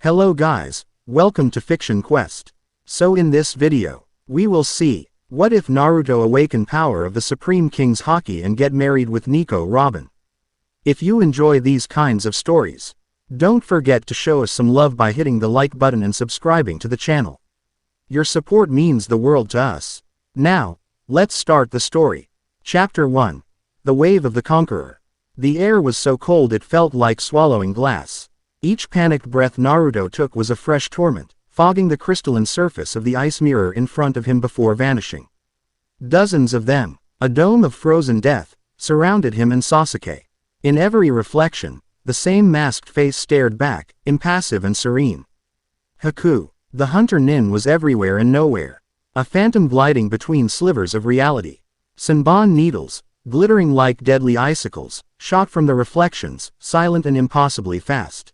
Hello guys, welcome to Fiction Quest. So in this video, we will see, what if Naruto awaken power of the Supreme King's Haki and get married with Nico Robin? If you enjoy these kinds of stories, don't forget to show us some love by hitting the like button and subscribing to the channel. Your support means the world to us. Now, let's start the story. Chapter 1. The Wave of the Conqueror. The air was so cold it felt like swallowing glass. Each panicked breath Naruto took was a fresh torment, fogging the crystalline surface of the ice mirror in front of him before vanishing. Dozens of them, a dome of frozen death, surrounded him and Sasuke. In every reflection, the same masked face stared back, impassive and serene. Haku, the hunter nin, was everywhere and nowhere, a phantom gliding between slivers of reality. Senbon needles, glittering like deadly icicles, shot from the reflections, silent and impossibly fast.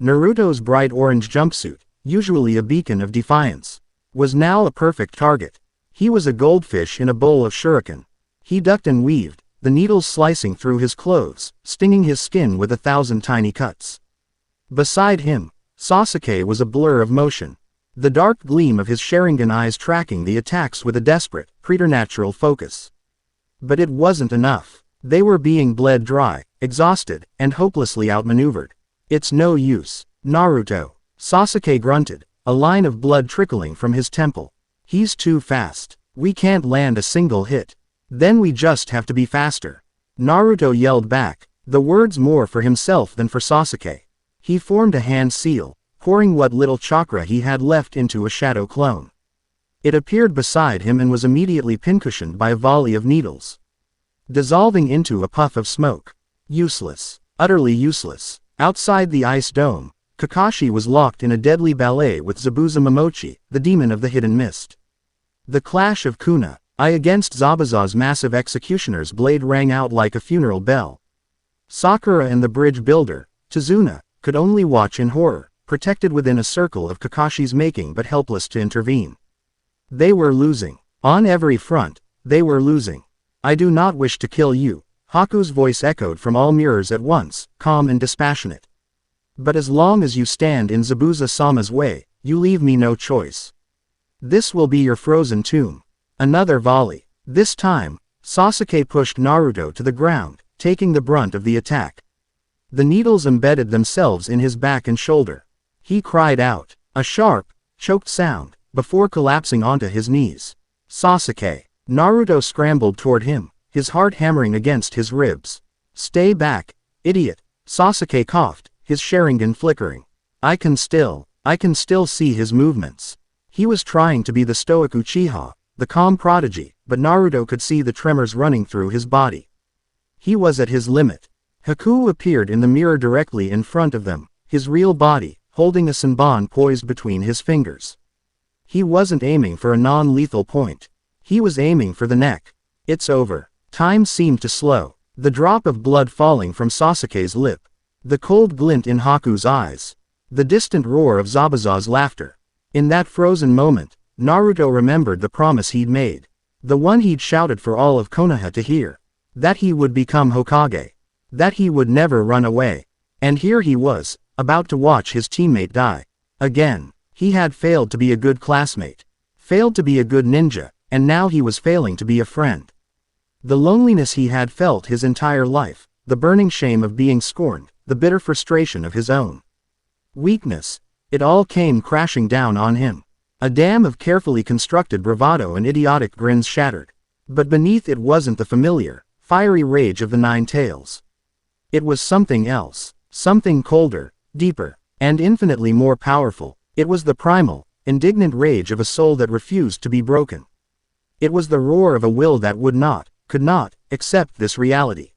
Naruto's bright orange jumpsuit, usually a beacon of defiance, was now a perfect target. He was a goldfish in a bowl of shuriken. He ducked and weaved, the needles slicing through his clothes, stinging his skin with 1,000 tiny cuts. Beside him, Sasuke was a blur of motion, the dark gleam of his Sharingan eyes tracking the attacks with a desperate, preternatural focus. But it wasn't enough. They were being bled dry, exhausted, and hopelessly outmaneuvered. It's no use, Naruto, Sasuke grunted, a line of blood trickling from his temple. He's too fast. We can't land a single hit. Then we just have to be faster. Naruto yelled back, the words more for himself than for Sasuke. He formed a hand seal, pouring what little chakra he had left into a shadow clone. It appeared beside him and was immediately pincushioned by a volley of needles, dissolving into a puff of smoke. Useless. Utterly useless. Outside the ice dome, Kakashi was locked in a deadly ballet with Zabuza Momochi, the demon of the hidden mist. The clash of Kunai against Zabuza's massive executioner's blade rang out like a funeral bell. Sakura and the bridge builder, Tsunade, could only watch in horror, protected within a circle of Kakashi's making but helpless to intervene. They were losing. On every front, they were losing. I do not wish to kill you, Haku's voice echoed from all mirrors at once, calm and dispassionate. But as long as you stand in Zabuza-sama's way, you leave me no choice. This will be your frozen tomb. Another volley. This time, Sasuke pushed Naruto to the ground, taking the brunt of the attack. The needles embedded themselves in his back and shoulder. He cried out, a sharp, choked sound, before collapsing onto his knees. Sasuke. Naruto scrambled toward him, his heart hammering against his ribs. Stay back, idiot, Sasuke coughed, his Sharingan flickering. I can still see his movements. He was trying to be the stoic Uchiha, the calm prodigy, but Naruto could see the tremors running through his body. He was at his limit. Haku appeared in the mirror directly in front of them, his real body, holding a Senbon poised between his fingers. He wasn't aiming for a non-lethal point. He was aiming for the neck. It's over. Time seemed to slow, the drop of blood falling from Sasuke's lip, the cold glint in Haku's eyes, the distant roar of Zabuza's laughter. In that frozen moment, Naruto remembered the promise he'd made, the one he'd shouted for all of Konoha to hear, that he would become Hokage, that he would never run away. And here he was, about to watch his teammate die. Again, he had failed to be a good classmate, failed to be a good ninja, and now he was failing to be a friend. The loneliness he had felt his entire life, the burning shame of being scorned, the bitter frustration of his own weakness, it all came crashing down on him. A dam of carefully constructed bravado and idiotic grins shattered. But beneath it wasn't the familiar, fiery rage of the Nine Tails. It was something else, something colder, deeper, and infinitely more powerful. It was the primal, indignant rage of a soul that refused to be broken. It was the roar of a will that could not, accept this reality.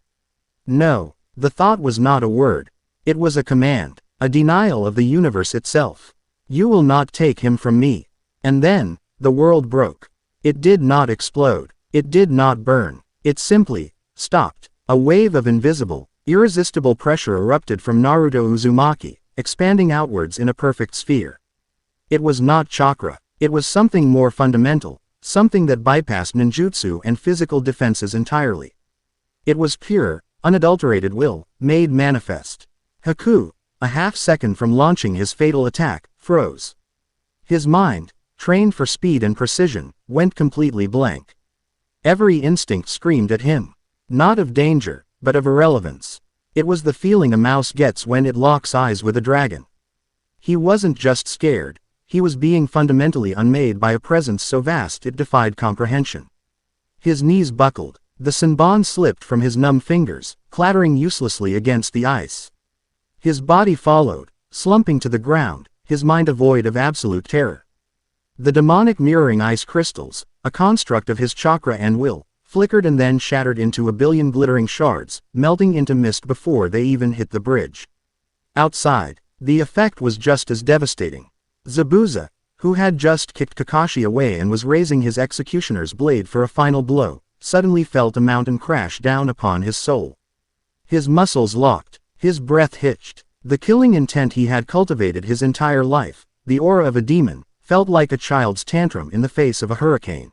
No, the thought was not a word. It was a command, a denial of the universe itself. You will not take him from me. And then, the world broke. It did not explode. It did not burn. It simply stopped. A wave of invisible, irresistible pressure erupted from Naruto Uzumaki, expanding outwards in a perfect sphere. It was not chakra. It was something more fundamental, something that bypassed ninjutsu and physical defenses entirely. It was pure, unadulterated will, made manifest. Haku, a half-second from launching his fatal attack, froze. His mind, trained for speed and precision, went completely blank. Every instinct screamed at him. Not of danger, but of irrelevance. It was the feeling a mouse gets when it locks eyes with a dragon. He wasn't just scared, he was being fundamentally unmade by a presence so vast it defied comprehension. His knees buckled, the senbon slipped from his numb fingers, clattering uselessly against the ice. His body followed, slumping to the ground, his mind a void of absolute terror. The demonic mirroring ice crystals, a construct of his chakra and will, flickered and then shattered into a billion glittering shards, melting into mist before they even hit the bridge. Outside, the effect was just as devastating. Zabuza, who had just kicked Kakashi away and was raising his executioner's blade for a final blow, suddenly felt a mountain crash down upon his soul. His muscles locked, his breath hitched. The killing intent he had cultivated his entire life, the aura of a demon, felt like a child's tantrum in the face of a hurricane.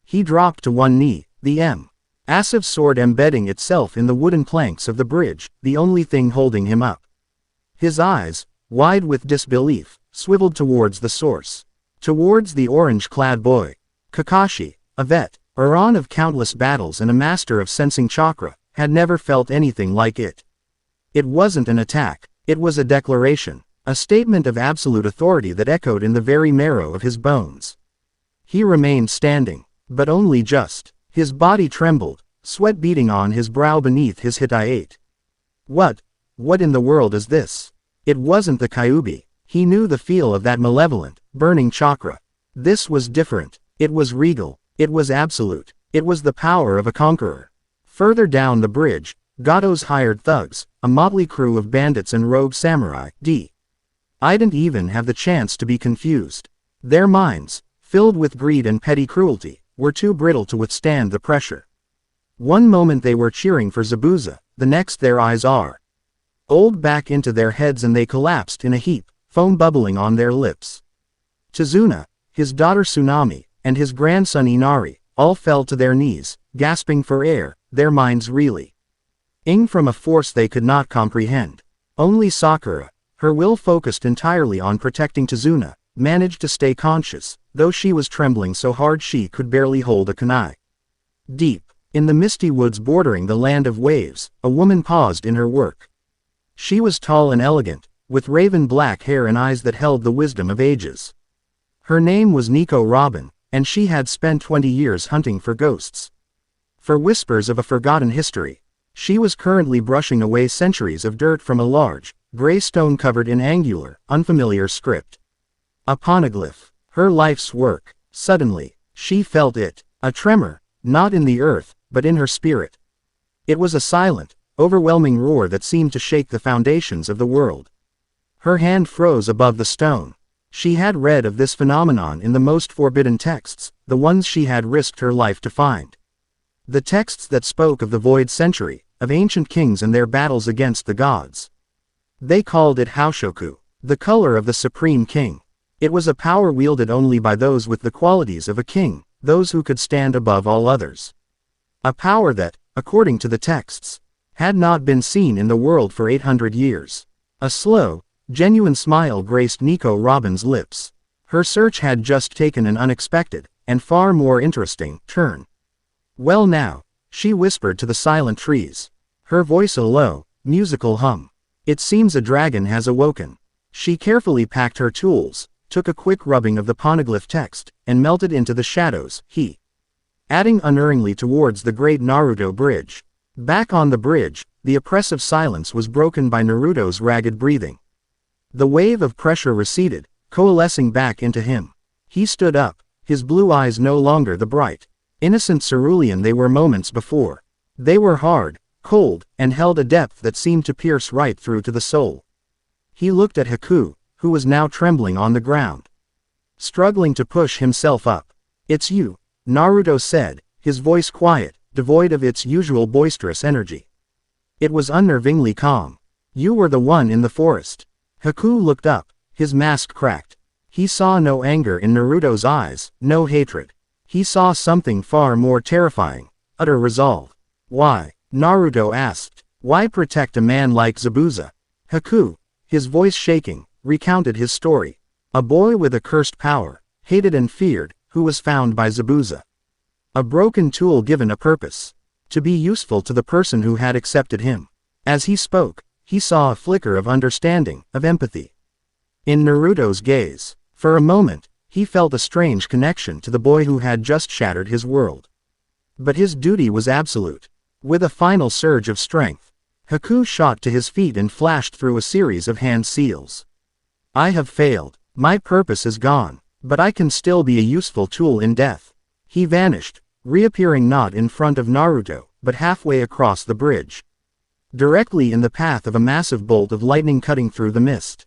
He dropped to one knee, the massive sword embedding itself in the wooden planks of the bridge, the only thing holding him up. His eyes, wide with disbelief, swiveled towards the source. Towards the orange-clad boy. Kakashi, a vet, Uran of countless battles and a master of sensing chakra, had never felt anything like it. It wasn't an attack, it was a declaration, a statement of absolute authority that echoed in the very marrow of his bones. He remained standing, but only just. His body trembled, sweat beading on his brow beneath his Hittite. What in the world is this? It wasn't the Kyuubi. He knew the feel of that malevolent, burning chakra. This was different. It was regal. It was absolute. It was the power of a conqueror. Further down the bridge, Gato's hired thugs, a motley crew of bandits and rogue samurai, I didn't even have the chance to be confused. Their minds, filled with greed and petty cruelty, were too brittle to withstand the pressure. One moment they were cheering for Zabuza, the next their eyes rolled back into their heads and they collapsed in a heap, foam bubbling on their lips. Tizuna, his daughter Tsunami, and his grandson Inari, all fell to their knees, gasping for air, their minds reeling from a force they could not comprehend. Only Sakura, her will focused entirely on protecting Tizuna, managed to stay conscious, though she was trembling so hard she could barely hold a kunai. Deep, in the misty woods bordering the land of waves, a woman paused in her work. She was tall and elegant, with raven black hair and eyes that held the wisdom of ages. Her name was Nico Robin, and she had spent 20 years hunting for ghosts. For whispers of a forgotten history. She was currently brushing away centuries of dirt from a large, gray stone covered in angular, unfamiliar script. A poneglyph. Her life's work. Suddenly, she felt it. A tremor, not in the earth, but in her spirit. It was a silent, overwhelming roar that seemed to shake the foundations of the world. Her hand froze above the stone. She had read of this phenomenon in the most forbidden texts, the ones she had risked her life to find. The texts that spoke of the void century, of ancient kings and their battles against the gods. They called it Haushoku, the color of the supreme king. It was a power wielded only by those with the qualities of a king, those who could stand above all others. A power that, according to the texts, had not been seen in the world for 800 years. A slow, genuine smile graced Nico Robin's lips. Her search had just taken an unexpected, and far more interesting, turn. Well now, she whispered to the silent trees. Her voice a low, musical hum. It seems a dragon has awoken. She carefully packed her tools, took a quick rubbing of the poneglyph text, and melted into the shadows, adding unerringly towards the great Naruto bridge. Back on the bridge, the oppressive silence was broken by Naruto's ragged breathing. The wave of pressure receded, coalescing back into him. He stood up, his blue eyes no longer the bright, innocent cerulean they were moments before. They were hard, cold, and held a depth that seemed to pierce right through to the soul. He looked at Haku, who was now trembling on the ground, struggling to push himself up. "It's you," Naruto said, his voice quiet, devoid of its usual boisterous energy. It was unnervingly calm. "You were the one in the forest." Haku looked up, his mask cracked. He saw no anger in Naruto's eyes, no hatred. He saw something far more terrifying, utter resolve. "Why?" Naruto asked. "Why protect a man like Zabuza?" Haku, his voice shaking, recounted his story. A boy with a cursed power, hated and feared, who was found by Zabuza. A broken tool given a purpose. To be useful to the person who had accepted him. As he spoke, he saw a flicker of understanding, of empathy. In Naruto's gaze, for a moment, he felt a strange connection to the boy who had just shattered his world. But his duty was absolute. With a final surge of strength, Haku shot to his feet and flashed through a series of hand seals. I have failed. My purpose is gone, but I can still be a useful tool in death. He vanished, reappearing not in front of Naruto, but halfway across the bridge. Directly in the path of a massive bolt of lightning cutting through the mist.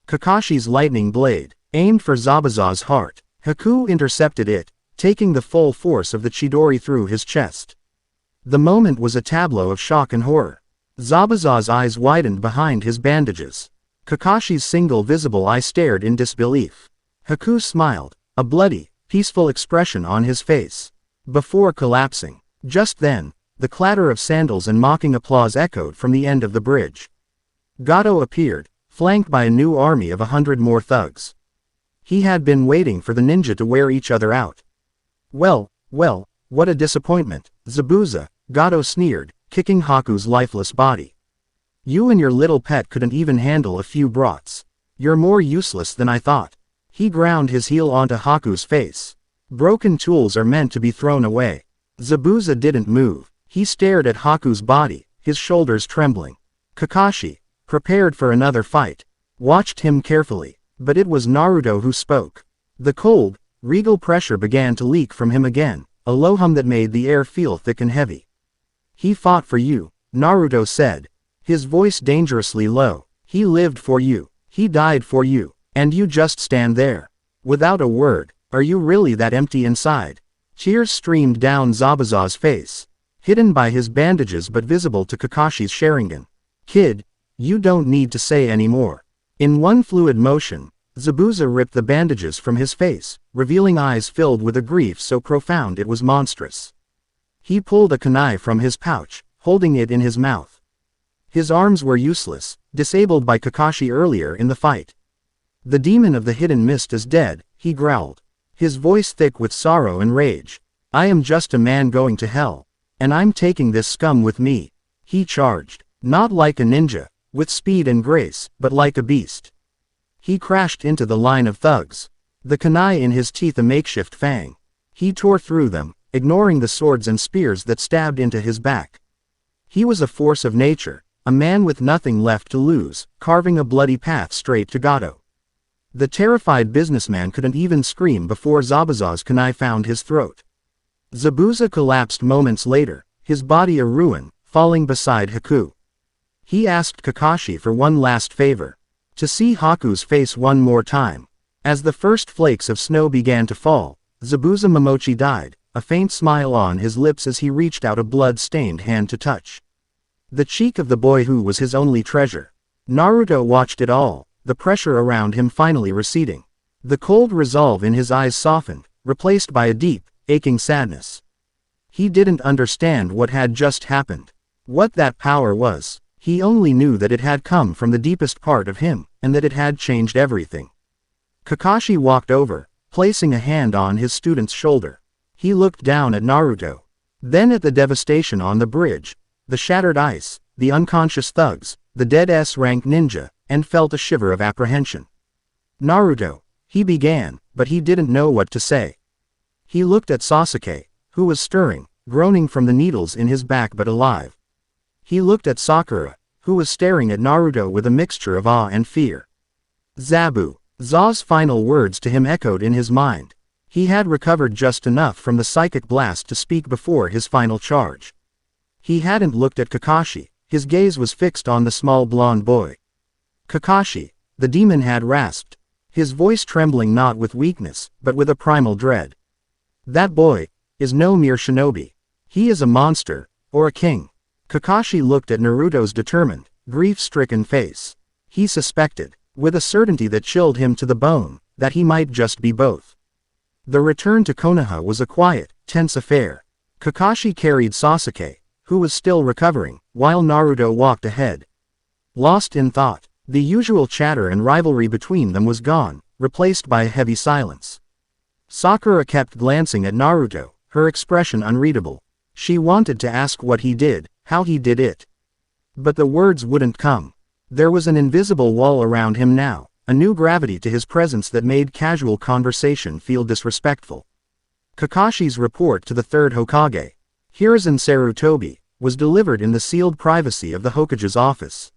Kakashi's lightning blade, aimed for Zabuza's heart, Haku intercepted it, taking the full force of the Chidori through his chest. The moment was a tableau of shock and horror. Zabuza's eyes widened behind his bandages. Kakashi's single visible eye stared in disbelief. Haku smiled, a bloody, peaceful expression on his face. Before collapsing. Just then, the clatter of sandals and mocking applause echoed from the end of the bridge. Gato appeared, flanked by a new army of 100 more thugs. He had been waiting for the ninja to wear each other out. Well, what a disappointment, Zabuza, Gato sneered, kicking Haku's lifeless body. You and your little pet couldn't even handle a few brats. You're more useless than I thought. He ground his heel onto Haku's face. Broken tools are meant to be thrown away. Zabuza didn't move. He stared at Haku's body, his shoulders trembling. Kakashi, prepared for another fight, watched him carefully, but it was Naruto who spoke. The cold, regal pressure began to leak from him again, a low hum that made the air feel thick and heavy. He fought for you, Naruto said, his voice dangerously low. He lived for you, he died for you, and you just stand there, without a word. Are you really that empty inside? Tears streamed down Zabuza's face, hidden by his bandages but visible to Kakashi's Sharingan. Kid, you don't need to say any more. In one fluid motion, Zabuza ripped the bandages from his face, revealing eyes filled with a grief so profound it was monstrous. He pulled a kunai from his pouch, holding it in his mouth. His arms were useless, disabled by Kakashi earlier in the fight. The demon of the hidden mist is dead, he growled, his voice thick with sorrow and rage. I am just a man going to hell, and I'm taking this scum with me. He charged, not like a ninja, with speed and grace, but like a beast. He crashed into the line of thugs, the kunai in his teeth a makeshift fang. He tore through them, ignoring the swords and spears that stabbed into his back. He was a force of nature, a man with nothing left to lose, carving a bloody path straight to Gato. The terrified businessman couldn't even scream before Zabuza's kunai found his throat. Zabuza collapsed moments later, his body a ruin, falling beside Haku. He asked Kakashi for one last favor. To see Haku's face one more time. As the first flakes of snow began to fall, Zabuza Momochi died, a faint smile on his lips as he reached out a blood-stained hand to touch the cheek of the boy who was his only treasure. Naruto watched it all, the pressure around him finally receding. The cold resolve in his eyes softened, replaced by a deep, aching sadness. He didn't understand what had just happened. What that power was. He only knew that it had come from the deepest part of him, and that it had changed everything. Kakashi walked over, placing a hand on his student's shoulder. He looked down at Naruto. Then at the devastation on the bridge, the shattered ice, the unconscious thugs, the dead S-rank ninja, and felt a shiver of apprehension. Naruto, he began, but he didn't know what to say. He looked at Sasuke, who was stirring, groaning from the needles in his back but alive. He looked at Sakura, who was staring at Naruto with a mixture of awe and fear. Za's final words to him echoed in his mind. He had recovered just enough from the psychic blast to speak before his final charge. He hadn't looked at Kakashi, his gaze was fixed on the small blonde boy. Kakashi, the demon had rasped, his voice trembling not with weakness, but with a primal dread. That boy is no mere shinobi. He is a monster, or a king. Kakashi looked at Naruto's determined, grief-stricken face. He suspected, with a certainty that chilled him to the bone, that he might just be both. The return to Konoha was a quiet, tense affair. Kakashi carried Sasuke, who was still recovering, while Naruto walked ahead. Lost in thought, The usual chatter and rivalry between them was gone, replaced by a heavy silence. Sakura kept glancing at Naruto, her expression unreadable. She wanted to ask what he did, how he did it. But the words wouldn't come. There was an invisible wall around him now, a new gravity to his presence that made casual conversation feel disrespectful. Kakashi's report to the third Hokage, Hiruzen Sarutobi, was delivered in the sealed privacy of the Hokage's office.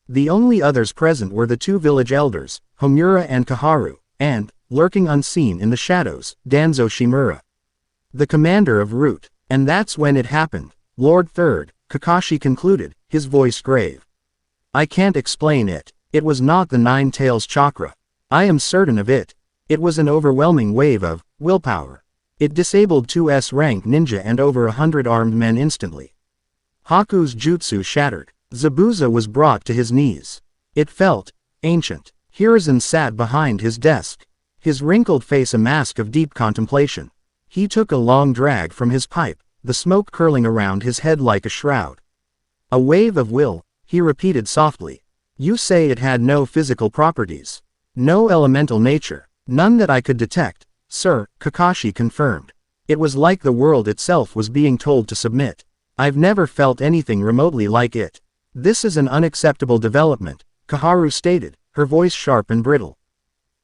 The only others present were the two village elders, Homura and Kaharu, and, lurking unseen in the shadows, Danzo Shimura, the commander of Root. And that's when it happened, Lord Third, Kakashi concluded, his voice grave. I can't explain it. It was not the Nine Tails chakra. I am certain of it. It was an overwhelming wave of willpower. It disabled 2S rank ninja and over 100 armed men instantly. Haku's jutsu shattered. Zabuza was brought to his knees. It felt ancient. Hiruzen sat behind his desk, his wrinkled face a mask of deep contemplation. He took a long drag from his pipe, the smoke curling around his head like a shroud. A wave of will, he repeated softly. You say it had no physical properties. No elemental nature. None that I could detect, sir, Kakashi confirmed. It was like the world itself was being told to submit. I've never felt anything remotely like it. This is an unacceptable development, Kaharu stated, her voice sharp and brittle.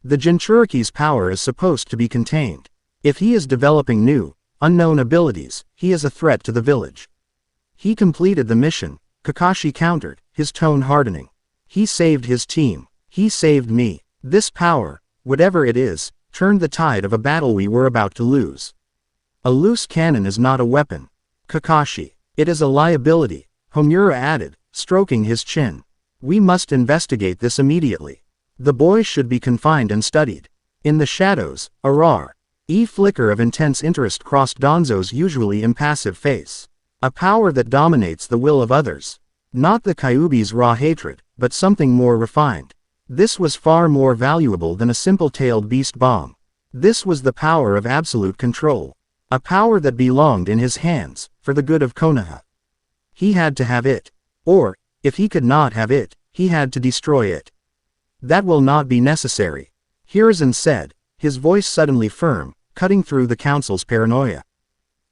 The Jinchuriki's power is supposed to be contained. If he is developing new, unknown abilities, he is a threat to the village. He completed the mission, Kakashi countered, his tone hardening. He saved his team. He saved me. This power, whatever it is, turned the tide of a battle we were about to lose. A loose cannon is not a weapon, Kakashi. It is a liability, Homura added, stroking his chin. We must investigate this immediately. The boy should be confined and studied. In the shadows, a flicker of intense interest crossed Danzo's usually impassive face. A power that dominates the will of others. Not the Kyuubi's raw hatred, but something more refined. This was far more valuable than a simple-tailed beast bomb. This was the power of absolute control. A power that belonged in his hands, for the good of Konoha. He had to have it. Or, if he could not have it, he had to destroy it. That will not be necessary, Hiruzen said, his voice suddenly firm, cutting through the council's paranoia.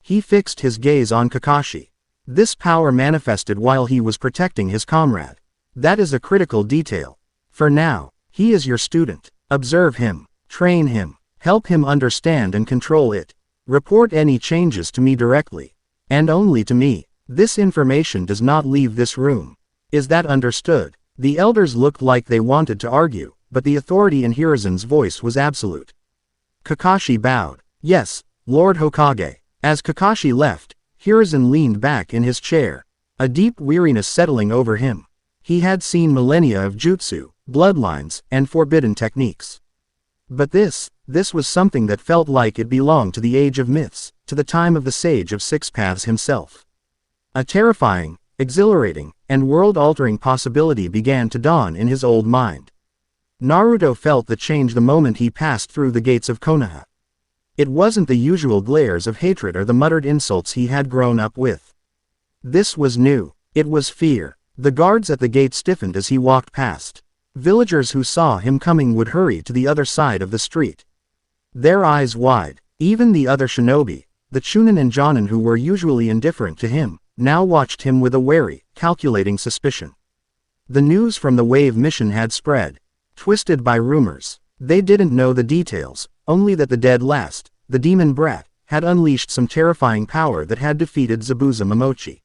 He fixed his gaze on Kakashi. This power manifested while he was protecting his comrade. That is a critical detail. For now, he is your student. Observe him, train him, help him understand and control it. Report any changes to me directly. And only to me. This information does not leave this room. Is that understood? The elders looked like they wanted to argue, but the authority in Hiruzen's voice was absolute. Kakashi bowed. Yes, Lord Hokage. As Kakashi left, Hiruzen leaned back in his chair, a deep weariness settling over him. He had seen millennia of jutsu, bloodlines, and forbidden techniques. But this was something that felt like it belonged to the age of myths, to the time of the Sage of Six Paths himself. A terrifying, exhilarating, and world-altering possibility began to dawn in his old mind. Naruto felt the change the moment he passed through the gates of Konoha. It wasn't the usual glares of hatred or the muttered insults he had grown up with. This was new. It was fear. The guards at the gate stiffened as he walked past. Villagers who saw him coming would hurry to the other side of the street, their eyes wide. Even the other shinobi, the Chunin and Jonin who were usually indifferent to him, now watched him with a wary, calculating suspicion. The news from the Wave mission had spread, twisted by rumors. They didn't know the details, only that the dead last, the demon brat, had unleashed some terrifying power that had defeated Zabuza Momochi.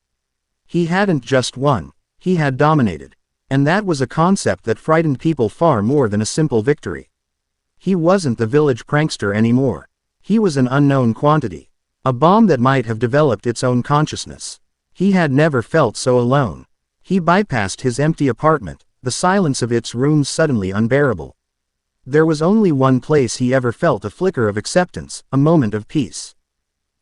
He hadn't just won, he had dominated. And that was a concept that frightened people far more than a simple victory. He wasn't the village prankster anymore. He was an unknown quantity. A bomb that might have developed its own consciousness. He had never felt so alone. He bypassed his empty apartment, the silence of its rooms suddenly unbearable. There was only one place he ever felt a flicker of acceptance, a moment of peace.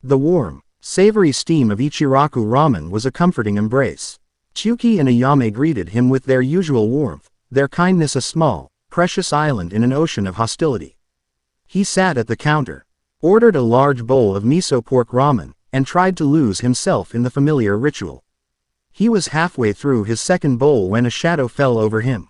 The warm, savory steam of Ichiraku ramen was a comforting embrace. Chuki and Ayame greeted him with their usual warmth, their kindness a small, precious island in an ocean of hostility. He sat at the counter, ordered a large bowl of miso pork ramen, and tried to lose himself in the familiar ritual. He was halfway through his second bowl when a shadow fell over him.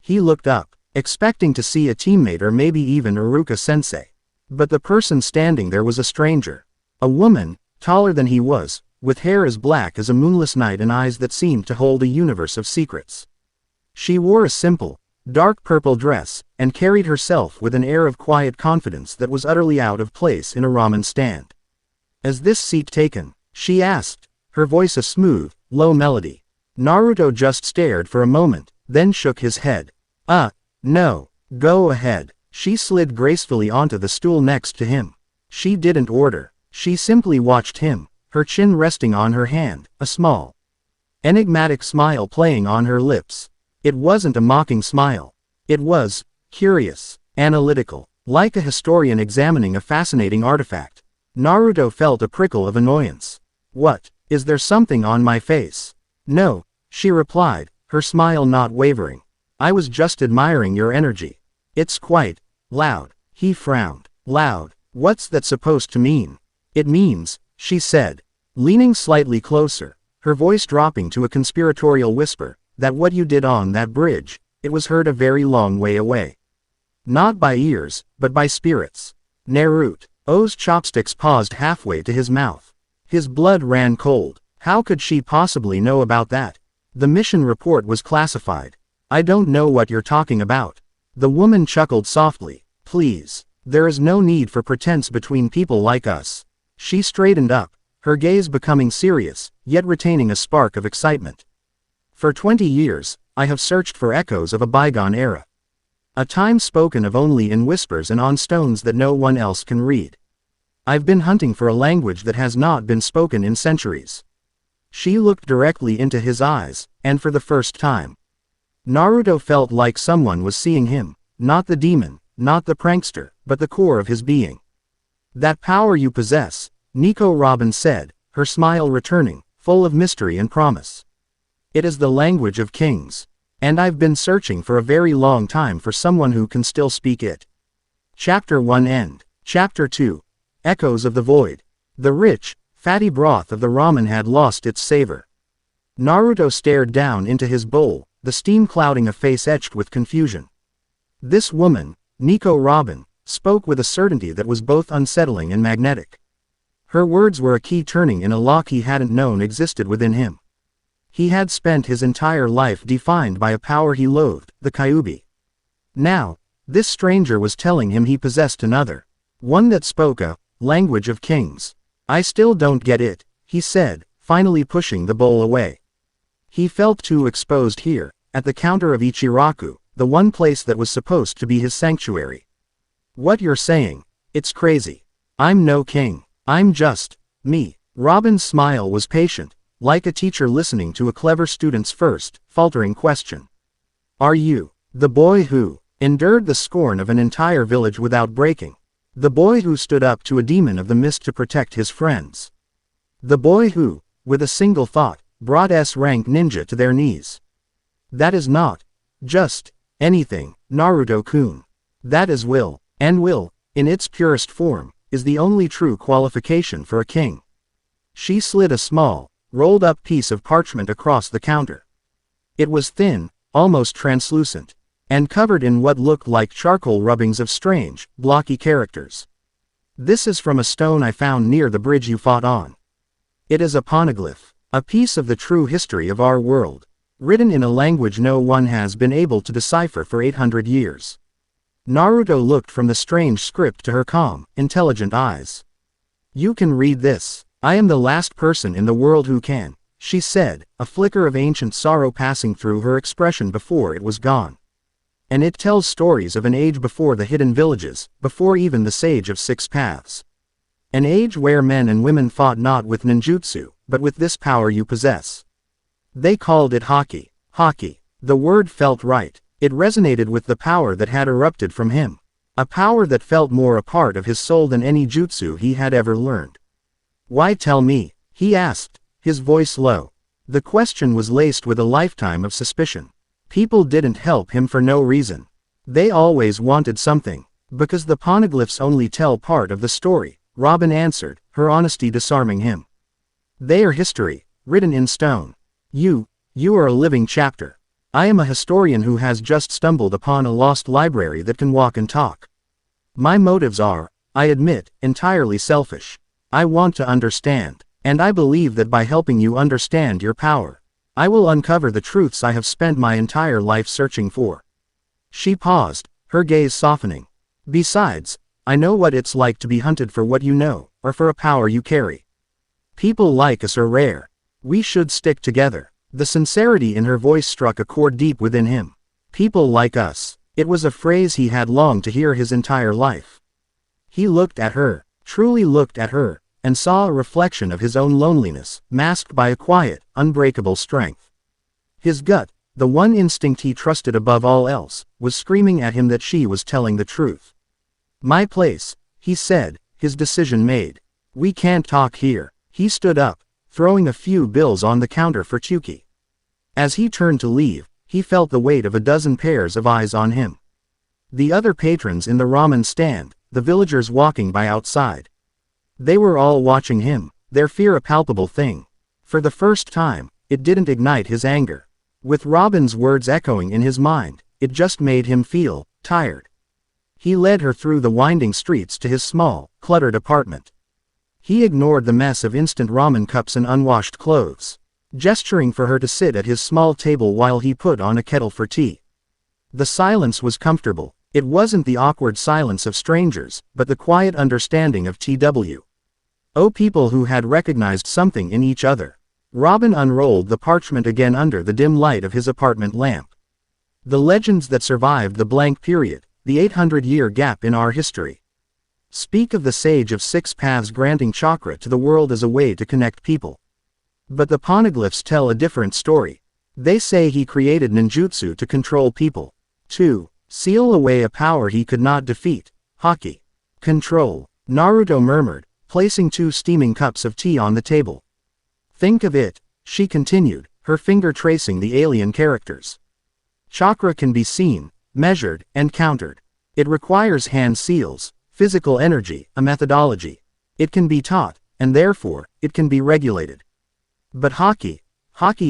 He looked up, expecting to see a teammate or maybe even Iruka-sensei. But the person standing there was a stranger. A woman, taller than he was, with hair as black as a moonless night and eyes that seemed to hold a universe of secrets. She wore a simple, dark purple dress, and carried herself with an air of quiet confidence that was utterly out of place in a ramen stand. "Is this seat taken?" she asked, her voice a smooth, low melody. Naruto just stared for a moment, then shook his head. No, go ahead." She slid gracefully onto the stool next to him. She didn't order, she simply watched him, her chin resting on her hand, a small, enigmatic smile playing on her lips. It wasn't a mocking smile. It was curious, analytical, like a historian examining a fascinating artifact. Naruto felt a prickle of annoyance. "What, is there something on my face?" "No," she replied, her smile not wavering. "I was just admiring your energy. It's quite loud." He frowned. "Loud? What's that supposed to mean?" "It means," she said, leaning slightly closer, her voice dropping to a conspiratorial whisper, "that what you did on that bridge, it was heard a very long way away. Not by ears, but by spirits." Naruto's chopsticks paused halfway to his mouth. His blood ran cold. How could she possibly know about that? The mission report was classified. "I don't know what you're talking about." The woman chuckled softly. "Please, there is no need for pretense between people like us." She straightened up, her gaze becoming serious, yet retaining a spark of excitement. "For 20 years, I have searched for echoes of a bygone era. A time spoken of only in whispers and on stones that no one else can read. I've been hunting for a language that has not been spoken in centuries." She looked directly into his eyes, and for the first time, Naruto felt like someone was seeing him, not the demon, not the prankster, but the core of his being. "That power you possess," Nico Robin said, her smile returning, full of mystery and promise. "It is the language of kings. And I've been searching for a very long time for someone who can still speak it." Chapter 1 End. Chapter 2. Echoes of the Void. The rich, fatty broth of the ramen had lost its savor. Naruto stared down into his bowl, the steam clouding a face etched with confusion. This woman, Nico Robin, spoke with a certainty that was both unsettling and magnetic. Her words were a key turning in a lock he hadn't known existed within him. He had spent his entire life defined by a power he loathed, the Kyuubi. Now, this stranger was telling him he possessed another. One that spoke a language of kings. "I still don't get it," he said, finally pushing the bowl away. He felt too exposed here, at the counter of Ichiraku, the one place that was supposed to be his sanctuary. "What you're saying, it's crazy. I'm no king. I'm just me." Robin's smile was patient, like a teacher listening to a clever student's first, faltering question. "Are you the boy who endured the scorn of an entire village without breaking? The boy who stood up to a demon of the mist to protect his friends? The boy who, with a single thought, brought S-rank ninja to their knees?" "That is not just anything, Naruto-kun. That is will, and will, in its purest form, is the only true qualification for a king." She slid a small, rolled-up piece of parchment across the counter. It was thin, almost translucent, and covered in what looked like charcoal rubbings of strange, blocky characters. "This is from a stone I found near the bridge you fought on. It is a poneglyph, a piece of the true history of our world, written in a language no one has been able to decipher for 800 years. Naruto looked from the strange script to her calm, intelligent eyes. "You can read this. I am the last person in the world who can," she said, a flicker of ancient sorrow passing through her expression before it was gone. "And it tells stories of an age before the hidden villages, before even the Sage of Six Paths. An age where men and women fought not with ninjutsu, but with this power you possess. They called it Haki. Haki." The word felt right. It resonated with the power that had erupted from him. A power that felt more a part of his soul than any jutsu he had ever learned. "Why tell me?" he asked, his voice low. The question was laced with a lifetime of suspicion. People didn't help him for no reason. They always wanted something. "Because the poneglyphs only tell part of the story," Robin answered, her honesty disarming him. "They are history, written in stone. You are a living chapter." I am a historian who has just stumbled upon a lost library that can walk and talk. My motives are, I admit, entirely selfish. I want to understand, and I believe that by helping you understand your power, I will uncover the truths I have spent my entire life searching for." She paused, her gaze softening. "Besides, I know what it's like to be hunted for what you know, or for a power you carry. People like us are rare. We should stick together." The sincerity in her voice struck a chord deep within him. People like us. It was a phrase he had longed to hear his entire life. He looked at her, truly looked at her, and saw a reflection of his own loneliness, masked by a quiet, unbreakable strength. His gut, the one instinct he trusted above all else, was screaming at him that she was telling the truth. "My place," he said, his decision made. "We can't talk here." He stood up, throwing a few bills on the counter for Tsuki. As he turned to leave, he felt the weight of a dozen pairs of eyes on him. The other patrons in the ramen stand, the villagers walking by outside. They were all watching him, their fear a palpable thing. For the first time, it didn't ignite his anger. With Robin's words echoing in his mind, it just made him feel tired. He led her through the winding streets to his small, cluttered apartment. He ignored the mess of instant ramen cups and unwashed clothes, gesturing for her to sit at his small table while he put on a kettle for tea. The silence was comfortable. It wasn't the awkward silence of strangers, but the quiet understanding of people who had recognized something in each other. Robin unrolled the parchment again under the dim light of his apartment lamp. The legends that survived the blank period, the 800-year gap in our history, speak of the Sage of Six Paths granting chakra to the world as a way to connect people. But the poneglyphs tell a different story. They say he created ninjutsu to control people. To seal away a power he could not defeat. Haki. Control. Naruto murmured, placing 2 steaming cups of tea on the table. "Think of it," she continued, her finger tracing the alien characters. "Chakra can be seen, measured, and countered. It requires hand seals, physical energy, a methodology. It can be taught, and therefore, it can be regulated. But Haki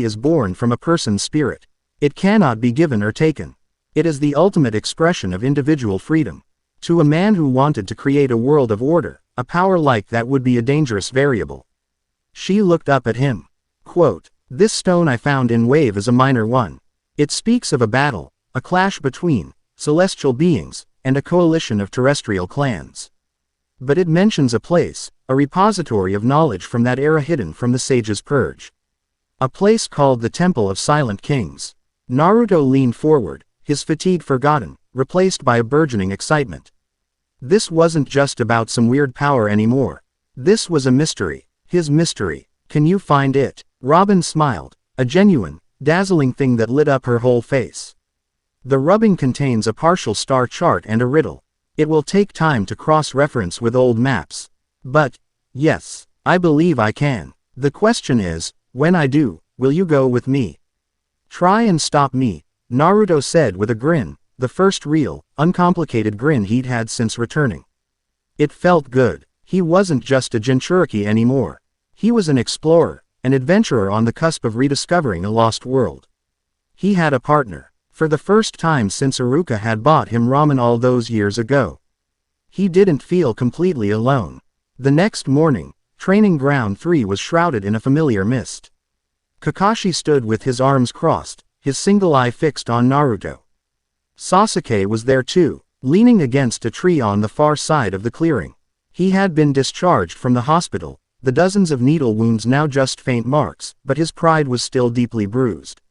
is born from a person's spirit. It cannot be given or taken. It is the ultimate expression of individual freedom. To a man who wanted to create a world of order, a power like that would be a dangerous variable." She looked up at him. Quote, "This stone I found in Wave is a minor one. It speaks of a battle, a clash between celestial beings, and a coalition of terrestrial clans. But it mentions a place, a repository of knowledge from that era hidden from the sage's purge. A place called the Temple of Silent Kings." Naruto leaned forward, his fatigue forgotten, replaced by a burgeoning excitement. This wasn't just about some weird power anymore. This was a mystery. His mystery. "Can you find it?" Robin smiled, a genuine, dazzling thing that lit up her whole face. "The rubbing contains a partial star chart and a riddle. It will take time to cross-reference with old maps. But, yes, I believe I can. The question is, when I do, will you go with me?" "Try and stop me," Naruto said with a grin, the first real, uncomplicated grin he'd had since returning. It felt good. He wasn't just a Jinchuriki anymore. He was an explorer, an adventurer on the cusp of rediscovering a lost world. He had a partner. For the first time since Iruka had bought him ramen all those years ago. He didn't feel completely alone. The next morning, Training Ground 3 was shrouded in a familiar mist. Kakashi stood with his arms crossed, his single eye fixed on Naruto. Sasuke was there too, leaning against a tree on the far side of the clearing. He had been discharged from the hospital, the dozens of needle wounds now just faint marks, but his pride was still deeply bruised.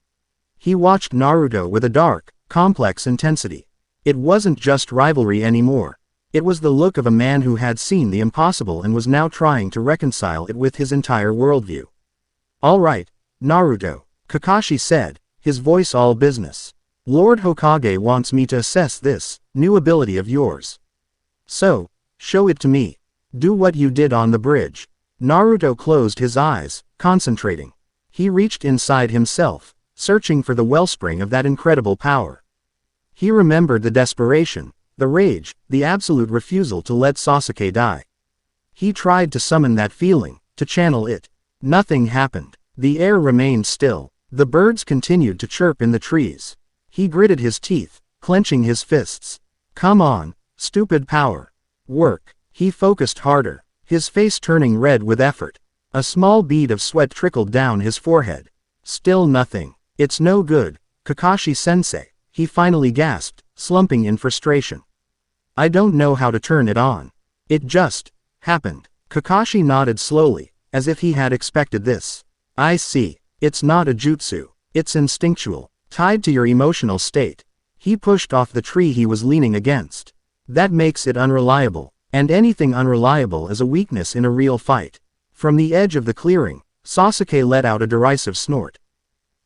He watched Naruto with a dark, complex intensity. It wasn't just rivalry anymore. It was the look of a man who had seen the impossible and was now trying to reconcile it with his entire worldview. "All right, Naruto," Kakashi said, his voice all business. "Lord Hokage wants me to assess this new ability of yours. So, show it to me. Do what you did on the bridge." Naruto closed his eyes, concentrating. He reached inside himself, searching for the wellspring of that incredible power. He remembered the desperation, the rage, the absolute refusal to let Sasuke die. He tried to summon that feeling, to channel it. Nothing happened. The air remained still. The birds continued to chirp in the trees. He gritted his teeth, clenching his fists. Come on, stupid power. Work. He focused harder, his face turning red with effort. A small bead of sweat trickled down his forehead. Still nothing. It's no good, Kakashi-sensei, he finally gasped, slumping in frustration. I don't know how to turn it on. It just happened. Kakashi nodded slowly, as if he had expected this. I see. It's not a jutsu. It's instinctual, tied to your emotional state. He pushed off the tree he was leaning against. That makes it unreliable, and anything unreliable is a weakness in a real fight. From the edge of the clearing, Sasuke let out a derisive snort.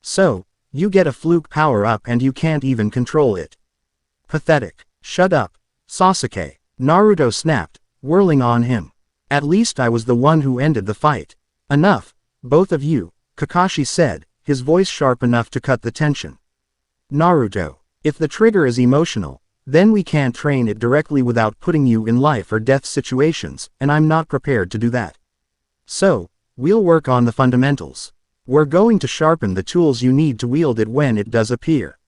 So, you get a fluke power-up and you can't even control it. Pathetic. Shut up, Sasuke. Naruto snapped, whirling on him. At least I was the one who ended the fight. Enough, both of you, Kakashi said, his voice sharp enough to cut the tension. Naruto, if the trigger is emotional, then we can't train it directly without putting you in life or death situations, and I'm not prepared to do that. So, we'll work on the fundamentals. We're going to sharpen the tools you need to wield it when it does appear.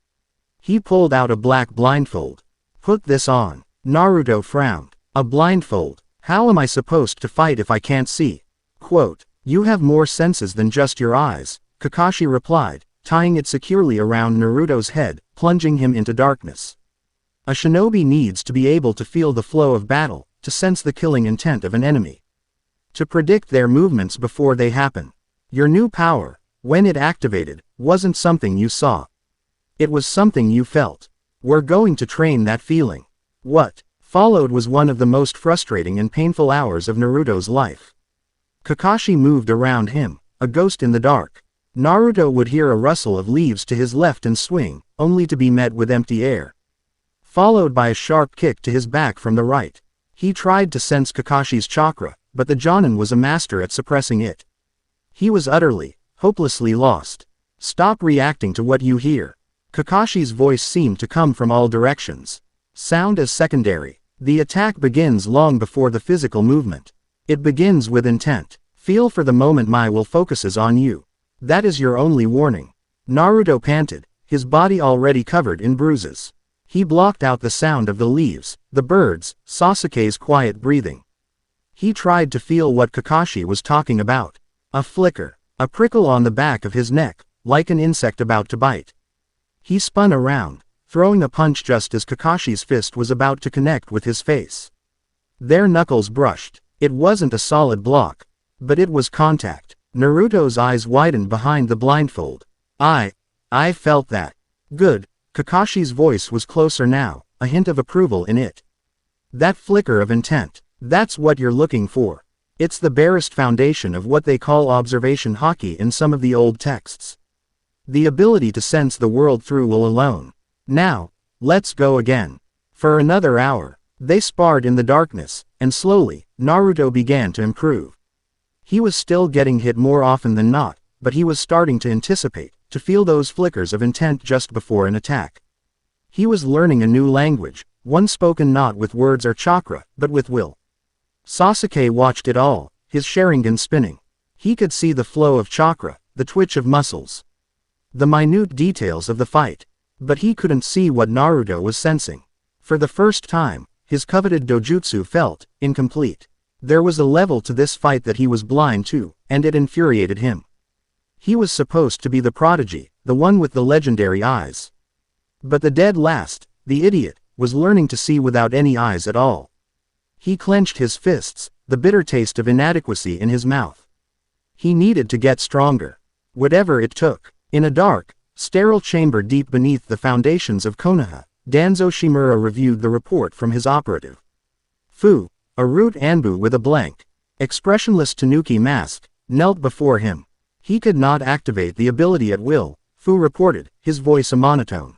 He pulled out a black blindfold. Put this on. Naruto frowned. A blindfold? How am I supposed to fight if I can't see? Quote, you have more senses than just your eyes, Kakashi replied, tying it securely around Naruto's head, plunging him into darkness. A shinobi needs to be able to feel the flow of battle, to sense the killing intent of an enemy. To predict their movements before they happen. Your new power, when it activated, wasn't something you saw. It was something you felt. We're going to train that feeling. What followed was one of the most frustrating and painful hours of Naruto's life. Kakashi moved around him, a ghost in the dark. Naruto would hear a rustle of leaves to his left and swing, only to be met with empty air. Followed by a sharp kick to his back from the right. He tried to sense Kakashi's chakra, but the Jonin was a master at suppressing it. He was utterly, hopelessly lost. Stop reacting to what you hear. Kakashi's voice seemed to come from all directions. Sound as secondary. The attack begins long before the physical movement. It begins with intent. Feel for the moment my will focuses on you. That is your only warning. Naruto panted, his body already covered in bruises. He blocked out the sound of the leaves, the birds, Sasuke's quiet breathing. He tried to feel what Kakashi was talking about. A flicker, a prickle on the back of his neck, like an insect about to bite. He spun around, throwing a punch just as Kakashi's fist was about to connect with his face. Their knuckles brushed. It wasn't a solid block, but it was contact. Naruto's eyes widened behind the blindfold. I felt that. Good. Kakashi's voice was closer now, a hint of approval in it. That flicker of intent, that's what you're looking for. It's the barest foundation of what they call observation haki in some of the old texts. The ability to sense the world through will alone. Now, let's go again. For another hour, they sparred in the darkness, and slowly, Naruto began to improve. He was still getting hit more often than not, but he was starting to anticipate, to feel those flickers of intent just before an attack. He was learning a new language, one spoken not with words or chakra, but with will. Sasuke watched it all, his Sharingan spinning. He could see the flow of chakra, the twitch of muscles. The minute details of the fight. But he couldn't see what Naruto was sensing. For the first time, his coveted dojutsu felt incomplete. There was a level to this fight that he was blind to, and it infuriated him. He was supposed to be the prodigy, the one with the legendary eyes. But the dead last, the idiot, was learning to see without any eyes at all. He clenched his fists, the bitter taste of inadequacy in his mouth. He needed to get stronger. Whatever it took. In a dark, sterile chamber deep beneath the foundations of Konoha, Danzo Shimura reviewed the report from his operative. Fu, a root Anbu with a blank, expressionless tanuki mask, knelt before him. He could not activate the ability at will, Fu reported, his voice a monotone.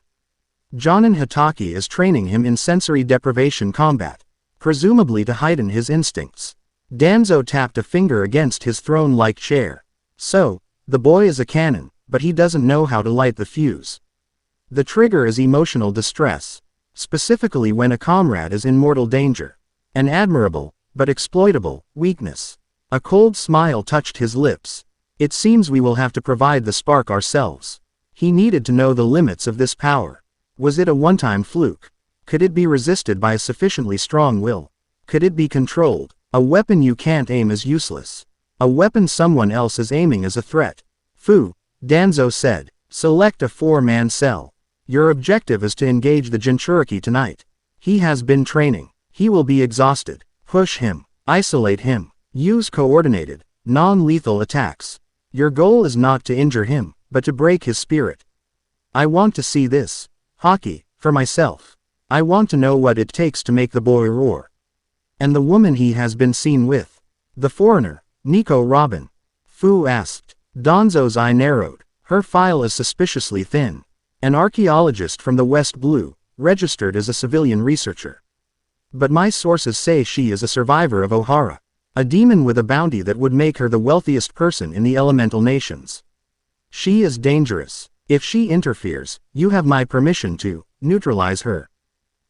Jonin Hitaki is training him in sensory deprivation combat, presumably to heighten his instincts. Danzo tapped a finger against his throne-like chair. So, the boy is a cannon, but he doesn't know how to light the fuse. The trigger is emotional distress, specifically when a comrade is in mortal danger. An admirable, but exploitable, weakness. A cold smile touched his lips. It seems we will have to provide the spark ourselves. He needed to know the limits of this power. Was it a one-time fluke? Could it be resisted by a sufficiently strong will? Could it be controlled? A weapon you can't aim is useless. A weapon someone else is aiming is a threat. Fu, Danzo said, select a 4-man cell. Your objective is to engage the Jinchuriki tonight. He has been training. He will be exhausted. Push him. Isolate him. Use coordinated, non-lethal attacks. Your goal is not to injure him, but to break his spirit. I want to see this. Haki, for myself. I want to know what it takes to make the boy roar. And the woman he has been seen with. The foreigner, Nico Robin. Fu asked. Danzo's eye narrowed. Her file is suspiciously thin. An archaeologist from the West Blue, registered as a civilian researcher. But my sources say she is a survivor of Ohara. A demon with a bounty that would make her the wealthiest person in the elemental nations. She is dangerous. If she interferes, you have my permission to neutralize her.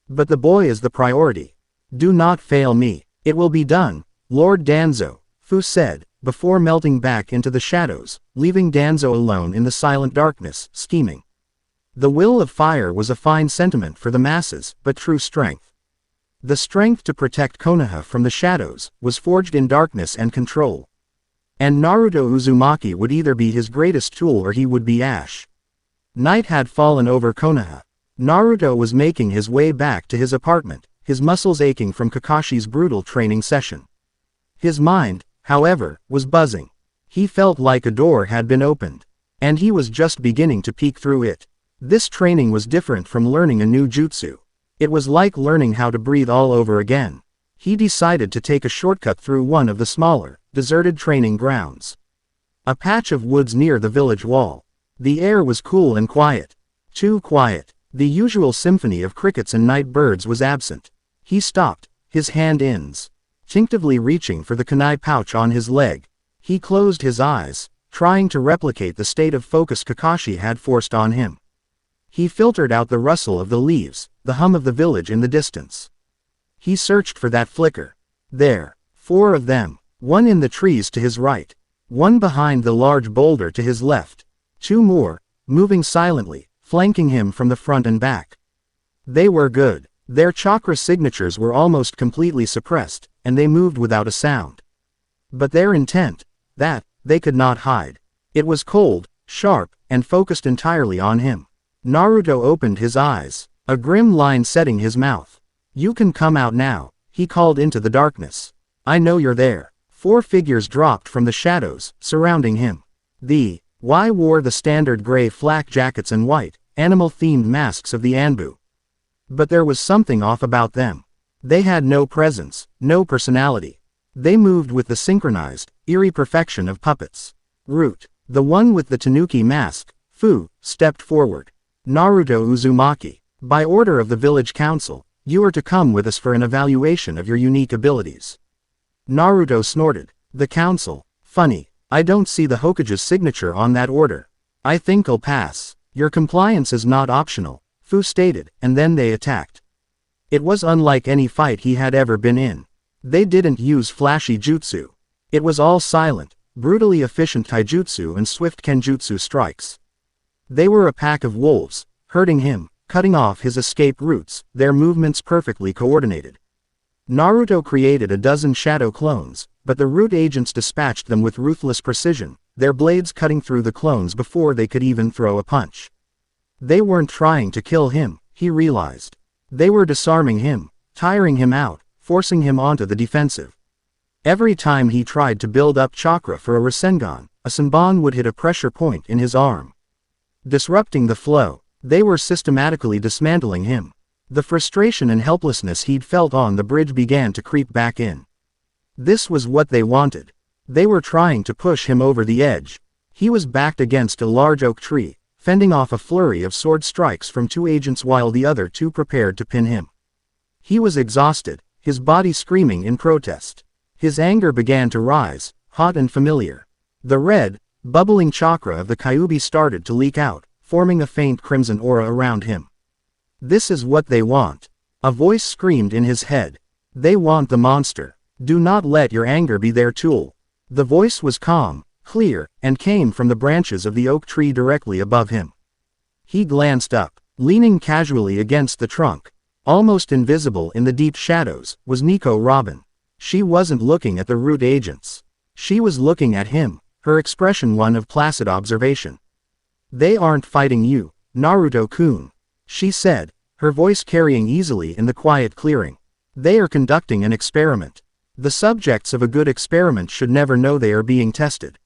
But the boy is the priority. Do not fail me. It will be done, Lord Danzo, Fu said, before melting back into the shadows, leaving Danzo alone in the silent darkness, scheming. The will of fire was a fine sentiment for the masses, but true strength. The strength to protect Konoha from the shadows was forged in darkness and control. And Naruto Uzumaki would either be his greatest tool or he would be ash. Night had fallen over Konoha. Naruto was making his way back to his apartment, his muscles aching from Kakashi's brutal training session. His mind, however, was buzzing. He felt like a door had been opened. And he was just beginning to peek through it. This training was different from learning a new jutsu. It was like learning how to breathe all over again. He decided to take a shortcut through one of the smaller, deserted training grounds. A patch of woods near the village wall. The air was cool and quiet. Too quiet. The usual symphony of crickets and night birds was absent. He stopped, his hand instinctively reaching for the kunai pouch on his leg. He closed his eyes, trying to replicate the state of focus Kakashi had forced on him. He filtered out the rustle of the leaves, the hum of the village in the distance. He searched for that flicker. There. 4 of them. 1 in the trees to his right. 1 behind the large boulder to his left. 2 more, moving silently, flanking him from the front and back. They were good. Their chakra signatures were almost completely suppressed, and they moved without a sound. But their intent, that, they could not hide. It was cold, sharp, and focused entirely on him. Naruto opened his eyes, a grim line setting his mouth. You can come out now, he called into the darkness. I know you're there. 4 figures dropped from the shadows, surrounding him. The Y wore the standard gray flak jackets and white, animal-themed masks of the Anbu. But there was something off about them. They had no presence, no personality. They moved with the synchronized, eerie perfection of puppets. Root, the one with the tanuki mask, Fu, stepped forward. Naruto Uzumaki, by order of the village council, you are to come with us for an evaluation of your unique abilities. Naruto snorted. The council? Funny, I don't see the Hokage's signature on that order. I think I'll pass. Your compliance is not optional, Fu stated, and then they attacked. It was unlike any fight he had ever been in. They didn't use flashy jutsu. It was all silent, brutally efficient taijutsu and swift kenjutsu strikes. They were a pack of wolves, hurting him, cutting off his escape routes, their movements perfectly coordinated. Naruto created a dozen shadow clones, but the root agents dispatched them with ruthless precision, their blades cutting through the clones before they could even throw a punch. They weren't trying to kill him, he realized. They were disarming him, tiring him out, forcing him onto the defensive. Every time he tried to build up chakra for a Rasengan, a Senbon would hit a pressure point in his arm. Disrupting the flow, they were systematically dismantling him. The frustration and helplessness he'd felt on the bridge began to creep back in. This was what they wanted. They were trying to push him over the edge. He was backed against a large oak tree, fending off a flurry of sword strikes from 2 agents while the other 2 prepared to pin him. He was exhausted, his body screaming in protest. His anger began to rise, hot and familiar. The red, bubbling chakra of the Kyuubi started to leak out, forming a faint crimson aura around him. This is what they want. A voice screamed in his head. They want the monster. Do not let your anger be their tool. The voice was calm, clear, and came from the branches of the oak tree directly above him. He glanced up. Leaning casually against the trunk, almost invisible in the deep shadows, was Nico Robin. She wasn't looking at the root agents. She was looking at him, her expression one of placid observation. "They aren't fighting you, Naruto-kun," she said, her voice carrying easily in the quiet clearing. "They are conducting an experiment. The subjects of a good experiment should never know they are being tested.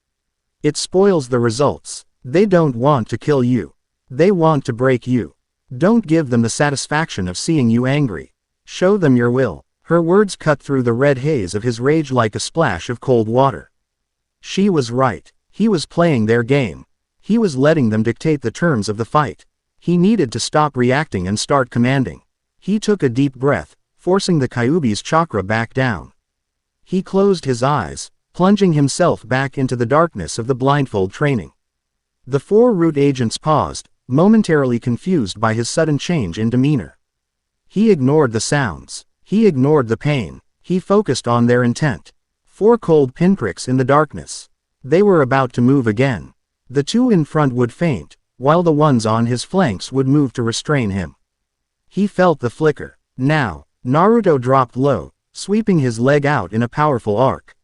It spoils the results. They don't want to kill you. They want to break you. Don't give them the satisfaction of seeing you angry. Show them your will." Her words cut through the red haze of his rage like a splash of cold water. She was right. He was playing their game. He was letting them dictate the terms of the fight. He needed to stop reacting and start commanding. He took a deep breath, forcing the Kyuubi's chakra back down. He closed his eyes, plunging himself back into the darkness of the blindfold training. The four root agents paused, momentarily confused by his sudden change in demeanor. He ignored the sounds. He ignored the pain. He focused on their intent. 4 cold pinpricks in the darkness. They were about to move again. The 2 in front would faint, while the ones on his flanks would move to restrain him. He felt the flicker. Now, Naruto dropped low, sweeping his leg out in a powerful arc.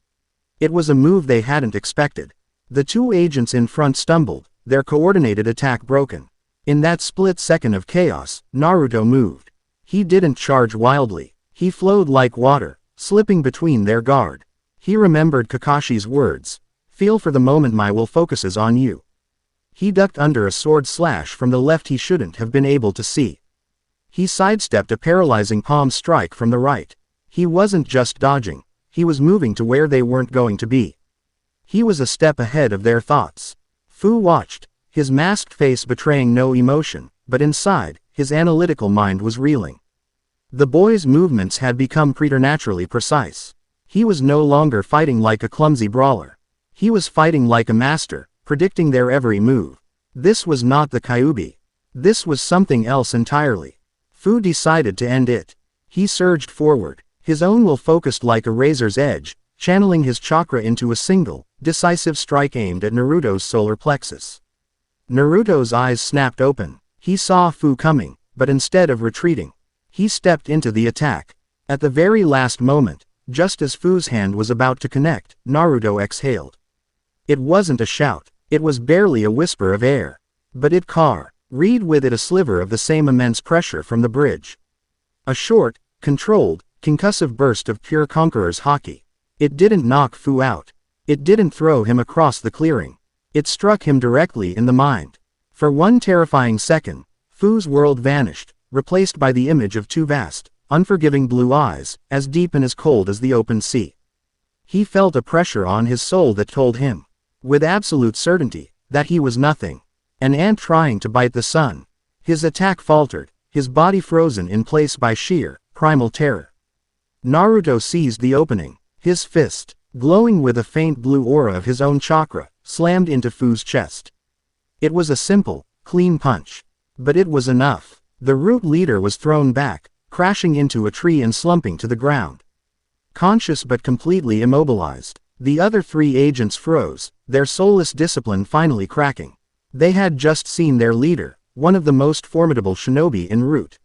It was a move they hadn't expected. The 2 agents in front stumbled, their coordinated attack broken. In that split second of chaos, Naruto moved. He didn't charge wildly. He flowed like water, slipping between their guard. He remembered Kakashi's words. "Feel for the moment my will focuses on you." He ducked under a sword slash from the left he shouldn't have been able to see. He sidestepped a paralyzing palm strike from the right. He wasn't just dodging. He was moving to where they weren't going to be. He was a step ahead of their thoughts. Fu watched, his masked face betraying no emotion, but inside, his analytical mind was reeling. The boy's movements had become preternaturally precise. He was no longer fighting like a clumsy brawler. He was fighting like a master, predicting their every move. This was not the Kyuubi. This was something else entirely. Fu decided to end it. He surged forward, his own will focused like a razor's edge, channeling his chakra into a single, decisive strike aimed at Naruto's solar plexus. Naruto's eyes snapped open. He saw Fu coming, but instead of retreating, he stepped into the attack. At the very last moment, just as Fu's hand was about to connect, Naruto exhaled. It wasn't a shout. It was barely a whisper of air. But it carried with it a sliver of the same immense pressure from the bridge. A short, controlled, concussive burst of pure conqueror's haki. It didn't knock Fu out. It didn't throw him across the clearing. It struck him directly in the mind. For one terrifying second, Fu's world vanished, replaced by the image of 2 vast, unforgiving blue eyes, as deep and as cold as the open sea. He felt a pressure on his soul that told him, with absolute certainty, that he was nothing. An ant trying to bite the sun. His attack faltered, his body frozen in place by sheer, primal terror. Naruto seized the opening. His fist, glowing with a faint blue aura of his own chakra, slammed into Fu's chest. It was a simple, clean punch. But it was enough. The root leader was thrown back, crashing into a tree and slumping to the ground. Conscious but completely immobilized, the other 3 agents froze, their soulless discipline finally cracking. They had just seen their leader, one of the most formidable shinobi in Root,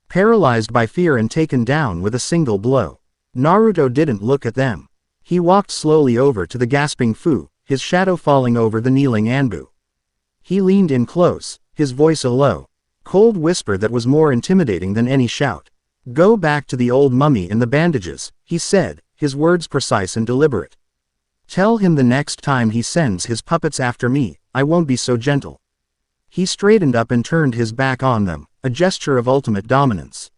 paralyzed by fear and taken down with a single blow. Naruto didn't look at them. He walked slowly over to the gasping Fu, his shadow falling over the kneeling Anbu. He leaned in close, his voice a low, cold whisper that was more intimidating than any shout. "Go back to the old mummy in the bandages," he said, his words precise and deliberate. "Tell him the next time he sends his puppets after me, I won't be so gentle." He straightened up and turned his back on them, a gesture of ultimate dominance.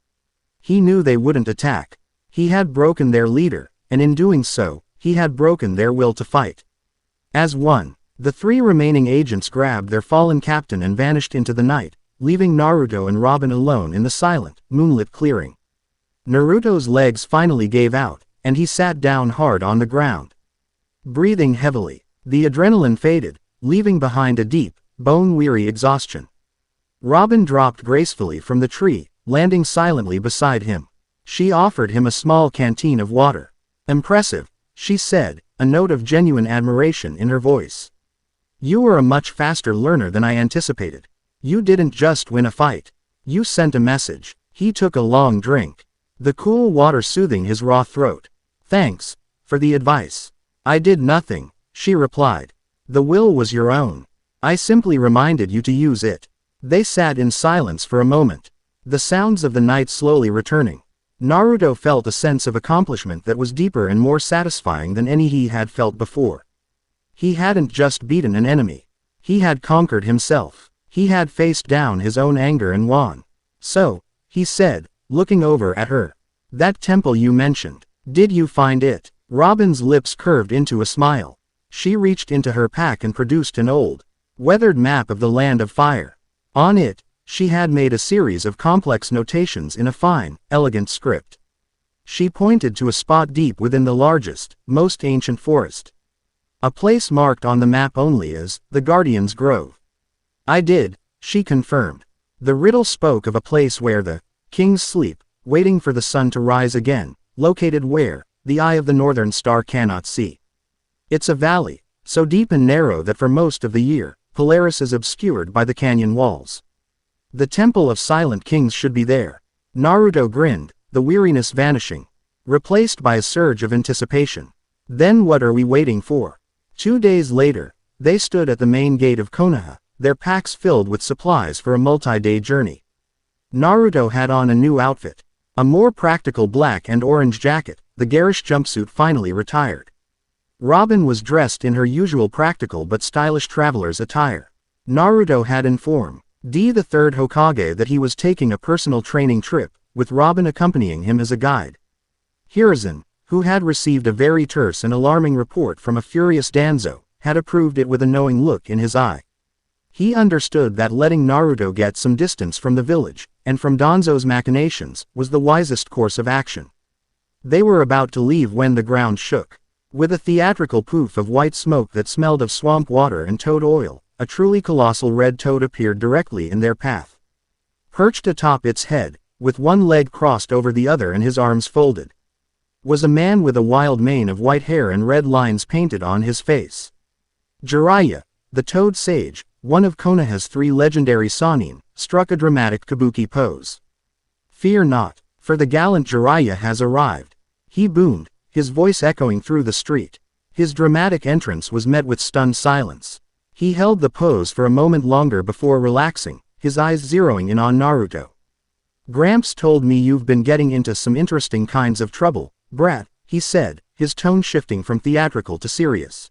He knew they wouldn't attack. He had broken their leader, and in doing so, he had broken their will to fight. As one, the 3 remaining agents grabbed their fallen captain and vanished into the night, leaving Naruto and Robin alone in the silent, moonlit clearing. Naruto's legs finally gave out, and he sat down hard on the ground, breathing heavily. The adrenaline faded, leaving behind a deep, bone-weary exhaustion. Robin dropped gracefully from the tree, landing silently beside him. She offered him a small canteen of water. "Impressive," she said, a note of genuine admiration in her voice. You were a much faster learner than I anticipated. You didn't just win a fight. You sent a message. He took a long drink, the cool water soothing his raw throat. Thanks for the advice. I did nothing, she replied. The will was your own. I simply reminded you to use it. They sat in silence for a moment, the sounds of the night slowly returning. Naruto felt a sense of accomplishment that was deeper and more satisfying than any he had felt before. He hadn't just beaten an enemy. He had conquered himself. He had faced down his own anger and won. So, he said, looking over at her. That temple you mentioned, did you find it? Robin's lips curved into a smile. She reached into her pack and produced an old, weathered map of the Land of Fire. On it, she had made a series of complex notations in a fine, elegant script. She pointed to a spot deep within the largest, most ancient forest. A place marked on the map only as the Guardian's Grove. I did, she confirmed. The riddle spoke of a place where the kings sleep, waiting for the sun to rise again, located where the eye of the northern star cannot see. It's a valley, so deep and narrow that for most of the year, Polaris is obscured by the canyon walls. The Temple of Silent Kings should be there. Naruto grinned, the weariness vanishing, replaced by a surge of anticipation. Then what are we waiting for? 2 days later, they stood at the main gate of Konoha, their packs filled with supplies for a multi-day journey. Naruto had on a new outfit, a more practical black and orange jacket, the garish jumpsuit finally retired. Robin was dressed in her usual practical but stylish traveler's attire. Naruto had informed the third Hokage that he was taking a personal training trip, with Robin accompanying him as a guide. Hiruzen, who had received a very terse and alarming report from a furious Danzo, had approved it with a knowing look in his eye. He understood that letting Naruto get some distance from the village, and from Danzo's machinations, was the wisest course of action. They were about to leave when the ground shook. With a theatrical poof of white smoke that smelled of swamp water and toad oil, a truly colossal red toad appeared directly in their path. Perched atop its head, with one leg crossed over the other and his arms folded, was a man with a wild mane of white hair and red lines painted on his face. Jiraiya, the Toad Sage, one of Konoha's 3 legendary Sannin, struck a dramatic kabuki pose. Fear not, for the gallant Jiraiya has arrived. He boomed, his voice echoing through the street. His dramatic entrance was met with stunned silence. He held the pose for a moment longer before relaxing, his eyes zeroing in on Naruto. Gramps told me you've been getting into some interesting kinds of trouble, brat, he said, his tone shifting from theatrical to serious.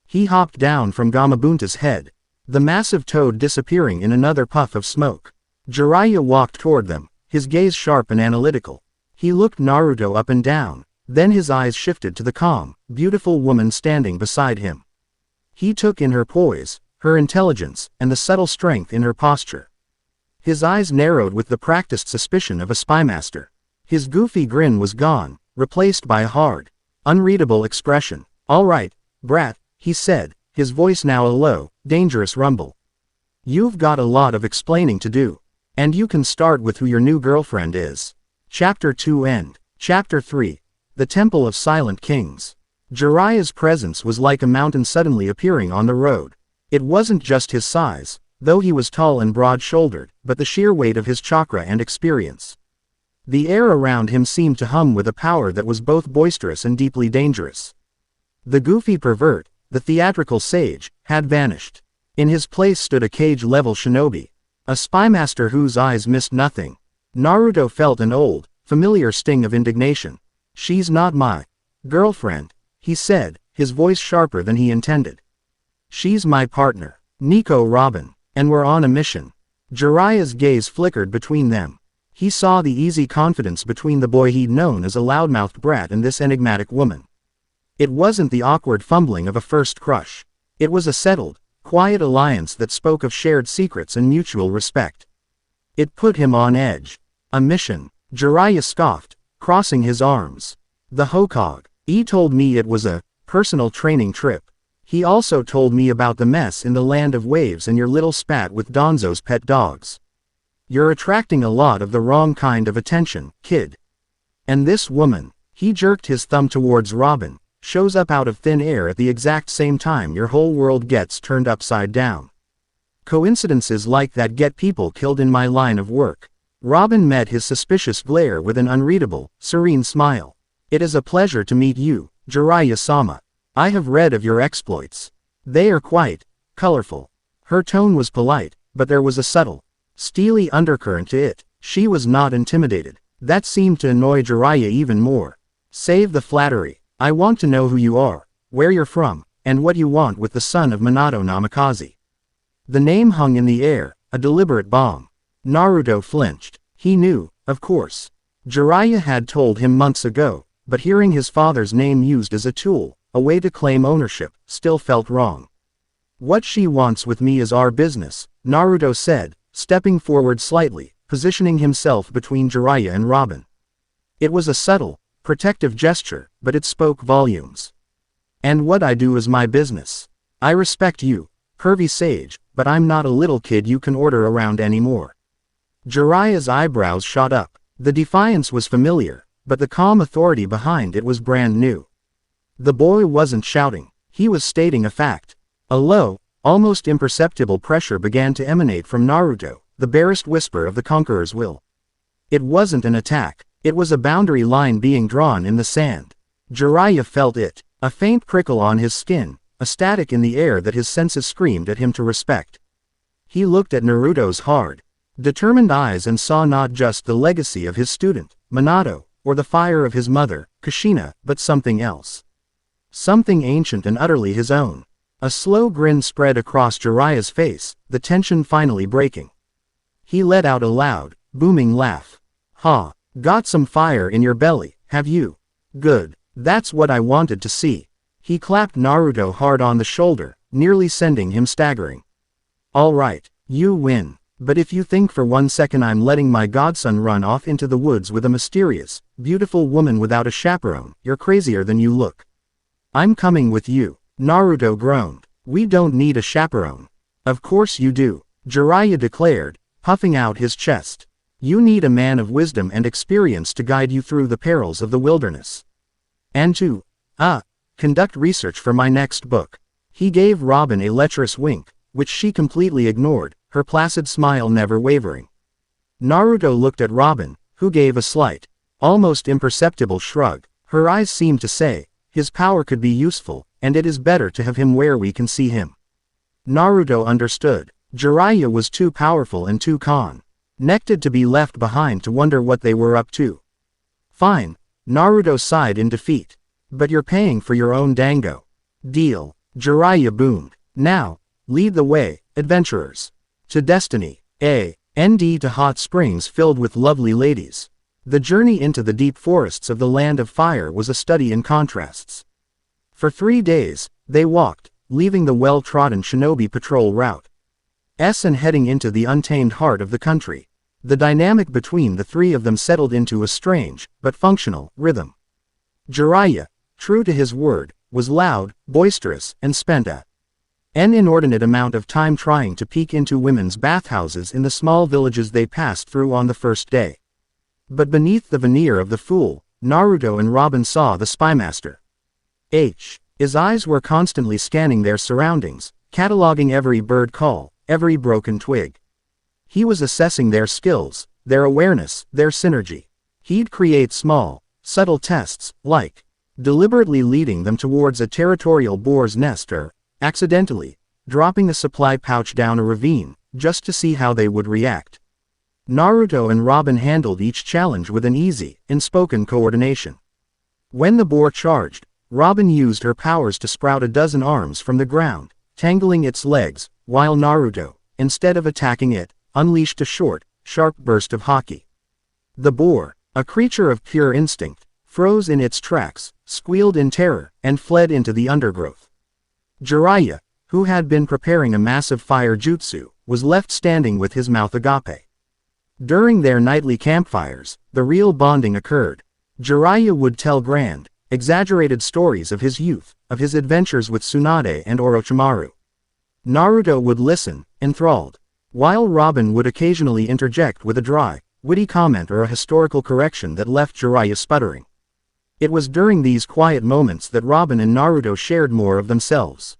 He hopped down from Gamabunta's head, the massive toad disappearing in another puff of smoke. Jiraiya walked toward them, his gaze sharp and analytical. He looked Naruto up and down, then his eyes shifted to the calm, beautiful woman standing beside him. He took in her poise, her intelligence, and the subtle strength in her posture. His eyes narrowed with the practiced suspicion of a spymaster. His goofy grin was gone, replaced by a hard, unreadable expression. All right, brat, he said, his voice now a low, dangerous rumble. You've got a lot of explaining to do. And you can start with who your new girlfriend is. Chapter 2 End. Chapter 3. The Temple of Silent Kings. Jiraiya's presence was like a mountain suddenly appearing on the road. It wasn't just his size, though he was tall and broad-shouldered, but the sheer weight of his chakra and experience. The air around him seemed to hum with a power that was both boisterous and deeply dangerous. The goofy pervert, the theatrical sage, had vanished. In his place stood a cage-level shinobi, a spymaster whose eyes missed nothing. Naruto felt an old, familiar sting of indignation. She's not my girlfriend, he said, his voice sharper than he intended. She's my partner, Nico Robin, and we're on a mission. Jiraiya's gaze flickered between them. He saw the easy confidence between the boy he'd known as a loudmouthed brat and this enigmatic woman. It wasn't the awkward fumbling of a first crush. It was a settled, quiet alliance that spoke of shared secrets and mutual respect. It put him on edge. A mission, Jiraiya scoffed, crossing his arms. The Hokage. He told me it was a personal training trip. He also told me about the mess in the Land of Waves and your little spat with Danzo's pet dogs. You're attracting a lot of the wrong kind of attention, kid. And this woman, he jerked his thumb towards Robin, shows up out of thin air at the exact same time your whole world gets turned upside down. Coincidences like that get people killed in my line of work. Robin met his suspicious glare with an unreadable, serene smile. It is a pleasure to meet you, Jiraiya-sama. I have read of your exploits. They are quite colorful. Her tone was polite, but there was a subtle, steely undercurrent to it. She was not intimidated. That seemed to annoy Jiraiya even more. Save the flattery. I want to know who you are, where you're from, and what you want with the son of Minato Namikaze. The name hung in the air, a deliberate bomb. Naruto flinched. He knew, of course. Jiraiya had told him months ago, but hearing his father's name used as a tool, a way to claim ownership, still felt wrong. What she wants with me is our business, Naruto said, stepping forward slightly, positioning himself between Jiraiya and Robin. It was a subtle, protective gesture, but it spoke volumes. And what I do is my business. I respect you, curvy sage, but I'm not a little kid you can order around anymore. Jiraiya's eyebrows shot up. The defiance was familiar, but the calm authority behind it was brand new. The boy wasn't shouting, he was stating a fact. A low, almost imperceptible pressure began to emanate from Naruto, the barest whisper of the conqueror's will. It wasn't an attack, it was a boundary line being drawn in the sand. Jiraiya felt it, a faint prickle on his skin, a static in the air that his senses screamed at him to respect. He looked at Naruto's hard, determined eyes and saw not just the legacy of his student, Minato, or the fire of his mother, Kushina, but something else. Something ancient and utterly his own. A slow grin spread across Jiraiya's face, the tension finally breaking. He let out a loud, booming laugh. Ha! Got some fire in your belly, have you? Good. That's what I wanted to see. He clapped Naruto hard on the shoulder, nearly sending him staggering. All right, you win. But if you think for 1 second I'm letting my godson run off into the woods with a mysterious, beautiful woman without a chaperone, you're crazier than you look. I'm coming with you. Naruto groaned. We don't need a chaperone. Of course you do, Jiraiya declared, puffing out his chest. You need a man of wisdom and experience to guide you through the perils of the wilderness. And to, conduct research for my next book. He gave Robin a lecherous wink, which she completely ignored, her placid smile never wavering. Naruto looked at Robin, who gave a slight, almost imperceptible shrug. Her eyes seemed to say, his power could be useful, and it is better to have him where we can see him. Naruto understood. Jiraiya was too powerful and too connected to be left behind to wonder what they were up to. Fine, Naruto sighed in defeat. But you're paying for your own dango. Deal, Jiraiya boomed. Now, lead the way, adventurers. To destiny, A.N.D. to hot springs filled with lovely ladies. The journey into the deep forests of the Land of Fire was a study in contrasts. For 3 days, they walked, leaving the well-trodden shinobi patrol route and heading into the untamed heart of the country. The dynamic between the three of them settled into a strange, but functional, rhythm. Jiraiya, true to his word, was loud, boisterous, and spent an inordinate amount of time trying to peek into women's bathhouses in the small villages they passed through on the first day. But beneath the veneer of the fool, Naruto and Robin saw the spymaster. His eyes were constantly scanning their surroundings, cataloging every bird call, every broken twig. He was assessing their skills, their awareness, their synergy. He'd create small, subtle tests, like deliberately leading them towards a territorial boar's nest or, accidentally, dropping a supply pouch down a ravine, just to see how they would react. Naruto and Robin handled each challenge with an easy, unspoken coordination. When the boar charged, Robin used her powers to sprout a dozen arms from the ground, tangling its legs, while Naruto, instead of attacking it, unleashed a short, sharp burst of Haki. The boar, a creature of pure instinct, froze in its tracks, squealed in terror, and fled into the undergrowth. Jiraiya, who had been preparing a massive fire jutsu, was left standing with his mouth agape. During their nightly campfires, the real bonding occurred. Jiraiya would tell grand, exaggerated stories of his youth, of his adventures with Tsunade and Orochimaru. Naruto would listen, enthralled, while Robin would occasionally interject with a dry, witty comment or a historical correction that left Jiraiya sputtering. It was during these quiet moments that Robin and Naruto shared more of themselves.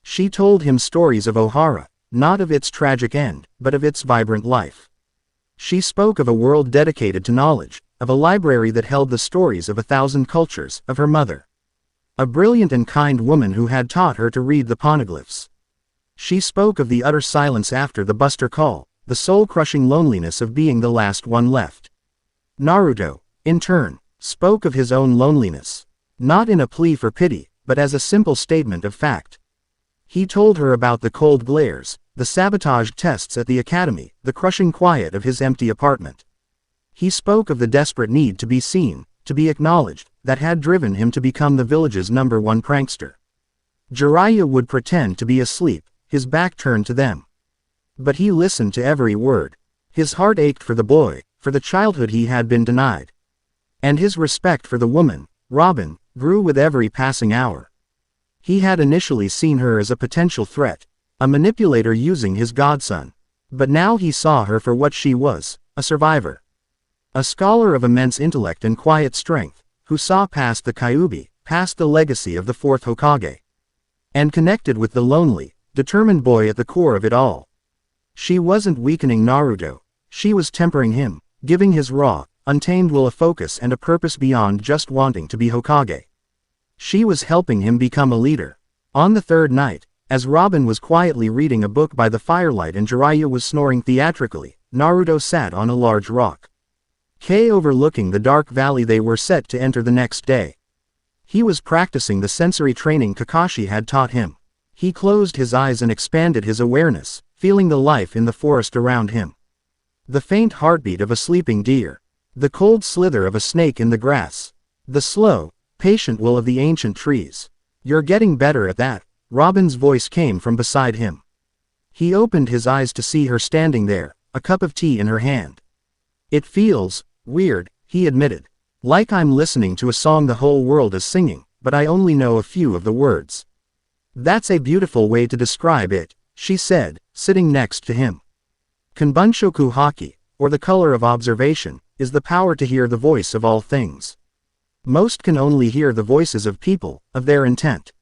She told him stories of Ohara, not of its tragic end, but of its vibrant life. She spoke of a world dedicated to knowledge, of a library that held the stories of 1,000 cultures, of her mother, a brilliant and kind woman who had taught her to read the poneglyphs. She spoke of the utter silence after the Buster call, the soul-crushing loneliness of being the last one left. Naruto, in turn, spoke of his own loneliness, not in a plea for pity, but as a simple statement of fact. He told her about the cold glares, the sabotaged tests at the academy, the crushing quiet of his empty apartment. He spoke of the desperate need to be seen, to be acknowledged, that had driven him to become the village's #1 prankster. Jiraiya would pretend to be asleep, his back turned to them. But he listened to every word. His heart ached for the boy, for the childhood he had been denied. And his respect for the woman, Robin, grew with every passing hour. He had initially seen her as a potential threat, a manipulator using his godson. But now he saw her for what she was, a survivor. A scholar of immense intellect and quiet strength, who saw past the Kyuubi, past the legacy of the fourth Hokage, and connected with the lonely, determined boy at the core of it all. She wasn't weakening Naruto, she was tempering him, giving his raw, untamed will a focus and a purpose beyond just wanting to be Hokage. She was helping him become a leader. On the third night, as Robin was quietly reading a book by the firelight and Jiraiya was snoring theatrically, Naruto sat on a large rock, overlooking the dark valley they were set to enter the next day. He was practicing the sensory training Kakashi had taught him. He closed his eyes and expanded his awareness, feeling the life in the forest around him. The faint heartbeat of a sleeping deer. The cold slither of a snake in the grass. The slow, patient will of the ancient trees. "You're getting better at that," Robin's voice came from beside him. He opened his eyes to see her standing there, a cup of tea in her hand. "It feels weird," he admitted. "Like I'm listening to a song the whole world is singing, but I only know a few of the words." "That's a beautiful way to describe it," she said, sitting next to him. Kanbunshoku Haki, or the color of observation, is the power to hear the voice of all things. Most can only hear the voices of people, of their intent.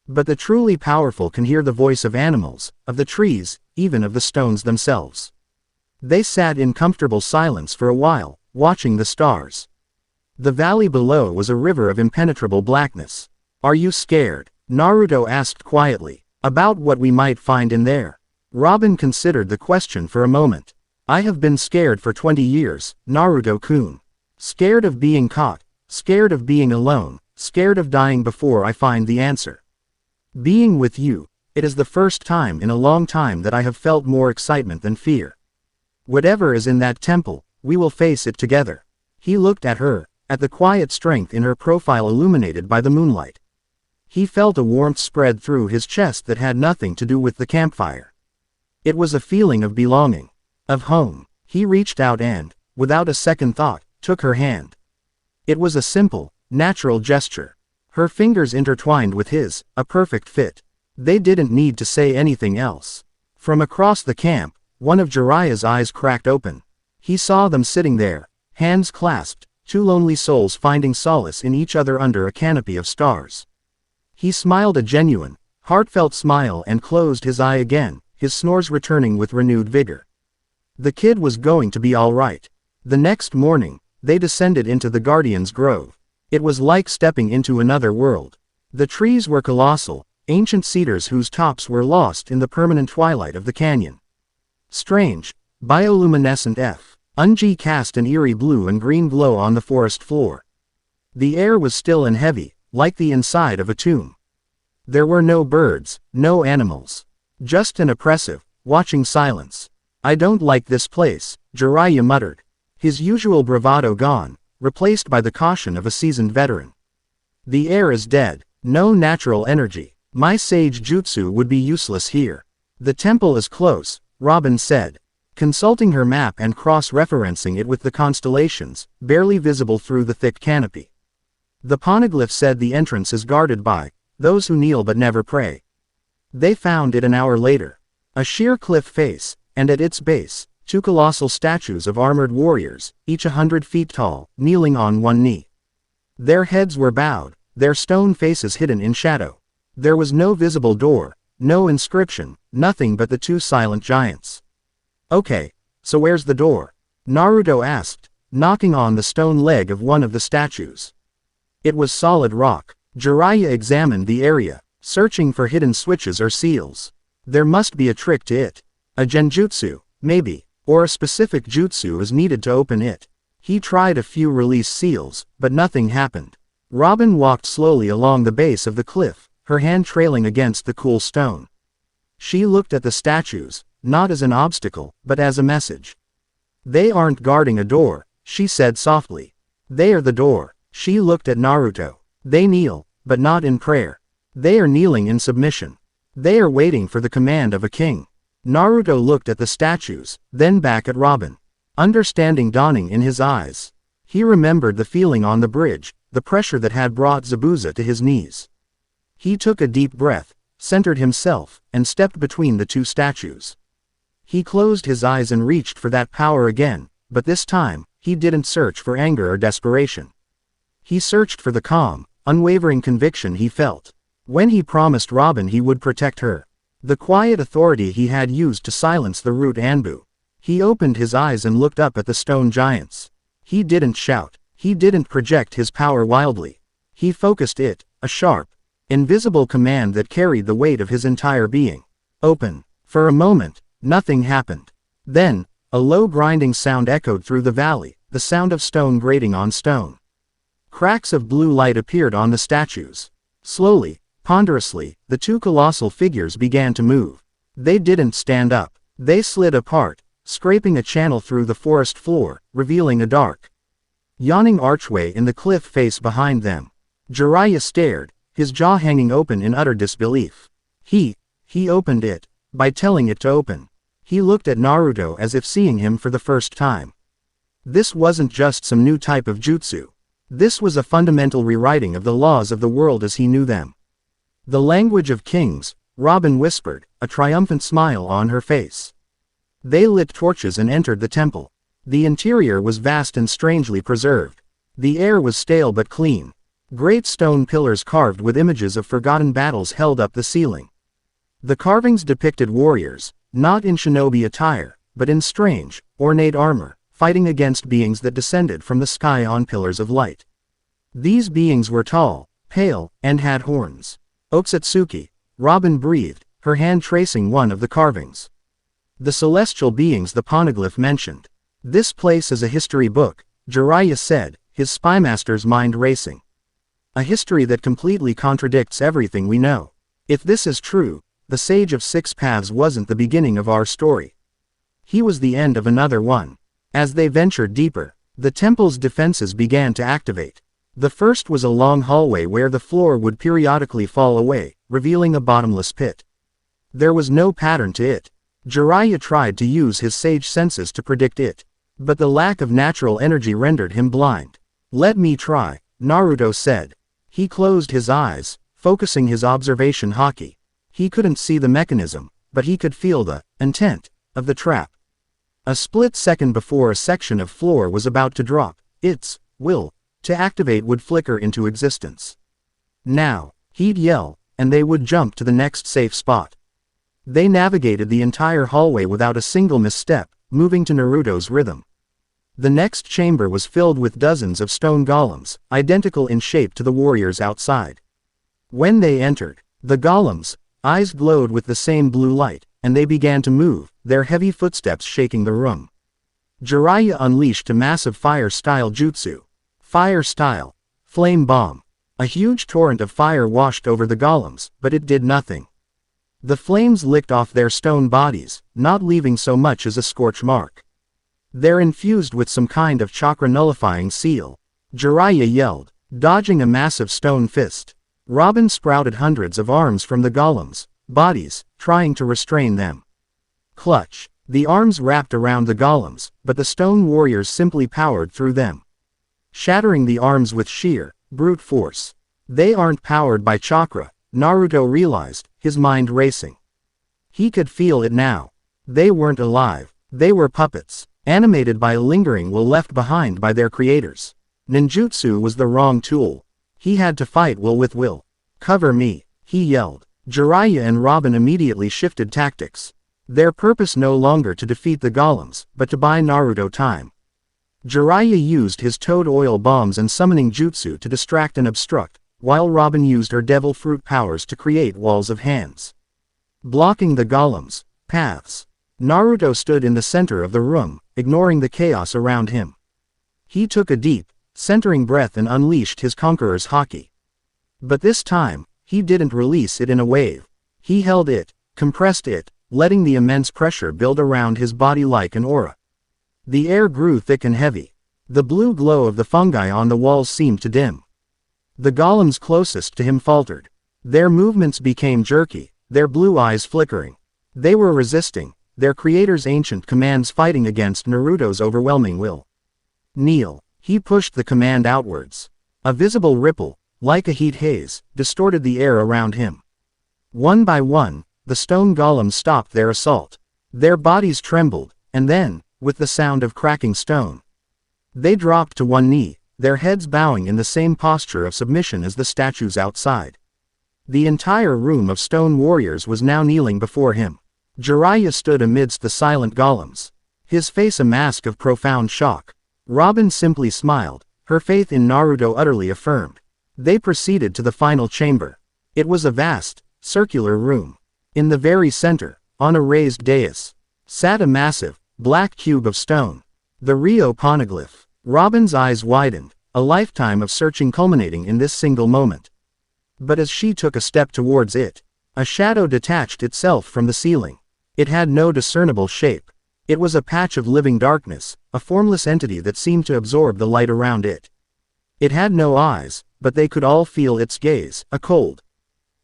But the truly powerful can hear the voice of animals, of the trees, even of the stones themselves. They sat in comfortable silence for a while, watching the stars. The valley below was a river of impenetrable blackness. "Are you scared?" Naruto asked quietly. "About what we might find in there?" Robin considered the question for a moment. "I have been scared for 20 years, Naruto-kun. Scared of being caught, scared of being alone, scared of dying before I find the answer. Being with you, it is the first time in a long time that I have felt more excitement than fear. Whatever is in that temple, we will face it together." He looked at her, at the quiet strength in her profile illuminated by the moonlight. He felt a warmth spread through his chest that had nothing to do with the campfire. It was a feeling of belonging, of home. He reached out and, without a second thought, took her hand. It was a simple, natural gesture. Her fingers intertwined with his, a perfect fit. They didn't need to say anything else. From across the camp, one of Jiraiya's eyes cracked open. He saw them sitting there, hands clasped, two lonely souls finding solace in each other under a canopy of stars. He smiled a genuine, heartfelt smile and closed his eye again, his snores returning with renewed vigor. The kid was going to be all right. The next morning, they descended into the Guardian's Grove. It was like stepping into another world. The trees were colossal, ancient cedars whose tops were lost in the permanent twilight of the canyon. Strange, bioluminescent Unji cast an eerie blue and green glow on the forest floor. The air was still and heavy, like the inside of a tomb. There were no birds, no animals. Just an oppressive, watching silence. "I don't like this place," Jiraiya muttered. His usual bravado gone, replaced by the caution of a seasoned veteran. "The air is dead, no natural energy. My sage jutsu would be useless here." "The temple is close," Robin said, consulting her map and cross-referencing it with the constellations, barely visible through the thick canopy. "The poneglyph said the entrance is guarded by those who kneel but never pray." They found it an hour later. A sheer cliff face, and at its base, two colossal statues of armored warriors, each 100 feet tall, kneeling on one knee. Their heads were bowed, their stone faces hidden in shadow. There was no visible door, no inscription, nothing but the two silent giants. Okay, so where's the door? Naruto asked, knocking on the stone leg of one of the statues. It was solid rock. Jiraiya examined the area, searching for hidden switches or seals. There must be a trick to it. A genjutsu, maybe, or a specific jutsu is needed to open it. He tried a few release seals, but nothing happened. Robin walked slowly along the base of the cliff, her hand trailing against the cool stone. She looked at the statues, not as an obstacle, but as a message. They aren't guarding a door, she said softly. They are the door. She looked at Naruto. They kneel, but not in prayer. They are kneeling in submission. They are waiting for the command of a king. Naruto looked at the statues, then back at Robin. Understanding dawning in his eyes. He remembered the feeling on the bridge, the pressure that had brought Zabuza to his knees. He took a deep breath, centered himself, and stepped between the two statues. He closed his eyes and reached for that power again, but this time, he didn't search for anger or desperation. He searched for the calm, unwavering conviction he felt. When he promised Robin he would protect her. The quiet authority he had used to silence the root Anbu. He opened his eyes and looked up at the stone giants. He didn't shout. He didn't project his power wildly. He focused it, a sharp, invisible command that carried the weight of his entire being. Open. For a moment, nothing happened. Then, a low grinding sound echoed through the valley, the sound of stone grating on stone. Cracks of blue light appeared on the statues. Slowly, ponderously, the two colossal figures began to move. They didn't stand up. They slid apart, scraping a channel through the forest floor, revealing a dark, yawning archway in the cliff face behind them. Jiraiya stared, his jaw hanging open in utter disbelief. He opened it, by telling it to open. He looked at Naruto as if seeing him for the first time. This wasn't just some new type of jutsu. This was a fundamental rewriting of the laws of the world as he knew them. The language of kings, Robin whispered, a triumphant smile on her face. They lit torches and entered the temple. The interior was vast and strangely preserved. The air was stale but clean. Great stone pillars carved with images of forgotten battles held up the ceiling. The carvings depicted warriors, not in shinobi attire, but in strange, ornate armor, fighting against beings that descended from the sky on pillars of light. These beings were tall, pale, and had horns. Akatsuki, Robin breathed, her hand tracing one of the carvings. The celestial beings the poneglyph mentioned. This place is a history book, Jiraiya said, his spymaster's mind racing. A history that completely contradicts everything we know. If this is true, the Sage of Six Paths wasn't the beginning of our story. He was the end of another one. As they ventured deeper, the temple's defenses began to activate. The first was a long hallway where the floor would periodically fall away, revealing a bottomless pit. There was no pattern to it. Jiraiya tried to use his sage senses to predict it, but the lack of natural energy rendered him blind. Let me try, Naruto said. He closed his eyes, focusing his observation Haki. He couldn't see the mechanism, but he could feel the intent of the trap. A split second before a section of floor was about to drop, its will to activate would flicker into existence. Now, he'd yell, and they would jump to the next safe spot. They navigated the entire hallway without a single misstep, moving to Naruto's rhythm. The next chamber was filled with dozens of stone golems, identical in shape to the warriors outside. When they entered, the golems' eyes glowed with the same blue light, and they began to move, their heavy footsteps shaking the room. Jiraiya unleashed a massive fire-style jutsu. Fire-style. Flame bomb. A huge torrent of fire washed over the golems, but it did nothing. The flames licked off their stone bodies, not leaving so much as a scorch mark. They're infused with some kind of chakra-nullifying seal. Jiraiya yelled, dodging a massive stone fist. Robin sprouted hundreds of arms from the golems' bodies, trying to restrain them. Clutch. The arms wrapped around the golems, but the stone warriors simply powered through them, shattering the arms with sheer, brute force. They aren't powered by chakra, Naruto realized, his mind racing. He could feel it now. They weren't alive. They were puppets, animated by a lingering will left behind by their creators. Ninjutsu was the wrong tool. He had to fight will with will. Cover me, he yelled. Jiraiya and Robin immediately shifted tactics. Their purpose no longer to defeat the golems, but to buy Naruto time. Jiraiya used his toad oil bombs and summoning jutsu to distract and obstruct, while Robin used her devil fruit powers to create walls of hands, blocking the golems' paths. Naruto stood in the center of the room, ignoring the chaos around him. He took a deep, centering breath and unleashed his conqueror's haki. But this time, he didn't release it in a wave. He held it, compressed it, letting the immense pressure build around his body like an aura. The air grew thick and heavy. The blue glow of the fungi on the walls seemed to dim. The golems closest to him faltered. Their movements became jerky, their blue eyes flickering. They were resisting, their creator's ancient commands fighting against Naruto's overwhelming will. Kneel. He pushed the command outwards. A visible ripple, like a heat haze, distorted the air around him. One by one, the stone golems stopped their assault. Their bodies trembled, and then, with the sound of cracking stone, they dropped to one knee, their heads bowing in the same posture of submission as the statues outside. The entire room of stone warriors was now kneeling before him. Jiraiya stood amidst the silent golems, his face a mask of profound shock. Robin simply smiled, her faith in Naruto utterly affirmed. They proceeded to the final chamber. It was a vast, circular room. In the very center, on a raised dais, sat a massive, black cube of stone, the Ryo poneglyph. Robin's eyes widened, a lifetime of searching culminating in this single moment. But as she took a step towards it, a shadow detached itself from the ceiling. It had no discernible shape. It was a patch of living darkness, a formless entity that seemed to absorb the light around it. It had no eyes, but they could all feel its gaze, a cold,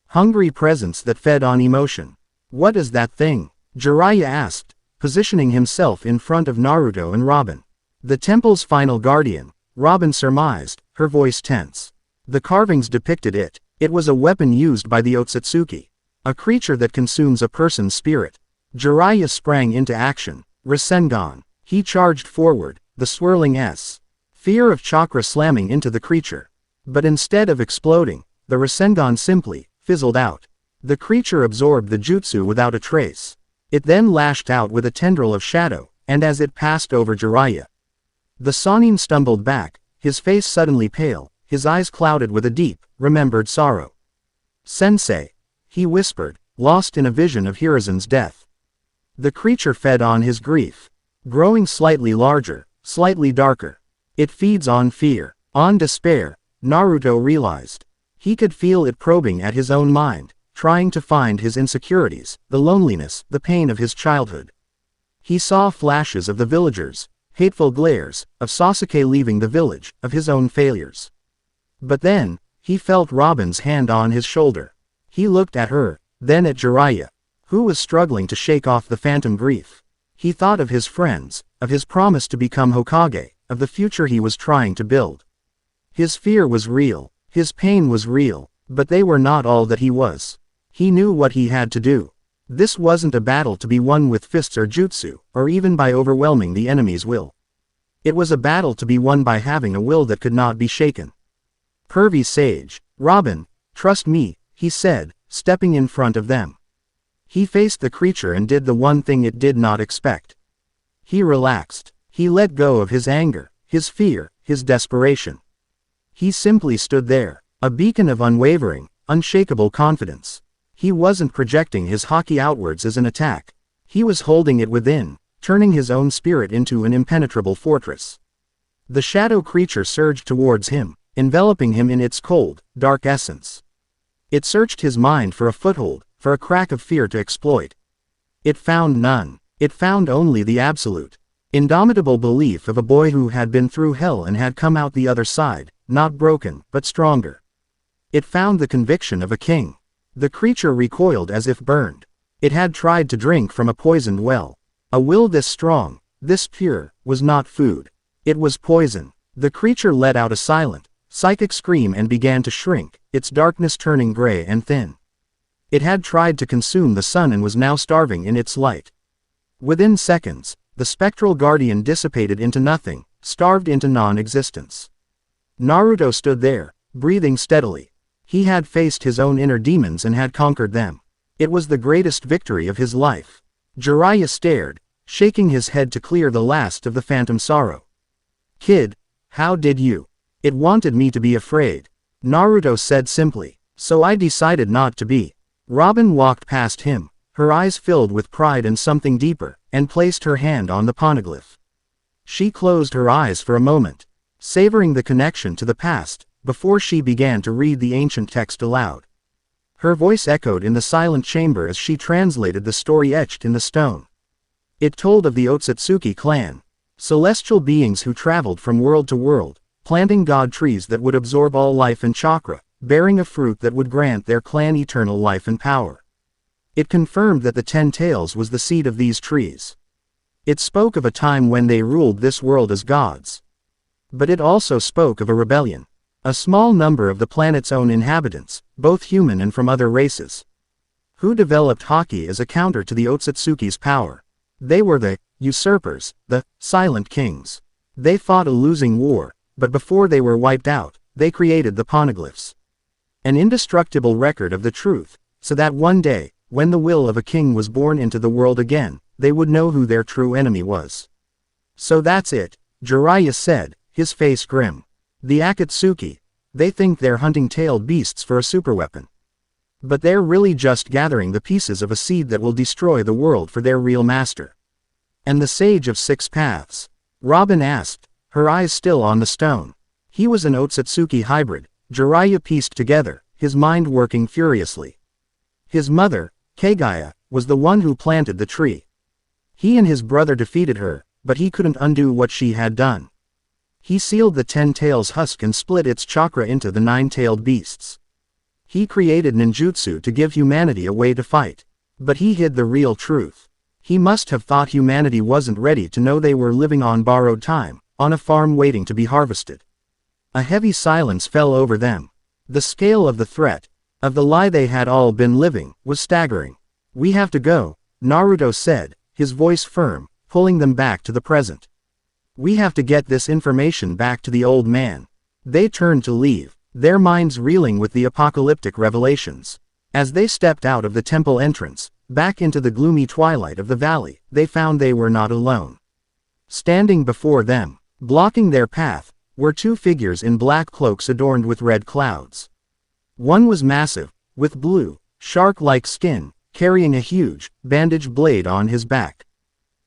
hungry presence that fed on emotion. "What is that thing?" Jiraiya asked, positioning himself in front of Naruto and Robin. "The temple's final guardian," Robin surmised, her voice tense. The carvings depicted it. It was a weapon used by the Akatsuki, a creature that consumes a person's spirit. Jiraiya sprang into action. Rasengan. He charged forward, the swirling sphere of chakra slamming into the creature. But instead of exploding, the Rasengan simply fizzled out. The creature absorbed the jutsu without a trace. It then lashed out with a tendril of shadow, and as it passed over Jiraiya, the Sannin stumbled back, his face suddenly pale, his eyes clouded with a deep, remembered sorrow. "Sensei," he whispered, lost in a vision of Hiruzen's death. The creature fed on his grief, growing slightly larger, slightly darker. It feeds on fear, on despair, Naruto realized. He could feel it probing at his own mind, trying to find his insecurities, the loneliness, the pain of his childhood. He saw flashes of the villagers, hateful glares, of Sasuke leaving the village, of his own failures. But then, he felt Robin's hand on his shoulder. He looked at her, then at Jiraiya, who was struggling to shake off the phantom grief. He thought of his friends, of his promise to become Hokage, of the future he was trying to build. His fear was real, his pain was real, but they were not all that he was. He knew what he had to do. This wasn't a battle to be won with fists or jutsu, or even by overwhelming the enemy's will. It was a battle to be won by having a will that could not be shaken. "Pervy sage, Robin, trust me," he said, stepping in front of them. He faced the creature and did the one thing it did not expect. He relaxed. He let go of his anger, his fear, his desperation. He simply stood there, a beacon of unwavering, unshakable confidence. He wasn't projecting his haki outwards as an attack. He was holding it within, turning his own spirit into an impenetrable fortress. The shadow creature surged towards him, enveloping him in its cold, dark essence. It searched his mind for a foothold, for a crack of fear to exploit. It found none. It found only the absolute, indomitable belief of a boy who had been through hell and had come out the other side, not broken, but stronger. It found the conviction of a king. The creature recoiled as if burned. It had tried to drink from a poisoned well. A will this strong, this pure, was not food. It was poison. The creature let out a silent, psychic scream and began to shrink, its darkness turning gray and thin. It had tried to consume the sun and was now starving in its light. Within seconds, the spectral guardian dissipated into nothing, starved into non-existence. Naruto stood there, breathing steadily. He had faced his own inner demons and had conquered them. It was the greatest victory of his life. Jiraiya stared, shaking his head to clear the last of the phantom sorrow. "Kid, how did you? It wanted me to be afraid," Naruto said simply. "So I decided not to be." Robin walked past him, her eyes filled with pride and something deeper, and placed her hand on the poneglyph. She closed her eyes for a moment, savoring the connection to the past, before she began to read the ancient text aloud. Her voice echoed in the silent chamber as she translated the story etched in the stone. It told of the Akatsuki clan, celestial beings who traveled from world to world, planting god trees that would absorb all life and chakra, bearing a fruit that would grant their clan eternal life and power. It confirmed that the 10 Tails was the seed of these trees. It spoke of a time when they ruled this world as gods. But it also spoke of a rebellion. A small number of the planet's own inhabitants, both human and from other races, who developed Haki as a counter to the Akatsuki's power. They were the usurpers, the silent kings. They fought a losing war, but before they were wiped out, they created the poneglyphs. An indestructible record of the truth, so that one day, when the will of a king was born into the world again, they would know who their true enemy was. "So that's it," Jiraiya said, his face grim. "The Akatsuki, they think they're hunting tailed beasts for a superweapon. But they're really just gathering the pieces of a seed that will destroy the world for their real master." "And the Sage of Six Paths?" Robin asked, her eyes still on the stone. He was an Akatsuki hybrid, Jiraiya pieced together, his mind working furiously. His mother, Kagaya, was the one who planted the tree. He and his brother defeated her, but he couldn't undo what she had done. He sealed the 10 Tails husk and split its chakra into the 9-tailed beasts. He created ninjutsu to give humanity a way to fight. But he hid the real truth. He must have thought humanity wasn't ready to know they were living on borrowed time, on a farm waiting to be harvested. A heavy silence fell over them. The scale of the threat, of the lie they had all been living, was staggering. "We have to go," Naruto said, his voice firm, pulling them back to the present. "We have to get this information back to the old man." They turned to leave, their minds reeling with the apocalyptic revelations. As they stepped out of the temple entrance, back into the gloomy twilight of the valley, they found they were not alone. Standing before them, blocking their path, were 2 figures in black cloaks adorned with red clouds. One was massive, with blue, shark-like skin, carrying a huge, bandaged blade on his back.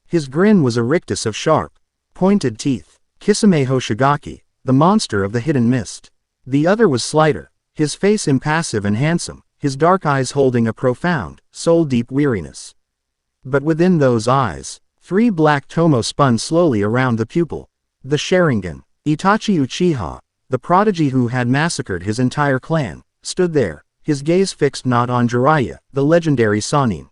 His grin was a rictus of sharp, pointed teeth. Kisame Hoshigaki, the monster of the hidden mist. The other was slighter, his face impassive and handsome, his dark eyes holding a profound, soul-deep weariness. But within those eyes, 3 black tomo spun slowly around the pupil. The Sharingan, Itachi Uchiha, the prodigy who had massacred his entire clan, stood there, his gaze fixed not on Jiraiya, the legendary Sannin,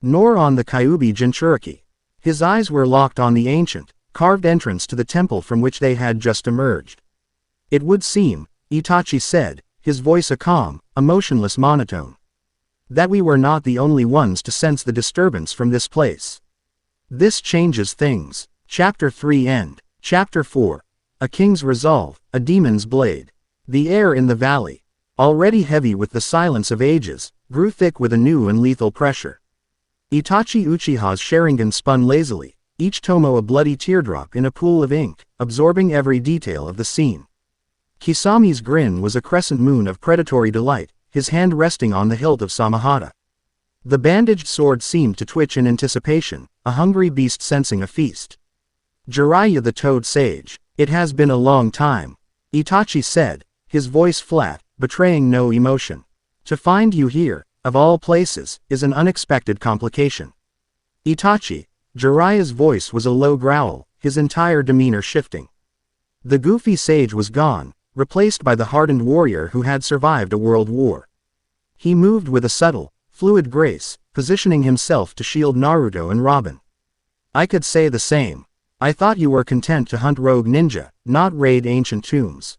nor on the Kyuubi Jinchuriki. His eyes were locked on the ancient, carved entrance to the temple from which they had just emerged. "It would seem," Itachi said, his voice a calm, emotionless monotone, "that we were not the only ones to sense the disturbance from this place. This changes things." Chapter 3 End. Chapter 4. A King's Resolve, a Demon's Blade. The air in the valley, already heavy with the silence of ages, grew thick with a new and lethal pressure. Itachi Uchiha's Sharingan spun lazily, each tomo a bloody teardrop in a pool of ink, absorbing every detail of the scene. Kisami's grin was a crescent moon of predatory delight, his hand resting on the hilt of Samahata. The bandaged sword seemed to twitch in anticipation, a hungry beast sensing a feast. "Jiraiya the Toad Sage, it has been a long time," Itachi said, his voice flat, betraying no emotion. "To find you here, of all places, is an unexpected complication." "Itachi," Jiraiya's voice was a low growl, his entire demeanor shifting. The goofy sage was gone, replaced by the hardened warrior who had survived a world war. He moved with a subtle, fluid grace, positioning himself to shield Naruto and Robin. "I could say the same. I thought you were content to hunt rogue ninja, not raid ancient tombs."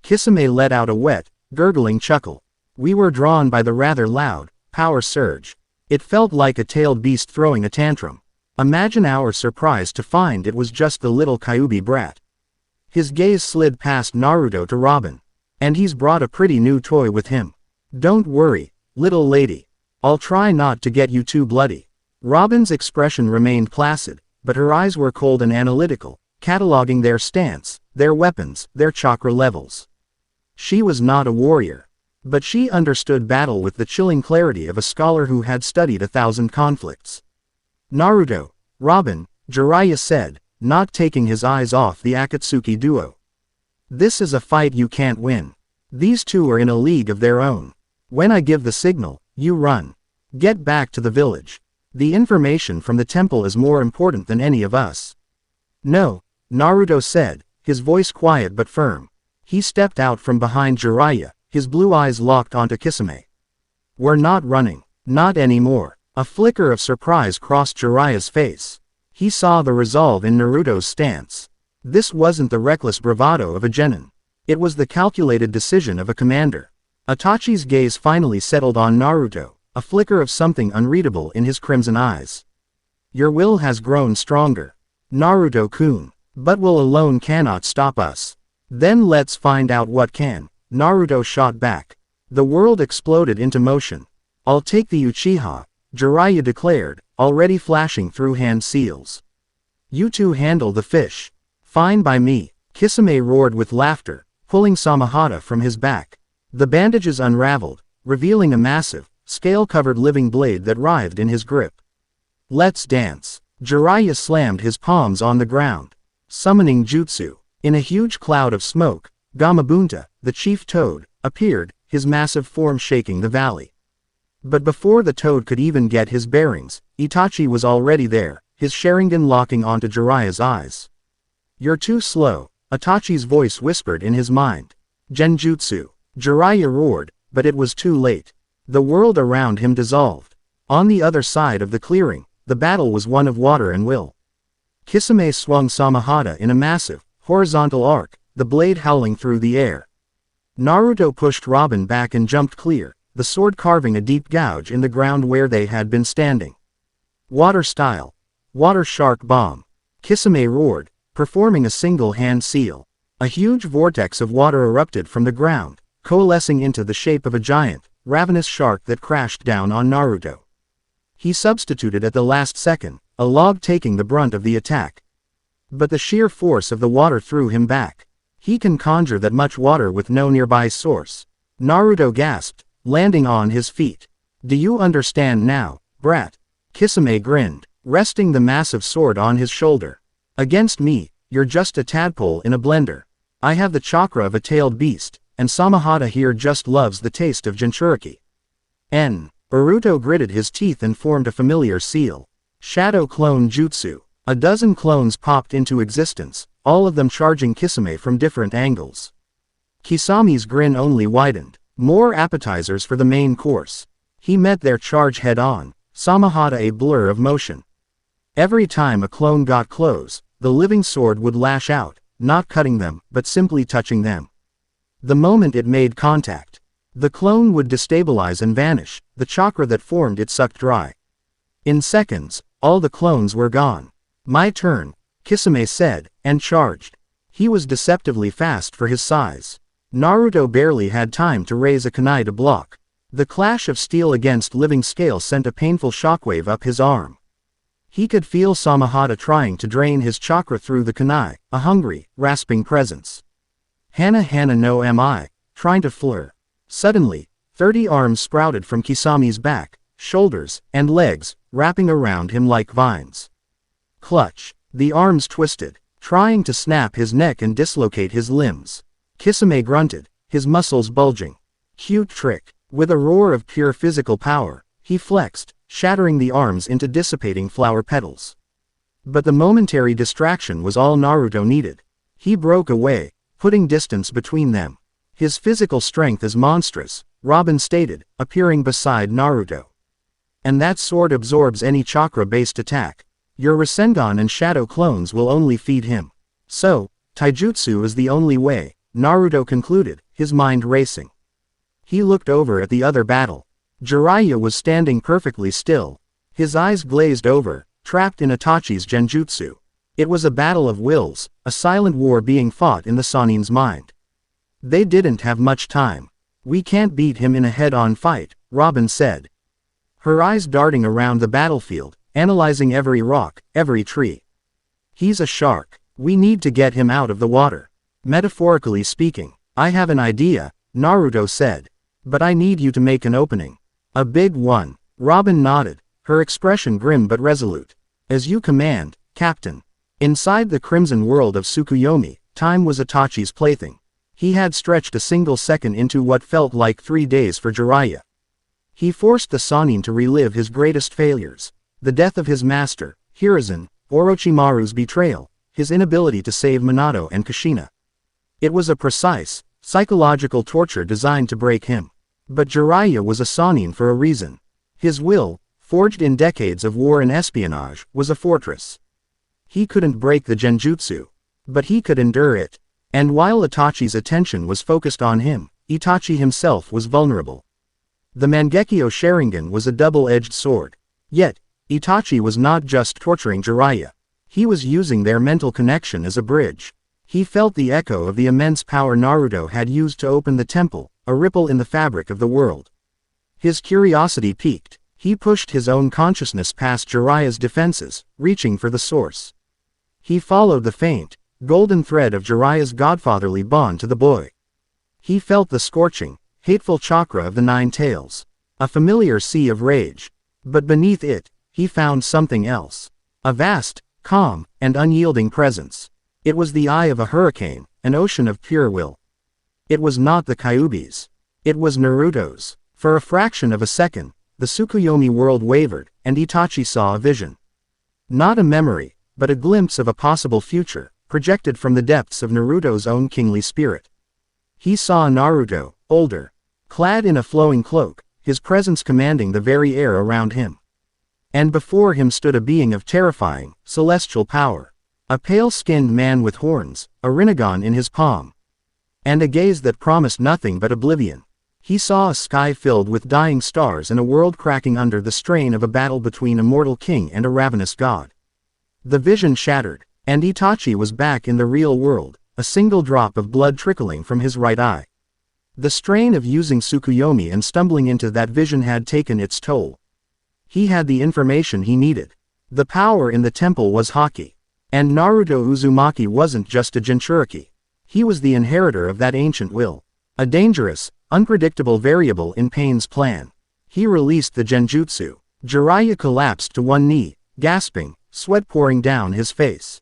Kisame let out a wet, gurgling chuckle. "We were drawn by the rather loud, power surge. It felt like a tailed beast throwing a tantrum. Imagine our surprise to find it was just the little Kyuubi brat." His gaze slid past Naruto to Robin. And he's brought a pretty new toy with him. Don't worry, little lady. I'll try not to get you too bloody. Robin's expression remained placid, but her eyes were cold and analytical, cataloging their stance, their weapons, their chakra levels. She was not a warrior. But she understood battle with the chilling clarity of a scholar who had studied 1,000 conflicts. Naruto, Robin, Jiraiya said, not taking his eyes off the Akatsuki duo. This is a fight you can't win. These two are in a league of their own. When I give the signal, you run. Get back to the village. The information from the temple is more important than any of us. No, Naruto said, his voice quiet but firm. He stepped out from behind Jiraiya, his blue eyes locked onto Kisame. We're not running. Not anymore. A flicker of surprise crossed Jiraiya's face. He saw the resolve in Naruto's stance. This wasn't the reckless bravado of a genin. It was the calculated decision of a commander. Itachi's gaze finally settled on Naruto, a flicker of something unreadable in his crimson eyes. Your will has grown stronger, Naruto-kun. But will alone cannot stop us. Then let's find out what can. Naruto shot back. The world exploded into motion. I'll take the Uchiha, Jiraiya declared, already flashing through hand seals. You two handle the fish. Fine by me, Kisame roared with laughter, pulling Samahata from his back. The bandages unraveled, revealing a massive, scale-covered living blade that writhed in his grip. Let's dance. Jiraiya slammed his palms on the ground. Summoning jutsu. In a huge cloud of smoke, Gamabunta, the chief toad, appeared, his massive form shaking the valley. But before the toad could even get his bearings, Itachi was already there, his Sharingan locking onto Jiraiya's eyes. You're too slow, Itachi's voice whispered in his mind. Genjutsu. Jiraiya roared, but it was too late. The world around him dissolved. On the other side of the clearing, the battle was one of water and will. Kisame swung Samahata in a massive, horizontal arc, the blade howling through the air. Naruto pushed Robin back and jumped clear, the sword carving a deep gouge in the ground where they had been standing. Water style. Water shark bomb. Kisame roared, performing a single hand seal. A huge vortex of water erupted from the ground, coalescing into the shape of a giant, ravenous shark that crashed down on Naruto. He substituted at the last second, a log taking the brunt of the attack. But the sheer force of the water threw him back. He can conjure that much water with no nearby source. Naruto gasped, landing on his feet. Do you understand now, brat? Kisame grinned, resting the massive sword on his shoulder. Against me, you're just a tadpole in a blender. I have the chakra of a tailed beast, and Samahata here just loves the taste of Jinchuriki. Boruto gritted his teeth and formed a familiar seal. Shadow Clone Jutsu. A dozen clones popped into existence, all of them charging Kisame from different angles. Kisami's grin only widened. More appetizers for the main course. He met their charge head-on, Samahata a blur of motion. Every time a clone got close, the living sword would lash out, not cutting them, but simply touching them. The moment it made contact, the clone would destabilize and vanish, the chakra that formed it sucked dry. In seconds, all the clones were gone. My turn, Kisame said, and charged. He was deceptively fast for his size. Naruto barely had time to raise a kunai to block. The clash of steel against living scale sent a painful shockwave up his arm. He could feel Samahata trying to drain his chakra through the kunai, a hungry, rasping presence. Hana no am I, trying to flare. Suddenly, 30 arms sprouted from Kisami's back, shoulders, and legs, wrapping around him like vines. Clutch. The arms twisted, trying to snap his neck and dislocate his limbs. Kisame grunted, his muscles bulging. Cute trick. With a roar of pure physical power, he flexed, shattering the arms into dissipating flower petals. But the momentary distraction was all Naruto needed. He broke away, putting distance between them. His physical strength is monstrous, Robin stated, appearing beside Naruto. And that sword absorbs any chakra-based attack. Your Rasengan and Shadow clones will only feed him. So, Taijutsu is the only way, Naruto concluded, his mind racing. He looked over at the other battle. Jiraiya was standing perfectly still. His eyes glazed over, trapped in Itachi's genjutsu. It was a battle of wills, a silent war being fought in the Sannin's mind. They didn't have much time. We can't beat him in a head-on fight, Robin said. Her eyes darting around the battlefield, analyzing every rock, every tree. He's a shark. We need to get him out of the water. Metaphorically speaking. I have an idea, Naruto said. But I need you to make an opening. A big one. Robin nodded, her expression grim but resolute. As you command, Captain. Inside the crimson world of Tsukuyomi, time was Itachi's plaything. He had stretched a single second into what felt like 3 days for Jiraiya. He forced the Sannin to relive his greatest failures. The death of his master, Hiruzen, Orochimaru's betrayal, his inability to save Minato and Kushina. It was a precise, psychological torture designed to break him. But Jiraiya was a Sannin for a reason. His will, forged in decades of war and espionage, was a fortress. He couldn't break the genjutsu. But he could endure it. And while Itachi's attention was focused on him, Itachi himself was vulnerable. The Mangekyo Sharingan was a double-edged sword. Yet, Itachi was not just torturing Jiraiya. He was using their mental connection as a bridge. He felt the echo of the immense power Naruto had used to open the temple, a ripple in the fabric of the world. His curiosity piqued. He pushed his own consciousness past Jiraiya's defenses, reaching for the source. He followed the faint, golden thread of Jiraiya's godfatherly bond to the boy. He felt the scorching, hateful chakra of the 9 tails. A familiar sea of rage. But beneath it, he found something else. A vast, calm, and unyielding presence. It was the eye of a hurricane, an ocean of pure will. It was not the Kyuubi's. It was Naruto's. For a fraction of a second, the Tsukuyomi world wavered, and Itachi saw a vision. Not a memory, but a glimpse of a possible future, projected from the depths of Naruto's own kingly spirit. He saw Naruto, older, clad in a flowing cloak, his presence commanding the very air around him. And before him stood a being of terrifying, celestial power. A pale-skinned man with horns, a rinnegan in his palm. And a gaze that promised nothing but oblivion. He saw a sky filled with dying stars and a world cracking under the strain of a battle between a mortal king and a ravenous god. The vision shattered, and Itachi was back in the real world, a single drop of blood trickling from his right eye. The strain of using Tsukuyomi and stumbling into that vision had taken its toll. He had the information he needed. The power in the temple was Haki. And Naruto Uzumaki wasn't just a Jinchuriki. He was the inheritor of that ancient will. A dangerous, unpredictable variable in Pain's plan. He released the genjutsu. Jiraiya collapsed to one knee, gasping, sweat pouring down his face.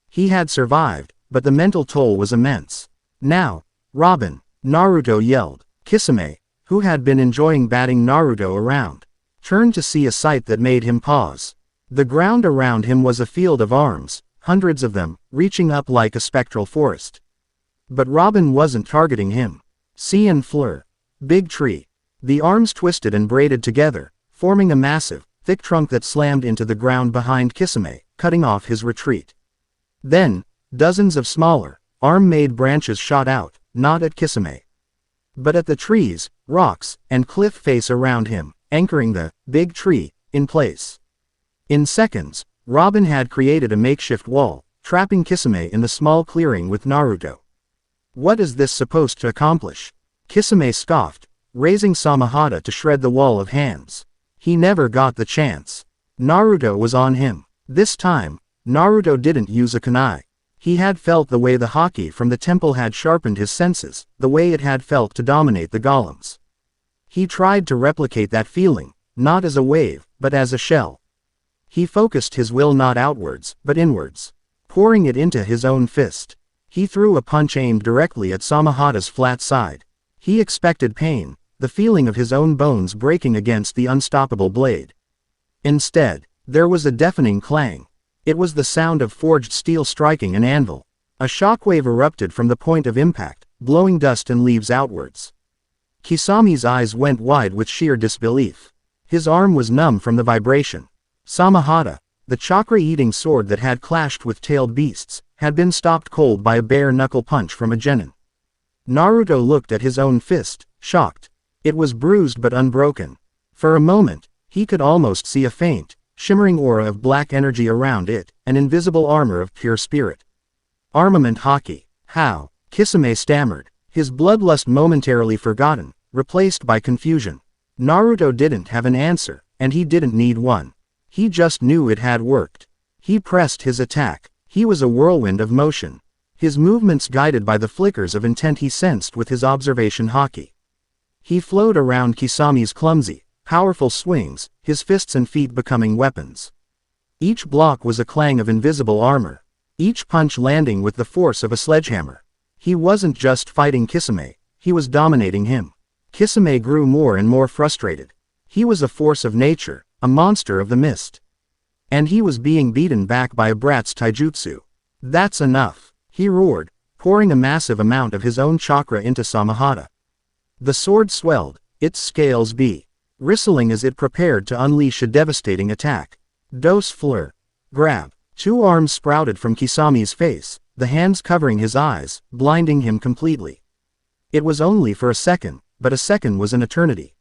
He had survived, but the mental toll was immense. Now, Robin, Naruto yelled. Kisame, who had been enjoying batting Naruto around, turned to see a sight that made him pause. The ground around him was a field of arms, hundreds of them, reaching up like a spectral forest. But Robin wasn't targeting him. See and Fleur. Big tree. The arms twisted and braided together, forming a massive, thick trunk that slammed into the ground behind Kisame, cutting off his retreat. Then, dozens of smaller, arm-made branches shot out, not at Kisame, but at the trees, rocks, and cliff face around him, anchoring the big tree in place. In seconds, Robin had created a makeshift wall, trapping Kisame in the small clearing with Naruto. What is this supposed to accomplish? Kisame scoffed, raising Samahata to shred the wall of hands. He never got the chance. Naruto was on him. This time, Naruto didn't use a kunai. He had felt the way the Haki from the temple had sharpened his senses, the way it had felt to dominate the golems. He tried to replicate that feeling, not as a wave, but as a shell. He focused his will not outwards, but inwards, pouring it into his own fist. He threw a punch aimed directly at Samahata's flat side. He expected pain, the feeling of his own bones breaking against the unstoppable blade. Instead, there was a deafening clang. It was the sound of forged steel striking an anvil. A shockwave erupted from the point of impact, blowing dust and leaves outwards. Kisame's eyes went wide with sheer disbelief. His arm was numb from the vibration. Samahata, the chakra-eating sword that had clashed with tailed beasts, had been stopped cold by a bare-knuckle punch from a genin. Naruto looked at his own fist, shocked. It was bruised but unbroken. For a moment, he could almost see a faint, shimmering aura of black energy around it, an invisible armor of pure spirit. Armament Haki. How? Kisame stammered, his bloodlust momentarily forgotten, replaced by confusion. Naruto didn't have an answer, and he didn't need one. He just knew it had worked. He pressed his attack. He was a whirlwind of motion, his movements guided by the flickers of intent he sensed with his observation Haki. He flowed around Kisame's clumsy, powerful swings, his fists and feet becoming weapons. Each block was a clang of invisible armor, each punch landing with the force of a sledgehammer. He wasn't just fighting Kisame, he was dominating him. Kisame grew more and more frustrated. He was a force of nature, a monster of the mist. And he was being beaten back by a brat's taijutsu. That's enough, he roared, pouring a massive amount of his own chakra into Samahata. The sword swelled, its scales bristling as it prepared to unleash a devastating attack. Dos fleur. Grab. Two arms sprouted from Kisame's face, the hands covering his eyes, blinding him completely. It was only for a second, but a second was an eternity.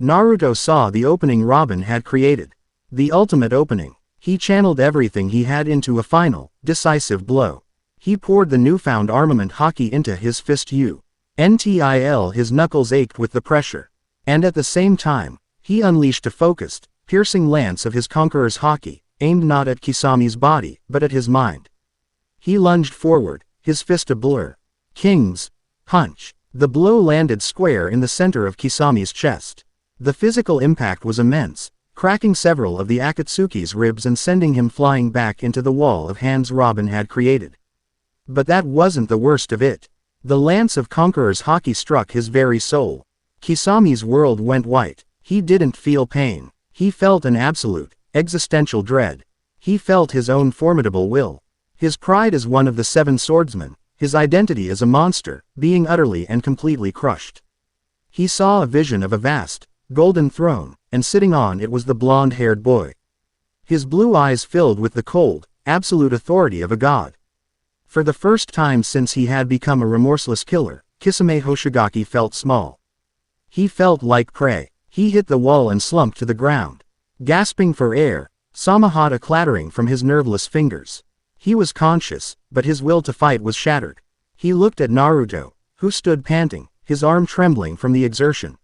Naruto saw the opening Robin had created. The ultimate opening. He channeled everything he had into a final, decisive blow. He poured the newfound armament Haki into his fist until his knuckles ached with the pressure. And at the same time, he unleashed a focused, piercing lance of his conqueror's Haki, aimed not at Kisame's body, but at his mind. He lunged forward, his fist a blur. King's punch. The blow landed square in the center of Kisame's chest. The physical impact was immense, cracking several of the Akatsuki's ribs and sending him flying back into the wall of hands Robin had created. But that wasn't the worst of it. The lance of Conqueror's Haki struck his very soul. Kisame's world went white. He didn't feel pain. He felt an absolute, existential dread. He felt his own formidable will. His pride as one of the seven swordsmen, his identity as a monster, being utterly and completely crushed. He saw a vision of a vast, golden throne, and sitting on it was the blonde-haired boy. His blue eyes filled with the cold, absolute authority of a god. For the first time since he had become a remorseless killer, Kisame Hoshigaki felt small. He felt like prey. He hit the wall and slumped to the ground, gasping for air, Samahata clattering from his nerveless fingers. He was conscious, but his will to fight was shattered. He looked at Naruto, who stood panting, his arm trembling from the exertion.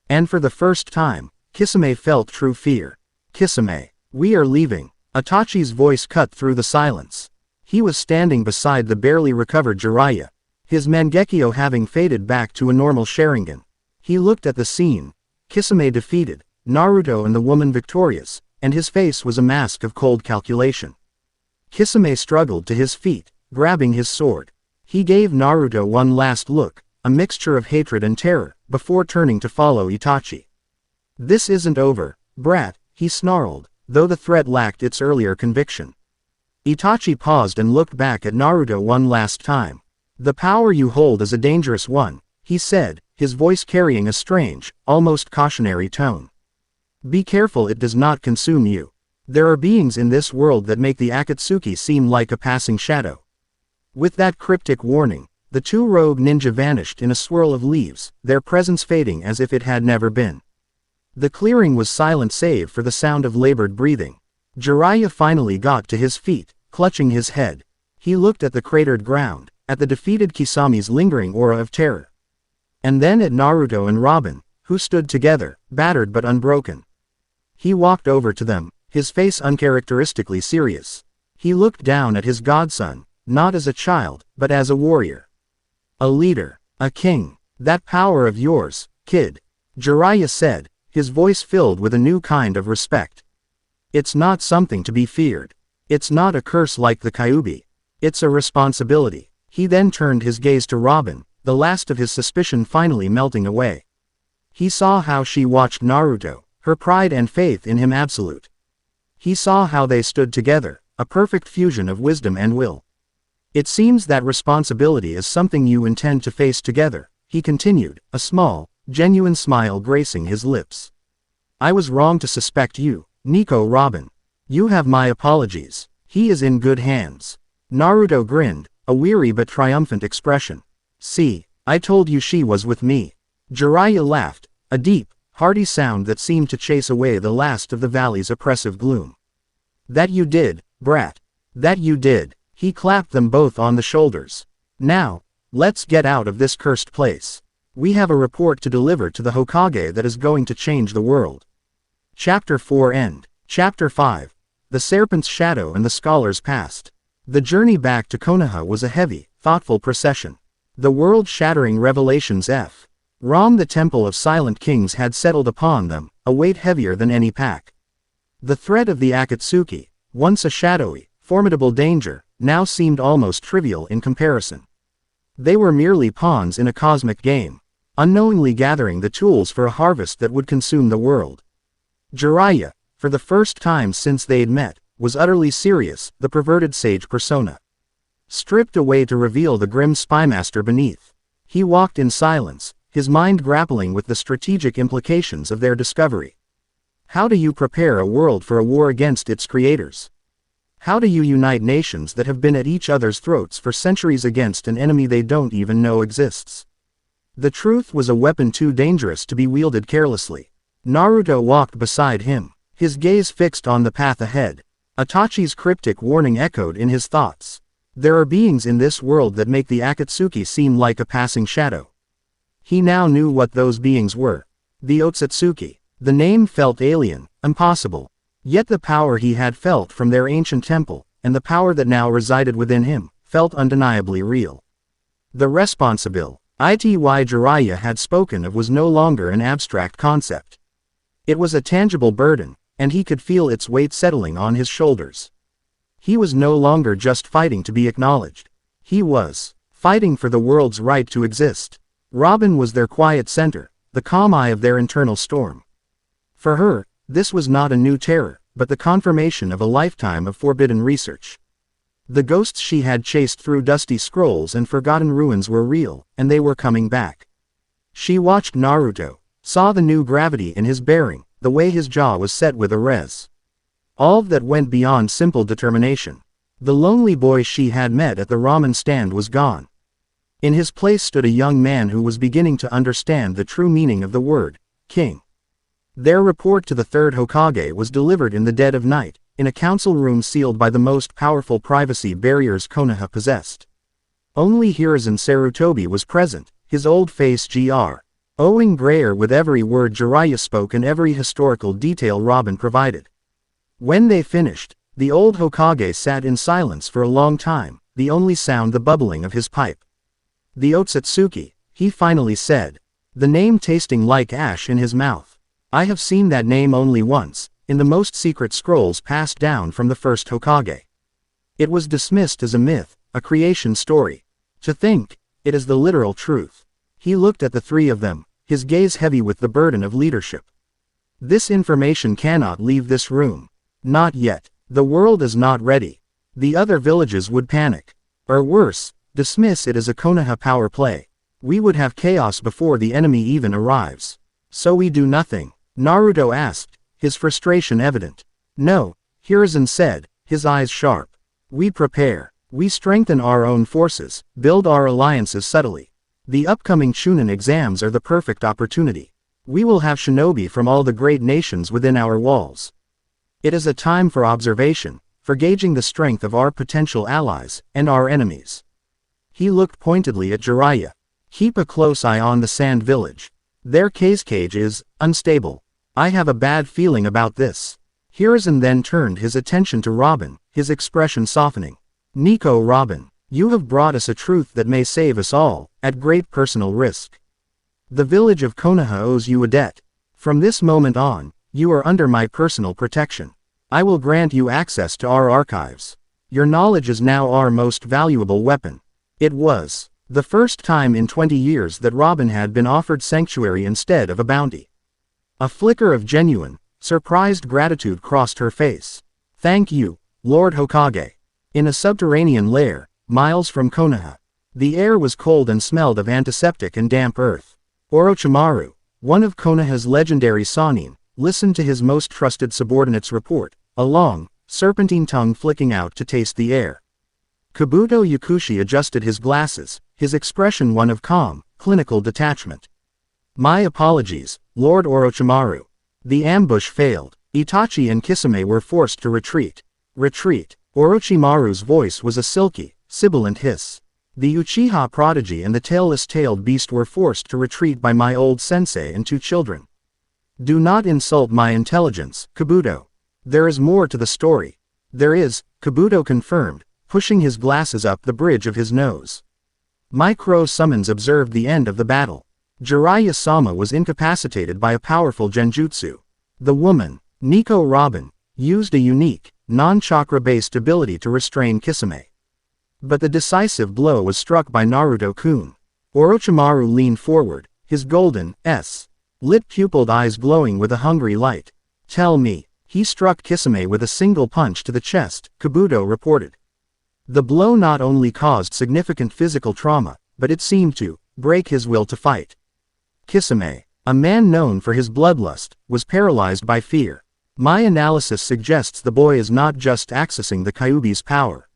And for the first time, Kisame felt true fear. Kisame, we are leaving. Itachi's voice cut through the silence. He was standing beside the barely recovered Jiraiya, his Mangekyo having faded back to a normal Sharingan. He looked at the scene, Kisame defeated, Naruto and the woman victorious, and his face was a mask of cold calculation. Kisame struggled to his feet, grabbing his sword. He gave Naruto one last look, a mixture of hatred and terror, before turning to follow Itachi. This isn't over, brat, he snarled, though the threat lacked its earlier conviction. Itachi paused and looked back at Naruto one last time. The power you hold is a dangerous one, he said, his voice carrying a strange, almost cautionary tone. Be careful it does not consume you. There are beings in this world that make the Akatsuki seem like a passing shadow. With that cryptic warning, the two rogue ninja vanished in a swirl of leaves, their presence fading as if it had never been. The clearing was silent save for the sound of labored breathing. Jiraiya finally got to his feet, clutching his head. He looked at the cratered ground, at the defeated Kisame's lingering aura of terror. And then at Naruto and Robin, who stood together, battered but unbroken. He walked over to them, his face uncharacteristically serious. He looked down at his godson, not as a child, but as a warrior. A leader, a king. That power of yours, kid, Jiraiya said, his voice filled with a new kind of respect. It's not something to be feared. It's not a curse like the Kyuubi. It's a responsibility. He then turned his gaze to Robin, the last of his suspicion finally melting away. He saw how she watched Naruto, her pride and faith in him absolute. He saw how they stood together, a perfect fusion of wisdom and will. It seems that responsibility is something you intend to face together, he continued, a small, genuine smile gracing his lips. I was wrong to suspect you, Nico Robin. You have my apologies. He is in good hands. Naruto grinned, a weary but triumphant expression. See, I told you she was with me. Jiraiya laughed, a deep, hearty sound that seemed to chase away the last of the valley's oppressive gloom. "That you did, brat. That you did." He clapped them both on the shoulders. "Now, let's get out of this cursed place. We have a report to deliver to the Hokage that is going to change the world." Chapter 4 End. Chapter 5. The Serpent's Shadow and the Scholar's Past. The journey back to Konoha was a heavy, thoughtful procession. The world-shattering revelations from the Temple of Silent Kings had settled upon them, a weight heavier than any pack. The threat of the Akatsuki, once a shadowy, formidable danger, now seemed almost trivial in comparison. They were merely pawns in a cosmic game, unknowingly gathering the tools for a harvest that would consume the world. Jiraiya, for the first time since they'd met, was utterly serious, the perverted sage persona. Stripped away to reveal the grim spymaster beneath. He walked in silence, his mind grappling with the strategic implications of their discovery. How do you prepare a world for a war against its creators? How do you unite nations that have been at each other's throats for centuries against an enemy they don't even know exists? The truth was a weapon too dangerous to be wielded carelessly. Naruto walked beside him, his gaze fixed on the path ahead. Itachi's cryptic warning echoed in his thoughts. There are beings in this world that make the Akatsuki seem like a passing shadow. He now knew what those beings were. The Otsutsuki. The name felt alien, impossible. Yet the power he had felt from their ancient temple, and the power that now resided within him, felt undeniably real. The responsibility Jiraiya had spoken of was no longer an abstract concept. It was a tangible burden, and he could feel its weight settling on his shoulders. He was no longer just fighting to be acknowledged. He was fighting for the world's right to exist. Robin was their quiet center, the calm eye of their internal storm. For her, this was not a new terror, but the confirmation of a lifetime of forbidden research. The ghosts she had chased through dusty scrolls and forgotten ruins were real, and they were coming back. She watched Naruto, saw the new gravity in his bearing, the way his jaw was set with a resolve that went beyond simple determination. The lonely boy she had met at the ramen stand was gone. In his place stood a young man who was beginning to understand the true meaning of the word, king. Their report to the third Hokage was delivered in the dead of night, in a council room sealed by the most powerful privacy barriers Konoha possessed. Only Hiruzen Sarutobi was present, his old face growing grayer with every word Jiraiya spoke and every historical detail Robin provided. When they finished, the old Hokage sat in silence for a long time, the only sound the bubbling of his pipe. "The Otsutsuki," he finally said, the name tasting like ash in his mouth. "I have seen that name only once, in the most secret scrolls passed down from the first Hokage. It was dismissed as a myth, a creation story. To think, it is the literal truth." He looked at the three of them, his gaze heavy with the burden of leadership. "This information cannot leave this room. Not yet. The world is not ready. The other villages would panic. Or worse, dismiss it as a Konoha power play. We would have chaos before the enemy even arrives. So we do nothing?" Naruto asked, his frustration evident. "No," Hiruzen said, his eyes sharp. "We prepare. We strengthen our own forces, build our alliances subtly. The upcoming Chunin exams are the perfect opportunity. We will have shinobi from all the great nations within our walls. It is a time for observation, for gauging the strength of our potential allies, and our enemies." He looked pointedly at Jiraiya. "Keep a close eye on the Sand Village. Their cage is unstable. I have a bad feeling about this." Hiruzen then turned his attention to Robin, his expression softening. "Nico Robin, you have brought us a truth that may save us all, at great personal risk. The village of Konoha owes you a debt. From this moment on, you are under my personal protection. I will grant you access to our archives. Your knowledge is now our most valuable weapon." It was the first time in 20 years that Robin had been offered sanctuary instead of a bounty. A flicker of genuine, surprised gratitude crossed her face. "Thank you, Lord Hokage." In a subterranean lair, miles from Konoha, the air was cold and smelled of antiseptic and damp earth. Orochimaru, one of Konoha's legendary Sannin, listened to his most trusted subordinate's report, a long, serpentine tongue flicking out to taste the air. Kabuto Yakushi adjusted his glasses, his expression one of calm, clinical detachment. My apologies, Lord Orochimaru. The ambush failed. Itachi and Kisame were forced to retreat. Retreat. Orochimaru's voice was a silky, sibilant hiss. The Uchiha prodigy and the tailless-tailed beast were forced to retreat by my old sensei and 2 children. Do not insult my intelligence, Kabuto. There is more to the story. There is, Kabuto confirmed, pushing his glasses up the bridge of his nose. My crow summons observed the end of the battle. Jiraiya-sama was incapacitated by a powerful genjutsu. The woman, Nico Robin, used a unique, non-chakra-based ability to restrain Kisame. But the decisive blow was struck by Naruto-kun. Orochimaru leaned forward, his golden, lit pupilled eyes glowing with a hungry light. Tell me, he struck Kisame with a single punch to the chest, Kabuto reported. The blow not only caused significant physical trauma, but it seemed to break his will to fight. Kisame, a man known for his bloodlust, was paralyzed by fear. My analysis suggests the boy is not just accessing the Kyuubi's power.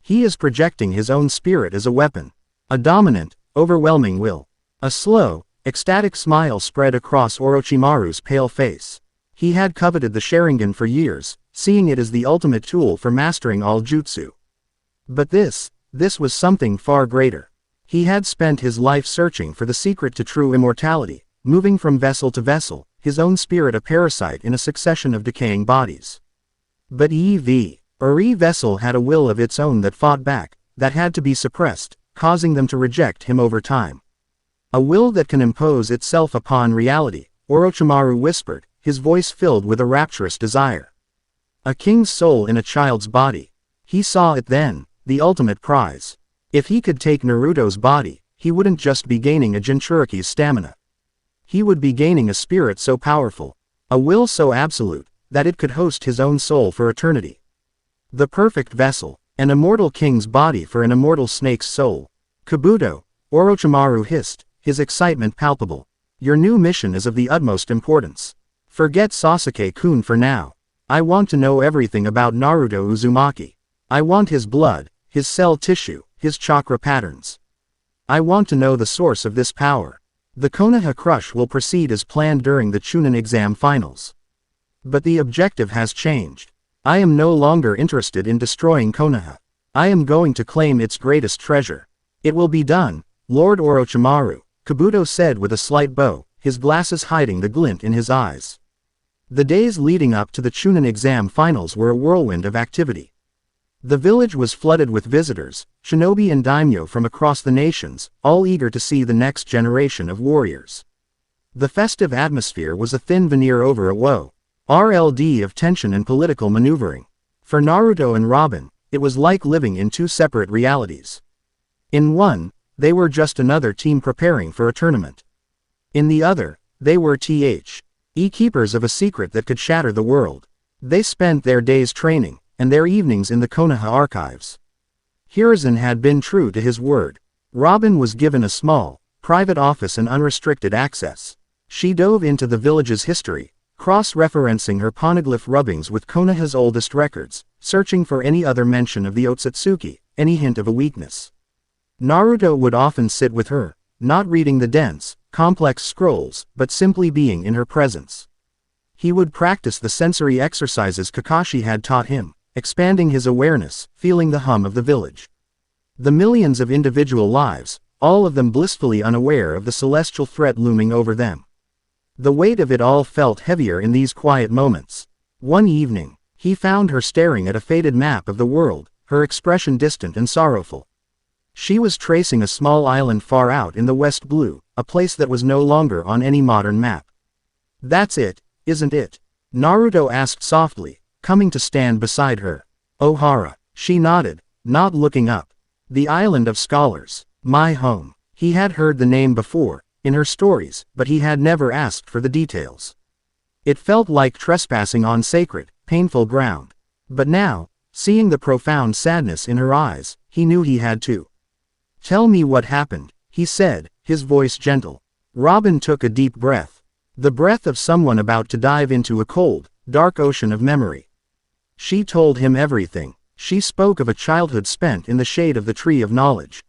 He is projecting his own spirit as a weapon. A dominant, overwhelming will. A slow, ecstatic smile spread across Orochimaru's pale face. He had coveted the Sharingan for years, seeing it as the ultimate tool for mastering all jutsu. But this was something far greater. He had spent his life searching for the secret to true immortality, moving from vessel to vessel, his own spirit a parasite in a succession of decaying bodies. But Uri vessel had a will of its own that fought back, that had to be suppressed, causing them to reject him over time. A will that can impose itself upon reality, Orochimaru whispered, his voice filled with a rapturous desire. A king's soul in a child's body. He saw it then, the ultimate prize. If he could take Naruto's body, he wouldn't just be gaining a Jinchuriki's stamina. He would be gaining a spirit so powerful, a will so absolute, that it could host his own soul for eternity. The perfect vessel, an immortal king's body for an immortal snake's soul. Kabuto, Orochimaru hissed, his excitement palpable. Your new mission is of the utmost importance. Forget Sasuke-kun for now. I want to know everything about Naruto Uzumaki. I want his blood, his cell tissue, his chakra patterns. I want to know the source of this power. The Konoha crush will proceed as planned during the Chunin exam finals. But the objective has changed. I am no longer interested in destroying Konoha. I am going to claim its greatest treasure. It will be done, Lord Orochimaru, Kabuto said with a slight bow, his glasses hiding the glint in his eyes. The days leading up to the Chunin exam finals were a whirlwind of activity. The village was flooded with visitors, shinobi and daimyo from across the nations, all eager to see the next generation of warriors. The festive atmosphere was a thin veneer over a RLD of tension and political maneuvering. For Naruto and Robin, it was like living in 2 separate realities. In one, they were just another team preparing for a tournament. In the other, they were keepers of a secret that could shatter the world. They spent their days training, and their evenings in the Konoha archives. Hiruzen had been true to his word. Robin was given a small, private office and unrestricted access. She dove into the village's history, cross-referencing her poneglyph rubbings with Konoha's oldest records, searching for any other mention of the Otsutsuki, any hint of a weakness. Naruto would often sit with her, not reading the dense, complex scrolls, but simply being in her presence. He would practice the sensory exercises Kakashi had taught him, expanding his awareness, feeling the hum of the village. The millions of individual lives, all of them blissfully unaware of the celestial threat looming over them. The weight of it all felt heavier in these quiet moments. One evening, he found her staring at a faded map of the world, her expression distant and sorrowful. She was tracing a small island far out in the west blue, a place that was no longer on any modern map. That's it, isn't it? Naruto asked softly, coming to stand beside her. Ohara. She nodded, not looking up. The Island of Scholars. My home. He had heard the name before, in her stories, but he had never asked for the details. It felt like trespassing on sacred, painful ground. But now, seeing the profound sadness in her eyes, he knew he had to. Tell me what happened, he said, his voice gentle. Robin took a deep breath. The breath of someone about to dive into a cold, dark ocean of memory. She told him everything. She spoke of a childhood spent in the shade of the Tree of Knowledge.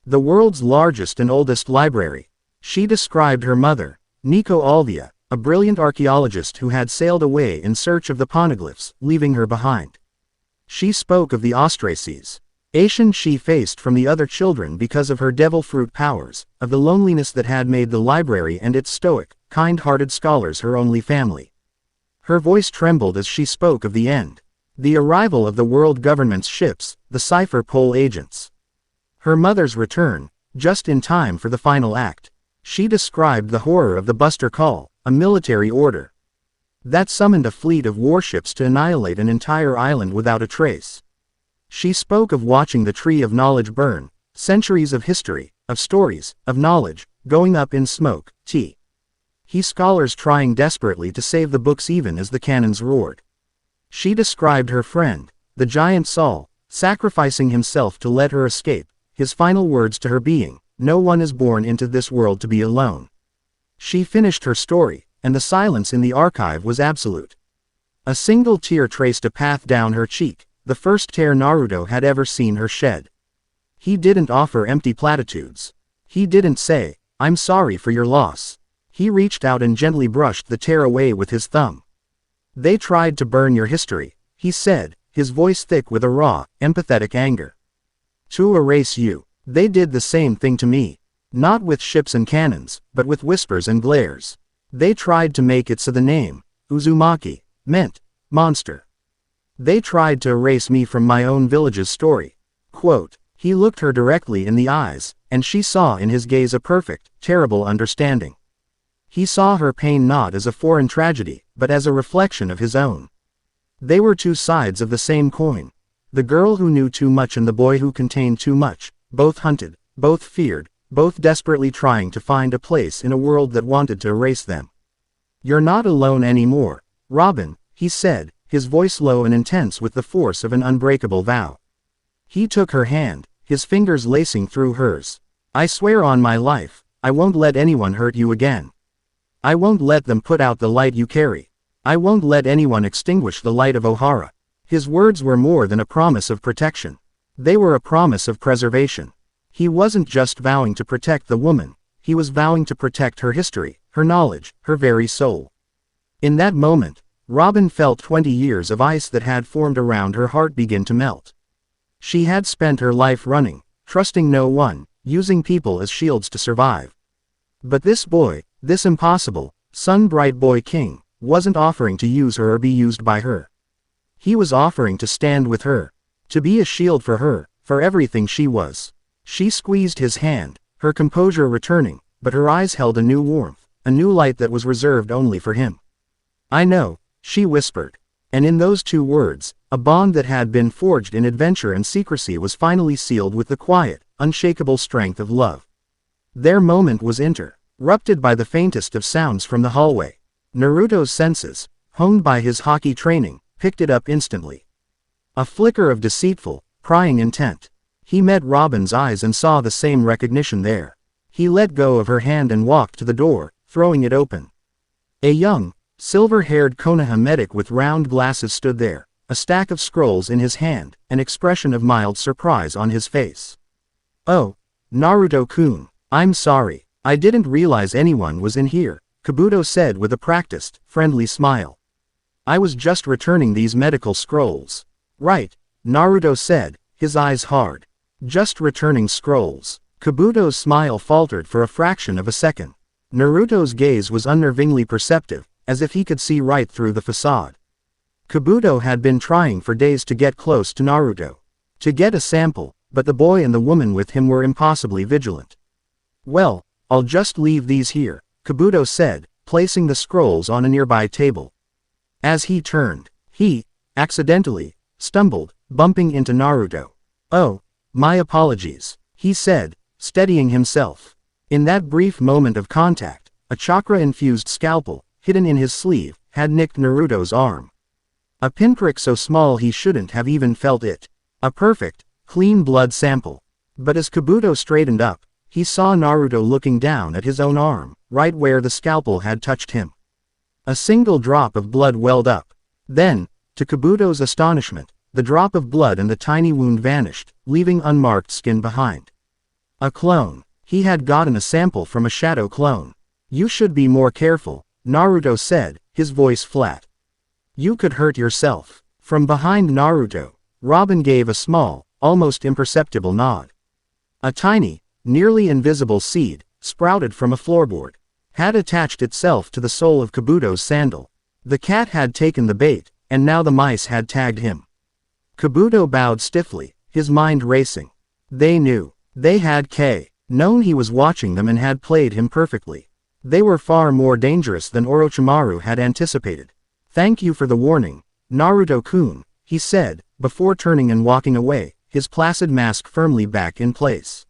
The world's largest and oldest library. She described her mother, Nico Robin, a brilliant archaeologist who had sailed away in search of the poneglyphs, leaving her behind. She spoke of the ostraces she faced from the other children because of her devil fruit powers, of the loneliness that had made the library and its stoic, kind-hearted scholars her only family. Her voice trembled as she spoke of the end. The arrival of the world government's ships, the Cipher Pole agents. Her mother's return, just in time for the final act. She described the horror of the Buster Call, a military order that summoned a fleet of warships to annihilate an entire island without a trace. She spoke of watching the tree of knowledge burn, centuries of history, of stories, of knowledge, going up in smoke, scholars trying desperately to save the books even as the cannons roared. She described her friend, the giant Saul, sacrificing himself to let her escape, his final words to her being, "No one is born into this world to be alone." She finished her story, and the silence in the archive was absolute. A single tear traced a path down her cheek, the first tear Naruto had ever seen her shed. He didn't offer empty platitudes. He didn't say, "I'm sorry for your loss." He reached out and gently brushed the tear away with his thumb. "They tried to burn your history," he said, his voice thick with a raw, empathetic anger. "To erase you. They did the same thing to me. Not with ships and cannons, but with whispers and glares. They tried to make it so the name, Uzumaki, meant monster. They tried to erase me from my own village's story." Quote. He looked her directly in the eyes, and she saw in his gaze a perfect, terrible understanding. He saw her pain not as a foreign tragedy, but as a reflection of his own. They were two sides of the same coin. The girl who knew too much and the boy who contained too much, both hunted, both feared, both desperately trying to find a place in a world that wanted to erase them. "You're not alone anymore, Robin," he said, his voice low and intense with the force of an unbreakable vow. He took her hand, his fingers lacing through hers. "I swear on my life, I won't let anyone hurt you again. I won't let them put out the light you carry. I won't let anyone extinguish the light of Ohara." His words were more than a promise of protection. They were a promise of preservation. He wasn't just vowing to protect the woman, he was vowing to protect her history, her knowledge, her very soul. In that moment, Robin felt 20 years of ice that had formed around her heart begin to melt. She had spent her life running, trusting no one, using people as shields to survive. But this boy, this impossible, sun-bright boy king, wasn't offering to use her or be used by her. He was offering to stand with her, to be a shield for her, for everything she was. She squeezed his hand, her composure returning, but her eyes held a new warmth, a new light that was reserved only for him. "I know," she whispered. And in those two words, a bond that had been forged in adventure and secrecy was finally sealed with the quiet, unshakable strength of love. Their moment was interrupted by the faintest of sounds from the hallway. Naruto's senses, honed by his Haki training, picked it up instantly. A flicker of deceitful, prying intent. He met Robin's eyes and saw the same recognition there. He let go of her hand and walked to the door, throwing it open. A young, silver-haired Konoha medic with round glasses stood there, a stack of scrolls in his hand, an expression of mild surprise on his face. "Oh, Naruto-kun, I'm sorry, I didn't realize anyone was in here," Kabuto said with a practiced, friendly smile. "I was just returning these medical scrolls." "Right," Naruto said, his eyes hard. "Just returning scrolls." Kabuto's smile faltered for a fraction of a second. Naruto's gaze was unnervingly perceptive, as if he could see right through the facade. Kabuto had been trying for days to get close to Naruto, to get a sample, but the boy and the woman with him were impossibly vigilant. "Well, I'll just leave these here," Kabuto said, placing the scrolls on a nearby table. As he turned, he, accidentally, stumbled, bumping into Naruto. "Oh, my apologies," he said, steadying himself. In that brief moment of contact, a chakra-infused scalpel, hidden in his sleeve, had nicked Naruto's arm. A pinprick so small he shouldn't have even felt it. A perfect, clean blood sample. But as Kabuto straightened up, he saw Naruto looking down at his own arm, right where the scalpel had touched him. A single drop of blood welled up. Then, to Kabuto's astonishment, the drop of blood and the tiny wound vanished, leaving unmarked skin behind. "A clone," He had gotten a sample from a shadow clone. You should be more careful, Naruto said, his voice flat. You could hurt yourself. From behind Naruto, Robin gave a small, almost imperceptible nod. A tiny, nearly invisible seed, sprouted from a floorboard, had attached itself to the sole of Kabuto's sandal. The cat had taken the bait, and now the mice had tagged him. Kabuto bowed stiffly, his mind racing. They knew. They had known he was watching them and had played him perfectly. They were far more dangerous than Orochimaru had anticipated. Thank you for the warning, Naruto-kun, he said, before turning and walking away, his placid mask firmly back in place.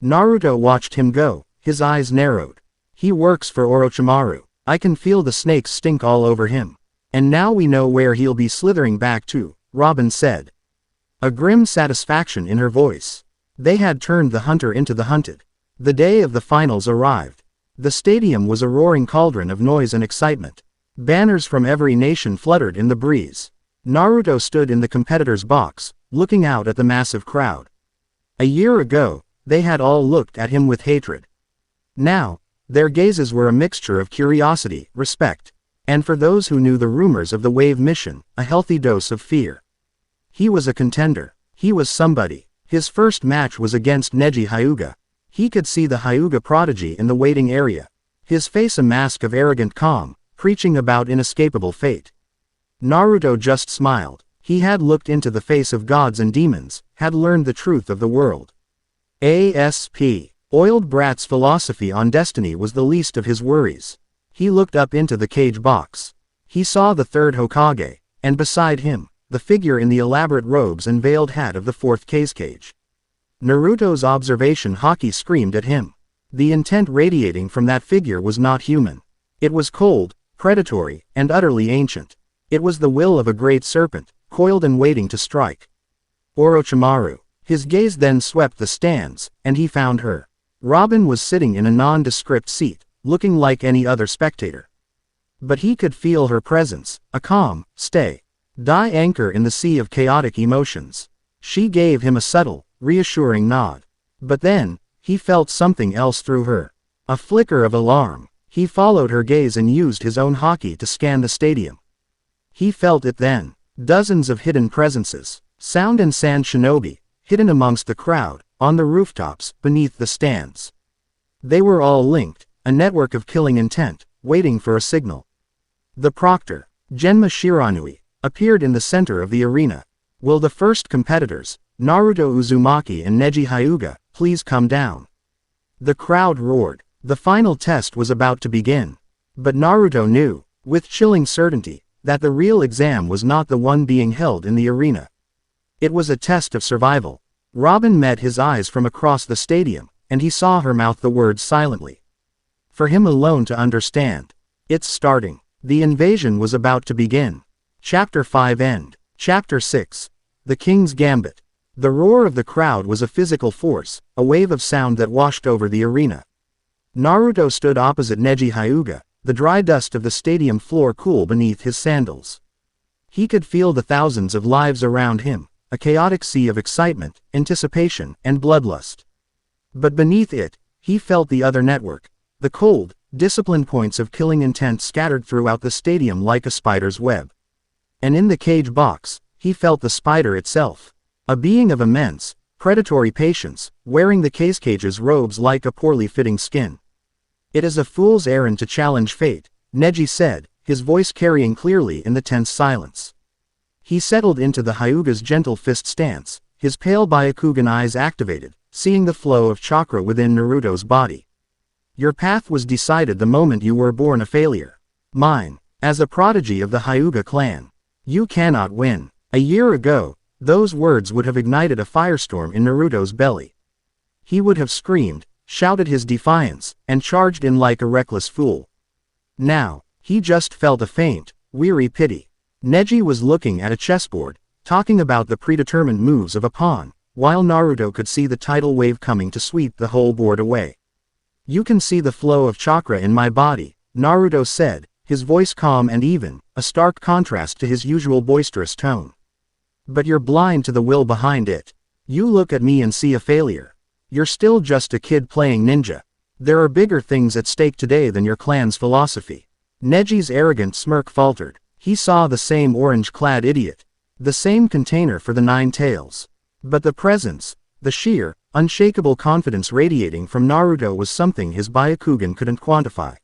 Naruto watched him go, his eyes narrowed. He works for Orochimaru. I can feel the snakes stink all over him. And now we know where he'll be slithering back to, Robin said. A grim satisfaction in her voice. They had turned the hunter into the hunted. The day of the finals arrived. The stadium was a roaring cauldron of noise and excitement. Banners from every nation fluttered in the breeze. Naruto stood in the competitor's box, looking out at the massive crowd. A year ago, they had all looked at him with hatred. Now, their gazes were a mixture of curiosity, respect, and for those who knew the rumors of the Wave mission, a healthy dose of fear. He was a contender. He was somebody. His first match was against Neji Hyuga. He could see the Hyuga prodigy in the waiting area. His face a mask of arrogant calm, preaching about inescapable fate. Naruto just smiled. He had looked into the face of gods and demons, had learned the truth of the world. ASP. Oiled Brat's philosophy on destiny was the least of his worries. He looked up into the cage box. He saw the third Hokage, and beside him, the figure in the elaborate robes and veiled hat of the fourth cage. Naruto's observation Haki screamed at him. The intent radiating from that figure was not human. It was cold, predatory, and utterly ancient. It was the will of a great serpent, coiled and waiting to strike. Orochimaru. His gaze then swept the stands, and he found her. Robin was sitting in a nondescript seat, looking like any other spectator. But he could feel her presence, a calm, die anchor in the sea of chaotic emotions. She gave him a subtle, reassuring nod. But then, he felt something else through her. A flicker of alarm. He followed her gaze and used his own Haki to scan the stadium. He felt it then. Dozens of hidden presences, sound and sand shinobi, hidden amongst the crowd, on the rooftops, beneath the stands. They were all linked, a network of killing intent, waiting for a signal. The proctor, Genma Shiranui, appeared in the center of the arena. Will the first competitors, Naruto Uzumaki and Neji Hyuga, please come down? The crowd roared. The final test was about to begin. But Naruto knew, with chilling certainty, that the real exam was not the one being held in the arena. It was a test of survival. Robin met his eyes from across the stadium, and he saw her mouth the words silently. For him alone to understand. It's starting. The invasion was about to begin. Chapter 5 End. Chapter 6. The King's Gambit. The roar of the crowd was a physical force, a wave of sound that washed over the arena. Naruto stood opposite Neji Hyuga, the dry dust of the stadium floor cool beneath his sandals. He could feel the thousands of lives around him, a chaotic sea of excitement, anticipation, and bloodlust. But beneath it, he felt the other network, the cold, disciplined points of killing intent scattered throughout the stadium like a spider's web. And in the cage box, he felt the spider itself, a being of immense, predatory patience, wearing the cage's robes like a poorly fitting skin. It is a fool's errand to challenge fate, Neji said, his voice carrying clearly in the tense silence. He settled into the Hyuga's gentle fist stance, his pale Byakugan eyes activated, seeing the flow of chakra within Naruto's body. Your path was decided the moment you were born a failure. Mine, as a prodigy of the Hyuga clan. You cannot win. A year ago, those words would have ignited a firestorm in Naruto's belly. He would have screamed, shouted his defiance, and charged in like a reckless fool. Now, he just felt a faint, weary pity. Neji was looking at a chessboard, talking about the predetermined moves of a pawn, while Naruto could see the tidal wave coming to sweep the whole board away. You can see the flow of chakra in my body, Naruto said, his voice calm and even, a stark contrast to his usual boisterous tone. But you're blind to the will behind it. You look at me and see a failure. You're still just a kid playing ninja. There are bigger things at stake today than your clan's philosophy. Neji's arrogant smirk faltered. He saw the same orange-clad idiot. The same container for the 9 tails. But the presence, the sheer, unshakable confidence radiating from Naruto was something his Byakugan couldn't quantify.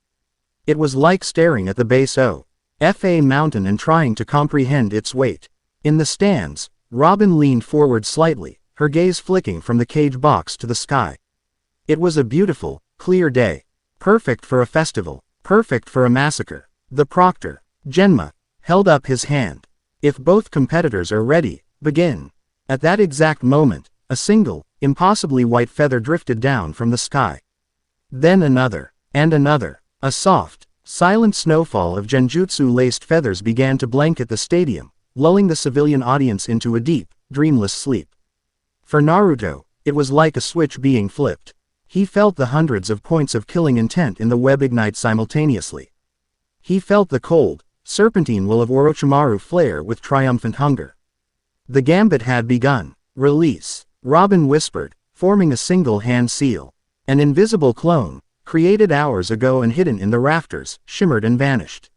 It was like staring at the base O.F.A. mountain and trying to comprehend its weight. In the stands, Robin leaned forward slightly, her gaze flicking from the cage box to the sky. It was a beautiful, clear day. Perfect for a festival. Perfect for a massacre. The proctor, Genma, held up his hand. If both competitors are ready, begin. At that exact moment, a single, impossibly white feather drifted down from the sky. Then another, and another. A soft, silent snowfall of genjutsu-laced feathers began to blanket the stadium, lulling the civilian audience into a deep, dreamless sleep. For Naruto, it was like a switch being flipped. He felt the hundreds of points of killing intent in the web ignite simultaneously. He felt the cold, serpentine will of Orochimaru flare with triumphant hunger. The gambit had begun. Release. Robin whispered, forming a single hand seal. An invisible clone, created hours ago and hidden in the rafters, shimmered and vanished.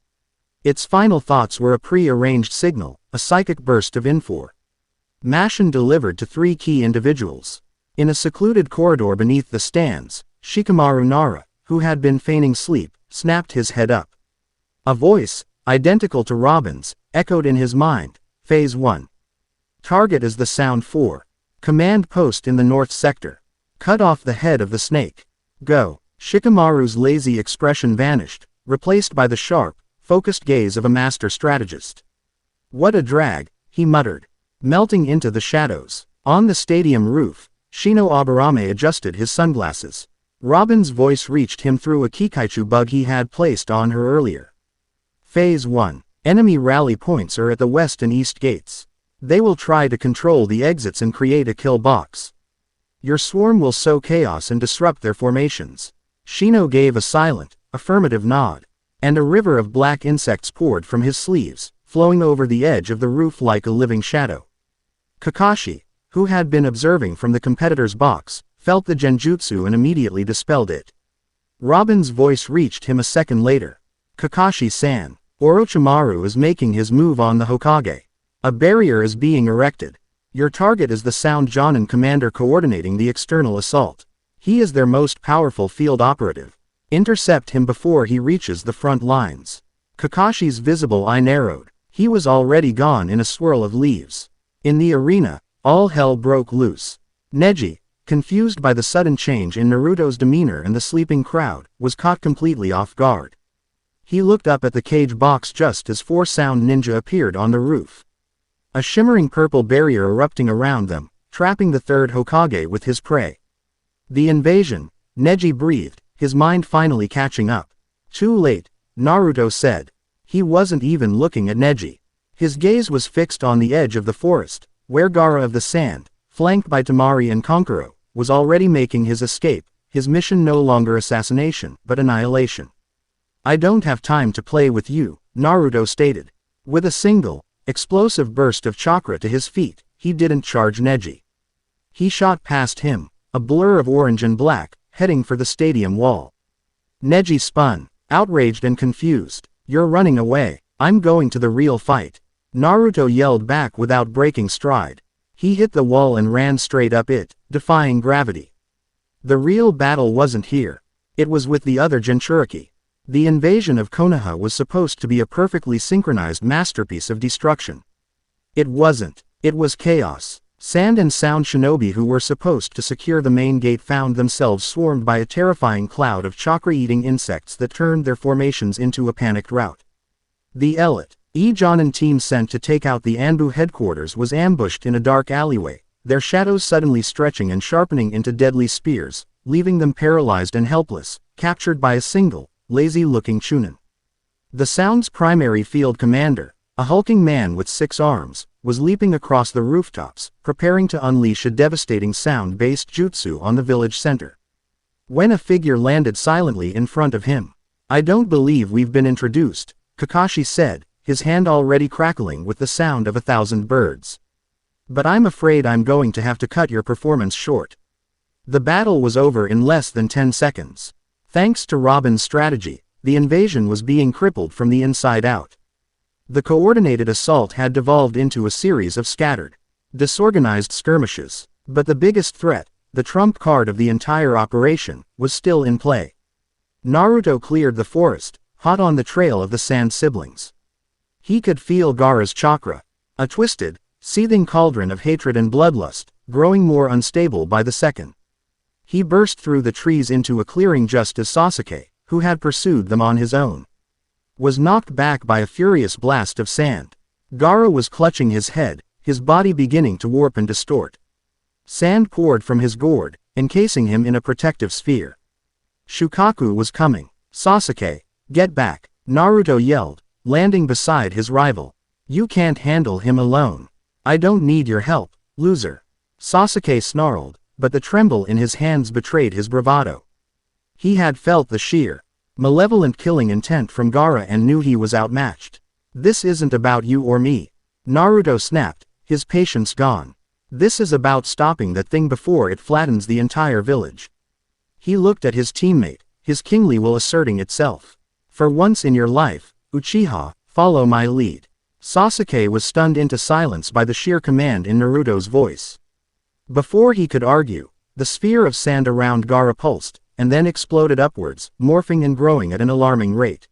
Its final thoughts were a pre-arranged signal, a psychic burst of information delivered to 3 key individuals. In a secluded corridor beneath the stands, Shikamaru Nara, who had been feigning sleep, snapped his head up. A voice, identical to Robin's, echoed in his mind. Phase 1. Target is the sound 4. Command post in the north sector. Cut off the head of the snake. Go. Shikamaru's lazy expression vanished, replaced by the sharp, focused gaze of a master strategist. What a drag, he muttered. Melting into the shadows. On the stadium roof, Shino Aburame adjusted his sunglasses. Robin's voice reached him through a Kikaichu bug he had placed on her earlier. Phase 1. Enemy rally points are at the west and east gates. They will try to control the exits and create a kill box. Your swarm will sow chaos and disrupt their formations. Shino gave a silent, affirmative nod. And a river of black insects poured from his sleeves, flowing over the edge of the roof like a living shadow. Kakashi, who had been observing from the competitor's box, felt the genjutsu and immediately dispelled it. Robin's voice reached him a second later. Kakashi-san, Orochimaru is making his move on the Hokage. A barrier is being erected. Your target is the Sound Jonin commander coordinating the external assault. He is their most powerful field operative. Intercept him before he reaches the front lines. Kakashi's visible eye narrowed. He was already gone in a swirl of leaves. In the arena, all hell broke loose. Neji, confused by the sudden change in Naruto's demeanor and the sleeping crowd, was caught completely off guard. He looked up at the cage box just as 4 sound ninja appeared on the roof. A shimmering purple barrier erupting around them, trapping the 3rd Hokage with his prey. The invasion, Neji breathed, his mind finally catching up. Too late, Naruto said. He wasn't even looking at Neji. His gaze was fixed on the edge of the forest, where Gaara of the Sand, flanked by Temari and Conqueror, was already making his escape, his mission no longer assassination, but annihilation. I don't have time to play with you, Naruto stated. With a single, explosive burst of chakra to his feet, he didn't charge Neji. He shot past him, a blur of orange and black, heading for the stadium wall. Neji spun, outraged and confused. You're running away. I'm going to the real fight. Naruto yelled back without breaking stride. He hit the wall and ran straight up it, defying gravity. The real battle wasn't here. It was with the other Jinchuriki. The invasion of Konoha was supposed to be a perfectly synchronized masterpiece of destruction. It wasn't. It was chaos. Sand and Sound shinobi who were supposed to secure the main gate found themselves swarmed by a terrifying cloud of chakra-eating insects that turned their formations into a panicked rout. The Elite Jonin team sent to take out the Anbu headquarters was ambushed in a dark alleyway, their shadows suddenly stretching and sharpening into deadly spears, leaving them paralyzed and helpless, captured by a single, lazy-looking Chunin. The Sound's primary field commander, a hulking man with 6 arms, was leaping across the rooftops, preparing to unleash a devastating sound-based jutsu on the village center. When a figure landed silently in front of him. I don't believe we've been introduced, Kakashi said, his hand already crackling with the sound of 1,000 birds. But I'm afraid I'm going to have to cut your performance short. The battle was over in less than 10 seconds. Thanks to Robin's strategy, the invasion was being crippled from the inside out. The coordinated assault had devolved into a series of scattered, disorganized skirmishes. But the biggest threat, the trump card of the entire operation, was still in play. Naruto cleared the forest, hot on the trail of the Sand siblings. He could feel Gaara's chakra, a twisted, seething cauldron of hatred and bloodlust, growing more unstable by the second. He burst through the trees into a clearing just as Sasuke, who had pursued them on his own, was knocked back by a furious blast of sand. Gaara was clutching his head, his body beginning to warp and distort. Sand poured from his gourd, encasing him in a protective sphere. Shukaku was coming. Sasuke, get back, Naruto yelled, landing beside his rival. You can't handle him alone. I don't need your help, loser. Sasuke snarled, but the tremble in his hands betrayed his bravado. He had felt the sheer, malevolent killing intent from Gaara and knew he was outmatched. This isn't about you or me. Naruto snapped, his patience gone. This is about stopping that thing before it flattens the entire village. He looked at his teammate, his kingly will asserting itself. For once in your life, Uchiha, follow my lead. Sasuke was stunned into silence by the sheer command in Naruto's voice. Before he could argue, the sphere of sand around Gaara pulsed, and then exploded upwards, morphing and growing at an alarming rate.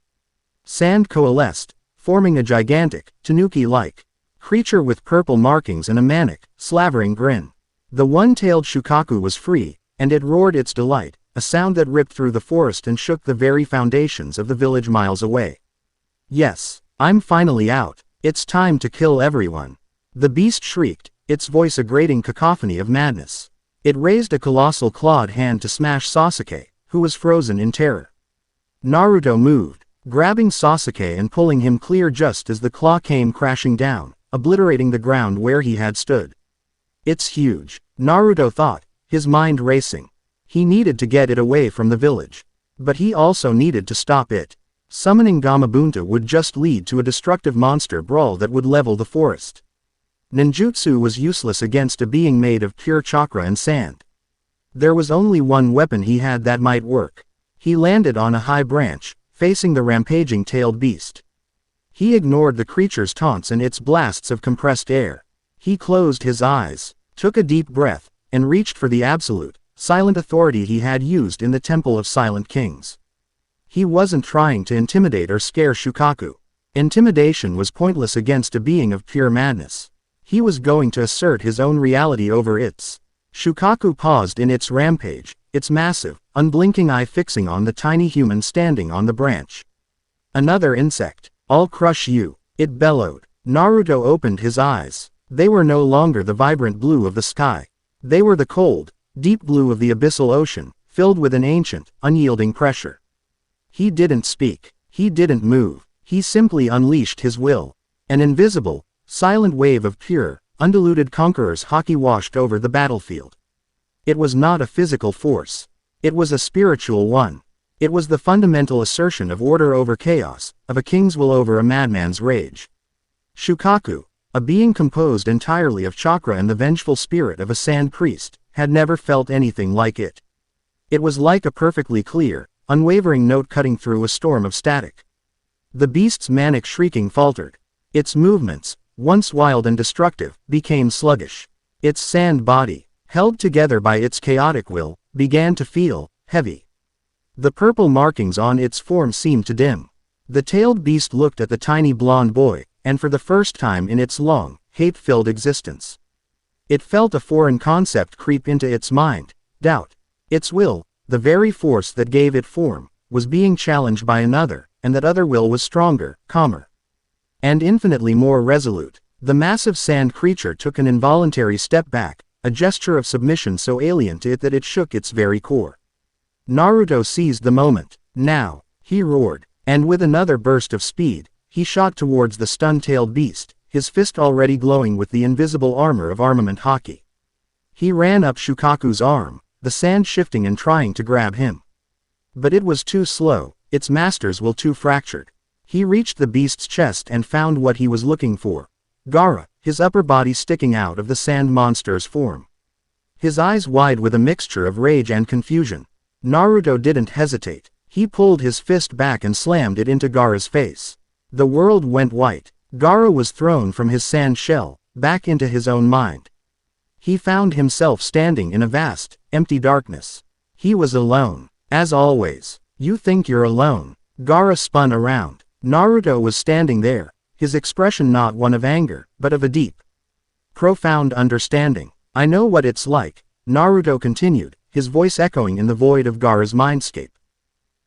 Sand coalesced, forming a gigantic, tanuki-like creature with purple markings and a manic, slavering grin. The one-tailed Shukaku was free, and it roared its delight, a sound that ripped through the forest and shook the very foundations of the village miles away. Yes, I'm finally out. It's time to kill everyone. The beast shrieked, its voice a grating cacophony of madness. It raised a colossal clawed hand to smash Sasuke, who was frozen in terror. Naruto moved, grabbing Sasuke and pulling him clear just as the claw came crashing down, obliterating the ground where he had stood. It's huge, Naruto thought, his mind racing. He needed to get it away from the village. But he also needed to stop it. Summoning Gamabunta would just lead to a destructive monster brawl that would level the forest. Ninjutsu was useless against a being made of pure chakra and sand. There was only one weapon he had that might work. He landed on a high branch, facing the rampaging tailed beast. He ignored the creature's taunts and its blasts of compressed air. He closed his eyes, took a deep breath, and reached for the absolute, silent authority he had used in the Temple of Silent Kings. He wasn't trying to intimidate or scare Shukaku. Intimidation was pointless against a being of pure madness. He was going to assert his own reality over its. Shukaku paused in its rampage, its massive, unblinking eye fixing on the tiny human standing on the branch. Another insect. I'll crush you, it bellowed. Naruto opened his eyes. They were no longer the vibrant blue of the sky. They were the cold, deep blue of the abyssal ocean, filled with an ancient, unyielding pressure. He didn't speak. He didn't move. He simply unleashed his will. An invisible, silent wave of pure, undiluted conqueror's Haki washed over the battlefield. It was not a physical force. It was a spiritual one. It was the fundamental assertion of order over chaos, of a king's will over a madman's rage. Shukaku, a being composed entirely of chakra and the vengeful spirit of a sand priest, had never felt anything like it. It was like a perfectly clear, unwavering note cutting through a storm of static. The beast's manic shrieking faltered. Its movements, once wild and destructive, became sluggish. Its sand body, held together by its chaotic will, began to feel heavy. The purple markings on its form seemed to dim. The tailed beast looked at the tiny blonde boy, and for the first time in its long, hate-filled existence, it felt a foreign concept creep into its mind, doubt. Its will, the very force that gave it form, was being challenged by another, and that other will was stronger, calmer, and infinitely more resolute. The massive sand creature took an involuntary step back, a gesture of submission so alien to it that it shook its very core. Naruto seized the moment. Now, he roared, and with another burst of speed, he shot towards the stun-tailed beast, his fist already glowing with the invisible armor of armament Haki. He ran up Shukaku's arm, the sand shifting and trying to grab him. But it was too slow, its master's will too fractured. He reached the beast's chest and found what he was looking for. Gaara, his upper body sticking out of the sand monster's form. his eyes wide with a mixture of rage and confusion. Naruto didn't hesitate. He pulled his fist back and slammed it into Gaara's face. The world went white. Gaara was thrown from his sand shell, back into his own mind. He found himself standing in a vast, empty darkness. He was alone. As always. You think you're alone. Gaara spun around. Naruto was standing there, his expression not one of anger, but of a deep, profound understanding. I know what it's like, Naruto continued, his voice echoing in the void of Gaara's mindscape.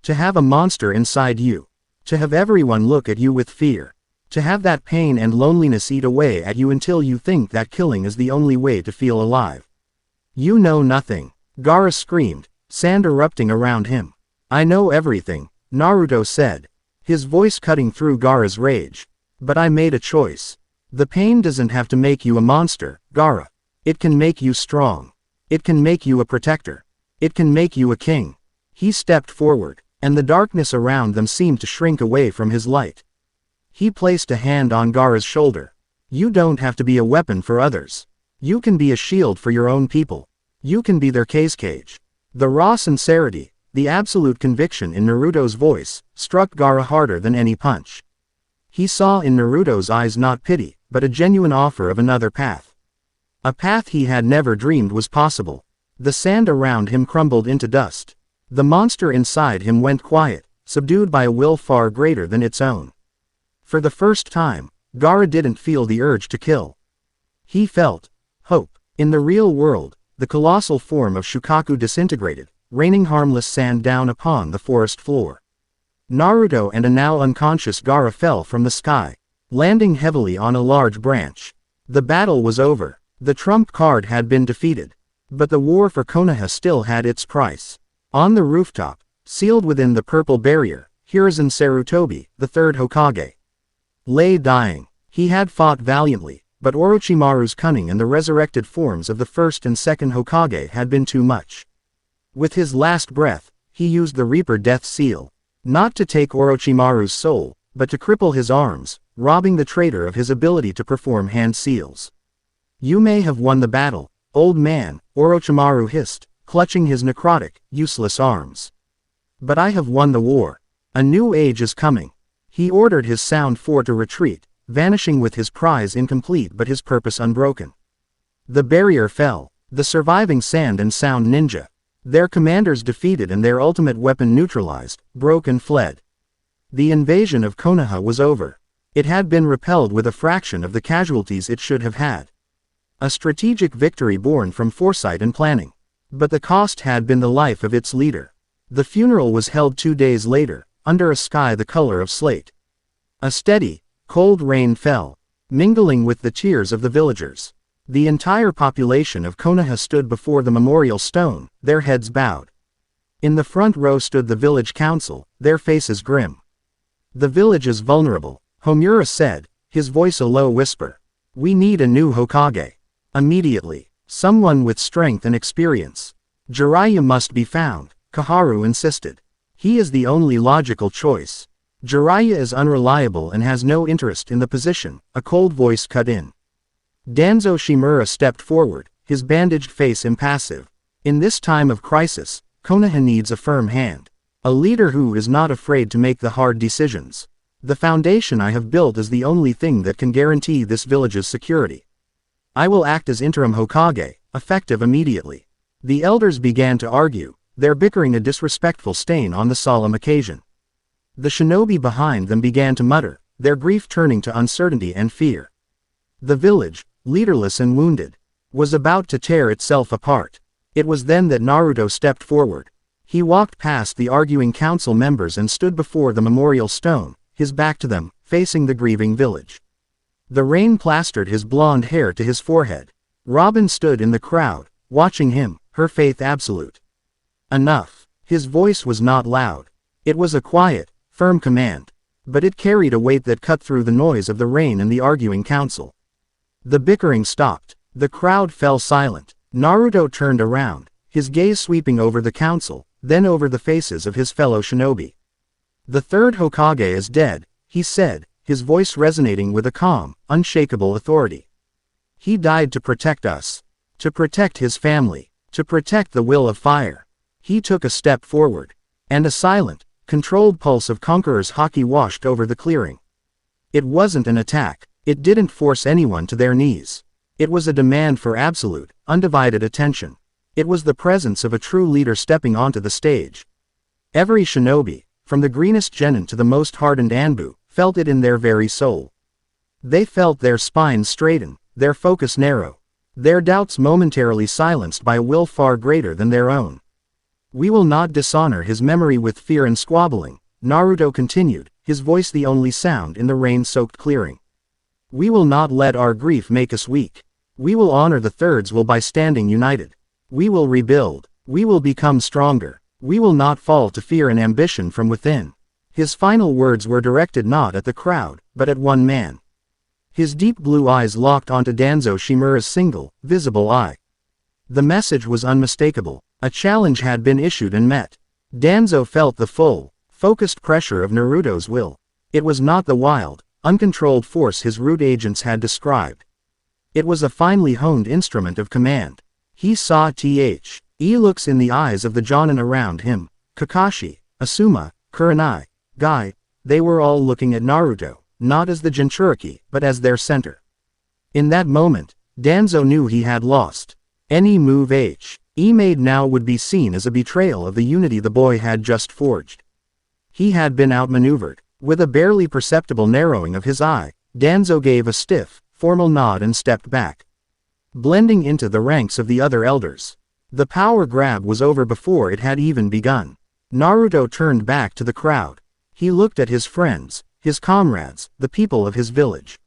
To have a monster inside you. To have everyone look at you with fear. To have that pain and loneliness eat away at you until you think that killing is the only way to feel alive. You know nothing. Gaara screamed, sand erupting around him. I know everything, Naruto said, his voice cutting through Gaara's rage. But I made a choice. The pain doesn't have to make you a monster, Gaara. It can make you strong. It can make you a protector. It can make you a king. He stepped forward, and the darkness around them seemed to shrink away from his light. He placed a hand on Gaara's shoulder. You don't have to be a weapon for others. You can be a shield for your own people. You can be their cage. The raw sincerity, the absolute conviction in Naruto's voice, struck Gaara harder than any punch. He saw in Naruto's eyes not pity, but a genuine offer of another path. A path he had never dreamed was possible. The sand around him crumbled into dust. The monster inside him went quiet, subdued by a will far greater than its own. For the first time, Gaara didn't feel the urge to kill. He felt hope. In the real world, the colossal form of Shukaku disintegrated, raining harmless sand down upon the forest floor. Naruto and a now unconscious Gaara fell from the sky, landing heavily on a large branch. The battle was over. The trump card had been defeated. But the war for Konoha still had its price. On the rooftop, sealed within the purple barrier, Hiruzen Sarutobi, the third Hokage, lay dying. He had fought valiantly, but Orochimaru's cunning and the resurrected forms of the first and second Hokage had been too much. With his last breath, he used the Reaper Death Seal. Not to take Orochimaru's soul, but to cripple his arms, robbing the traitor of his ability to perform hand seals. You may have won the battle, old man, Orochimaru hissed, clutching his necrotic, useless arms. But I have won the war. A new age is coming. He ordered his sound fort to retreat, vanishing with his prize incomplete but his purpose unbroken. The barrier fell. The surviving sand and sound ninja, their commanders defeated and their ultimate weapon neutralized, broke and fled. The invasion of Konoha was over. It had been repelled with a fraction of the casualties it should have had. A strategic victory born from foresight and planning. But the cost had been the life of its leader. The funeral was held 2 days later, under a sky the color of slate. A steady, cold rain fell, mingling with the tears of the villagers. The entire population of Konoha stood before the memorial stone, their heads bowed. In the front row stood the village council, their faces grim. The village is vulnerable, Homura said, his voice a low whisper. We need a new Hokage. Immediately. Someone with strength and experience. Jiraiya must be found, Kaharu insisted. He is the only logical choice. Jiraiya is unreliable and has no interest in the position, a cold voice cut in. Danzo Shimura stepped forward, his bandaged face impassive. In this time of crisis, Konoha needs a firm hand. A leader who is not afraid to make the hard decisions. The foundation I have built is the only thing that can guarantee this village's security. I will act as interim Hokage, effective immediately. The elders began to argue, their bickering a disrespectful stain on the solemn occasion. The shinobi behind them began to mutter, their grief turning to uncertainty and fear. The village, leaderless and wounded, was about to tear itself apart. It was then that Naruto stepped forward. He walked past the arguing council members and stood before the memorial stone, his back to them, facing the grieving village. The rain plastered his blonde hair to his forehead. Robin stood in the crowd, watching him, her faith absolute. Enough. His voice was not loud. It was a quiet, firm command. But it carried a weight that cut through the noise of the rain and the arguing council. The bickering stopped. The crowd fell silent. Naruto turned around, his gaze sweeping over the council, then over the faces of his fellow shinobi. The third Hokage is dead, he said, his voice resonating with a calm, unshakable authority. He died to protect us. To protect his family. To protect the will of fire. He took a step forward. And a silent, controlled pulse of conqueror's Haki washed over the clearing. It wasn't an attack. It didn't force anyone to their knees. It was a demand for absolute, undivided attention. It was the presence of a true leader stepping onto the stage. Every shinobi, from the greenest genin to the most hardened Anbu, felt it in their very soul. They felt their spines straighten, their focus narrow, their doubts momentarily silenced by a will far greater than their own. "We will not dishonor his memory with fear and squabbling," Naruto continued, his voice the only sound in the rain-soaked clearing. "We will not let our grief make us weak. We will honor the thirds will by standing united. We will rebuild. We will become stronger. We will not fall to fear and ambition from within." His final words were directed not at the crowd, but at one man. His deep blue eyes locked onto Danzo Shimura's single, visible eye. The message was unmistakable. A challenge had been issued and met. Danzo felt the full, focused pressure of Naruto's will. It was not the wild, uncontrolled force his root agents had described. It was a finely honed instrument of command. He saw looks in the eyes of the jonin around him, Kakashi, Asuma, Kurenai, Guy. They were all looking at Naruto, not as the Jinchuriki, but as their center. In that moment, Danzo knew he had lost. Any move he made now would be seen as a betrayal of the unity the boy had just forged. He had been outmaneuvered. With a barely perceptible narrowing of his eye, Danzo gave a stiff, formal nod and stepped back, blending into the ranks of the other elders. The power grab was over before it had even begun. Naruto turned back to the crowd. He looked at his friends, his comrades, the people of his village.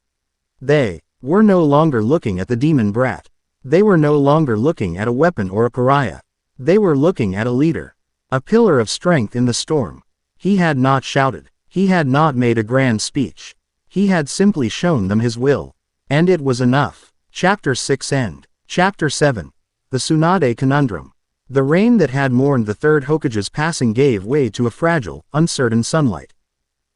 They were no longer looking at the demon brat. They were no longer looking at a weapon or a pariah. They were looking at a leader. A pillar of strength in the storm. He had not shouted. He had not made a grand speech. He had simply shown them his will. And it was enough. Chapter 6 End. Chapter 7. The Tsunade Conundrum. The rain that had mourned the third Hokage's passing gave way to a fragile, uncertain sunlight.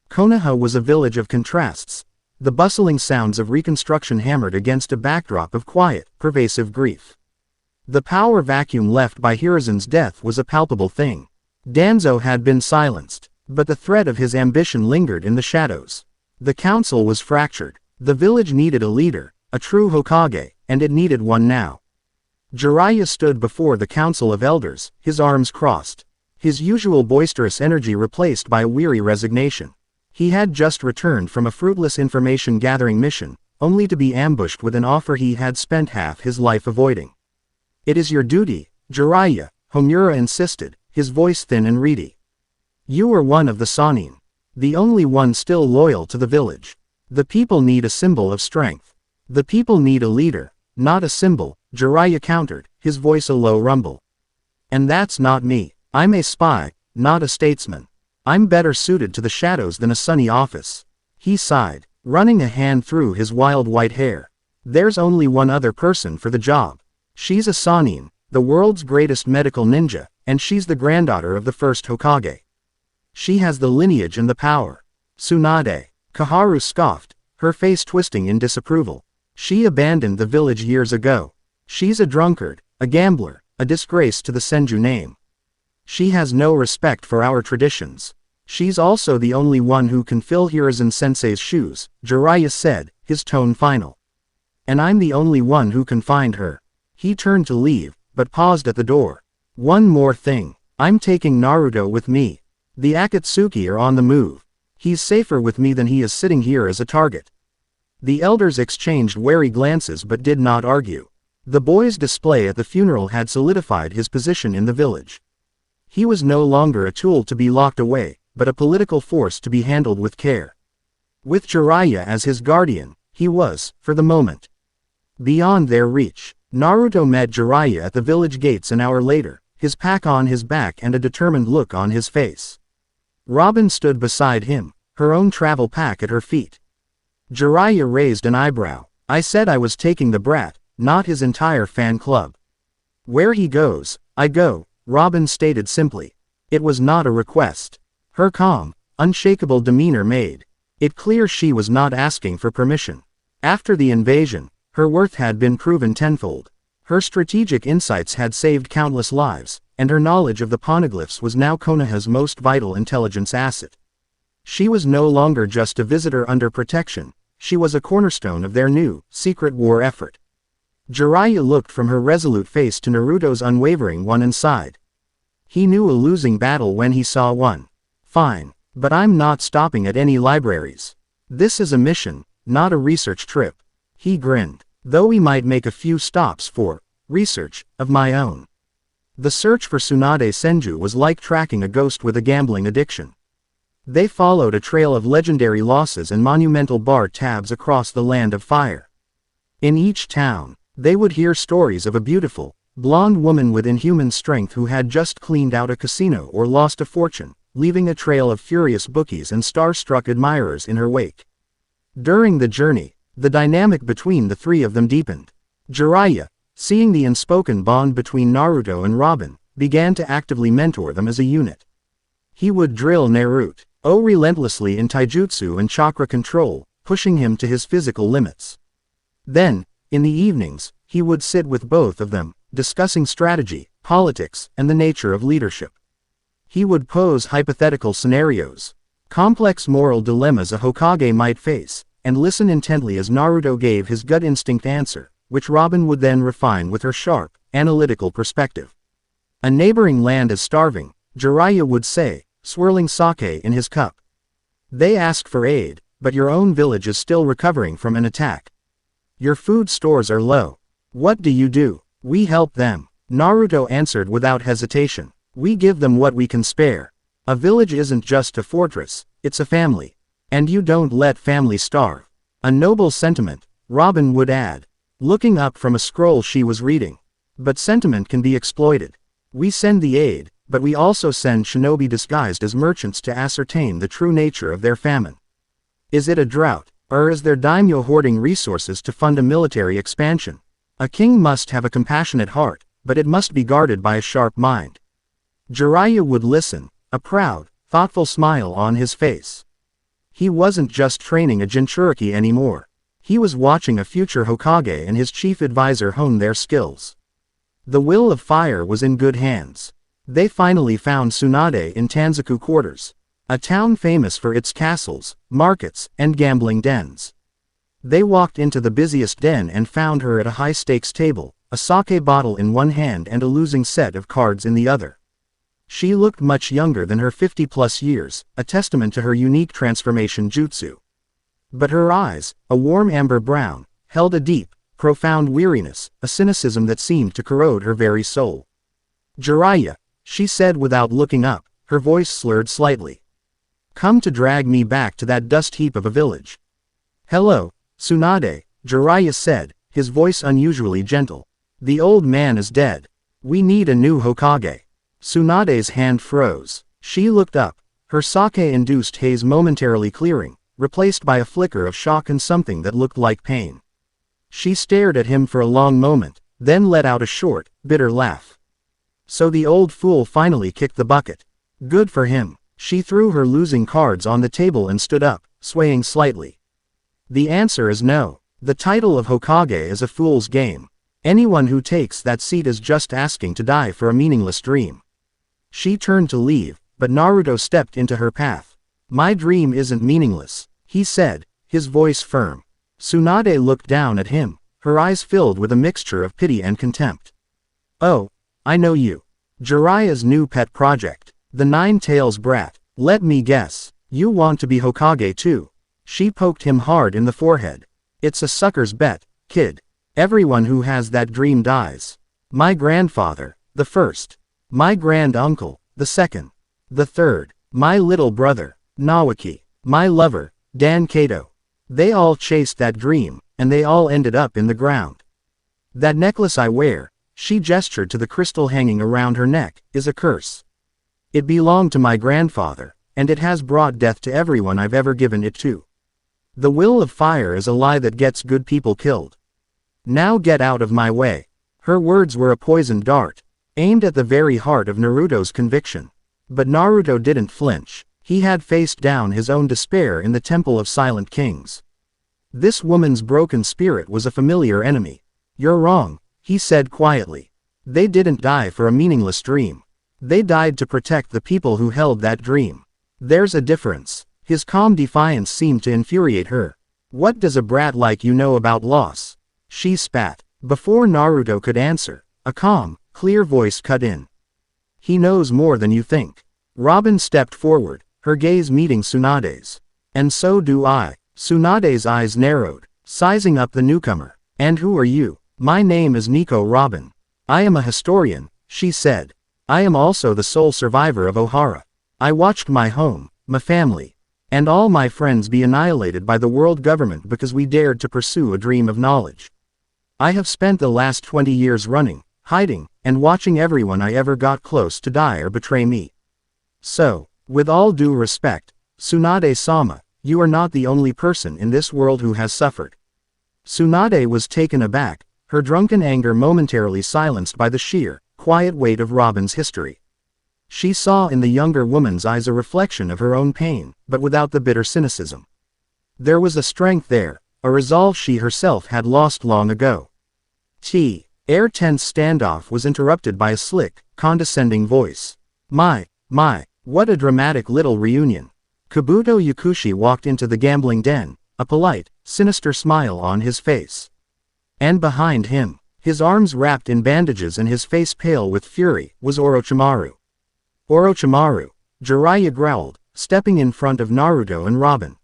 Konoha was a village of contrasts. The bustling sounds of reconstruction hammered against a backdrop of quiet, pervasive grief. The power vacuum left by Hiruzen's death was a palpable thing. Danzo had been silenced, but the thread of his ambition lingered in the shadows. The council was fractured. The village needed a leader, a true Hokage, and it needed one now. Jiraiya stood before the council of elders, his arms crossed. His usual boisterous energy replaced by a weary resignation. He had just returned from a fruitless information-gathering mission, only to be ambushed with an offer he had spent half his life avoiding. "It is your duty, Jiraiya," Homura insisted, his voice thin and reedy. "You are one of the Sannin. The only one still loyal to the village. The people need a symbol of strength. The people need a leader, not a symbol," Jiraiya countered, his voice a low rumble. "And that's not me. I'm a spy, not a statesman. I'm better suited to the shadows than a sunny office." He sighed, running a hand through his wild white hair. "There's only one other person for the job. She's a Sannin, the world's greatest medical ninja, and she's the granddaughter of the first Hokage. She has the lineage and the power." "Tsunade," Kaharu scoffed, her face twisting in disapproval. "She abandoned the village years ago. She's a drunkard, a gambler, a disgrace to the Senju name. She has no respect for our traditions. She's also the only one who can fill Hiruzen-sensei's shoes," Jiraiya said, his tone final. "And I'm the only one who can find her." He turned to leave, but paused at the door. "One more thing. I'm taking Naruto with me. The Akatsuki are on the move. He's safer with me than he is sitting here as a target." The elders exchanged wary glances but did not argue. The boy's display at the funeral had solidified his position in the village. He was no longer a tool to be locked away, but a political force to be handled with care. With Jiraiya as his guardian, he was, for the moment, beyond their reach. Naruto met Jiraiya at the village gates an hour later, his pack on his back and a determined look on his face. Robin stood beside him, her own travel pack at her feet. Jiraiya raised an eyebrow. "I said I was taking the brat, not his entire fan club." "Where he goes, I go," Robin stated simply. It was not a request. Her calm, unshakable demeanor made it clear she was not asking for permission. After the invasion, her worth had been proven tenfold. Her strategic insights had saved countless lives, and her knowledge of the poneglyphs was now Konoha's most vital intelligence asset. She was no longer just a visitor under protection, she was a cornerstone of their new, secret war effort. Jiraiya looked from her resolute face to Naruto's unwavering one and sighed. He knew a losing battle when he saw one. Fine, but I'm not stopping at any libraries. This is a mission, not a research trip. He grinned. Though we might make a few stops for research of my own. The search for Tsunade Senju was like tracking a ghost with a gambling addiction. They followed a trail of legendary losses and monumental bar tabs across the land of fire. In each town, they would hear stories of a beautiful, blonde woman with inhuman strength who had just cleaned out a casino or lost a fortune, leaving a trail of furious bookies and star-struck admirers in her wake. During the journey, the dynamic between the three of them deepened. Jiraiya, seeing the unspoken bond between Naruto and Robin, began to actively mentor them as a unit. He would drill Naruto relentlessly in taijutsu and chakra control, pushing him to his physical limits. Then, in the evenings, he would sit with both of them, discussing strategy, politics, and the nature of leadership. He would pose hypothetical scenarios, complex moral dilemmas a Hokage might face, and listen intently as Naruto gave his gut instinct answer, which Robin would then refine with her sharp, analytical perspective. A neighboring land is starving, Jiraiya would say, swirling sake in his cup. They ask for aid, but your own village is still recovering from an attack. Your food stores are low. What do? We help them. Naruto answered without hesitation. We give them what we can spare. A village isn't just a fortress, it's a family. And you don't let family starve. A noble sentiment, Robin would add, looking up from a scroll she was reading. But sentiment can be exploited. We send the aid, but we also send shinobi disguised as merchants to ascertain the true nature of their famine. Is it a drought, or is their daimyo hoarding resources to fund a military expansion? A king must have a compassionate heart, but it must be guarded by a sharp mind. Jiraiya would listen, a proud, thoughtful smile on his face. He wasn't just training a Jinchuriki anymore. He was watching a future Hokage and his chief advisor hone their skills. The will of fire was in good hands. They finally found Tsunade in Tanzaku Quarters, a town famous for its castles, markets, and gambling dens. They walked into the busiest den and found her at a high-stakes table, a sake bottle in one hand and a losing set of cards in the other. She looked much younger than her 50-plus years, a testament to her unique transformation jutsu. But her eyes, a warm amber brown, held a deep, profound weariness, a cynicism that seemed to corrode her very soul. Jiraiya, she said without looking up, her voice slurred slightly. Come to drag me back to that dust heap of a village. Hello, Tsunade, Jiraiya said, his voice unusually gentle. The old man is dead. We need a new Hokage. Tsunade's hand froze. She looked up, her sake-induced haze momentarily clearing, replaced by a flicker of shock and something that looked like pain. She stared at him for a long moment, then let out a short, bitter laugh. So the old fool finally kicked the bucket. Good for him. She threw her losing cards on the table and stood up, swaying slightly. The answer is no. The title of Hokage is a fool's game. Anyone who takes that seat is just asking to die for a meaningless dream. She turned to leave, but Naruto stepped into her path. My dream isn't meaningless, he said, his voice firm. Tsunade looked down at him, her eyes filled with a mixture of pity and contempt. Oh, I know you. Jiraiya's new pet project, the Nine-Tails brat. Let me guess, you want to be Hokage too. She poked him hard in the forehead. It's a sucker's bet, kid. Everyone who has that dream dies. My grandfather, the first. My grand-uncle, the second. The third. My little brother, Nawaki. My lover, Dan Kato. They all chased that dream, and they all ended up in the ground. That necklace I wear, she gestured to the crystal hanging around her neck, is a curse. It belonged to my grandfather, and it has brought death to everyone I've ever given it to. The will of fire is a lie that gets good people killed. Now get out of my way. Her words were a poisoned dart, aimed at the very heart of Naruto's conviction. But Naruto didn't flinch. He had faced down his own despair in the Temple of Silent Kings. This woman's broken spirit was a familiar enemy. You're wrong, he said quietly. They didn't die for a meaningless dream. They died to protect the people who held that dream. There's a difference. His calm defiance seemed to infuriate her. What does a brat like you know about loss? She spat. Before Naruto could answer, a calm, clear voice cut in. He knows more than you think. Robin stepped forward, her gaze meeting Tsunade's. And so do I. Tsunade's eyes narrowed, sizing up the newcomer. And who are you? My name is Nico Robin. I am a historian, she said. I am also the sole survivor of Ohara. I watched my home, my family, and all my friends be annihilated by the world government because we dared to pursue a dream of knowledge. I have spent the last 20 years running, hiding, and watching everyone I ever got close to die or betray me. So, with all due respect, Tsunade-sama, you are not the only person in this world who has suffered. Tsunade was taken aback, her drunken anger momentarily silenced by the sheer, quiet weight of Robin's history. She saw in the younger woman's eyes a reflection of her own pain, but without the bitter cynicism. There was a strength there, a resolve she herself had lost long ago. Air tense standoff was interrupted by a slick, condescending voice. My, what a dramatic little reunion. Kabuto Yakushi walked into the gambling den, a polite, sinister smile on his face. And behind him, his arms wrapped in bandages and his face pale with fury, was Orochimaru. Orochimaru, Jiraiya growled, stepping in front of Naruto and Robin.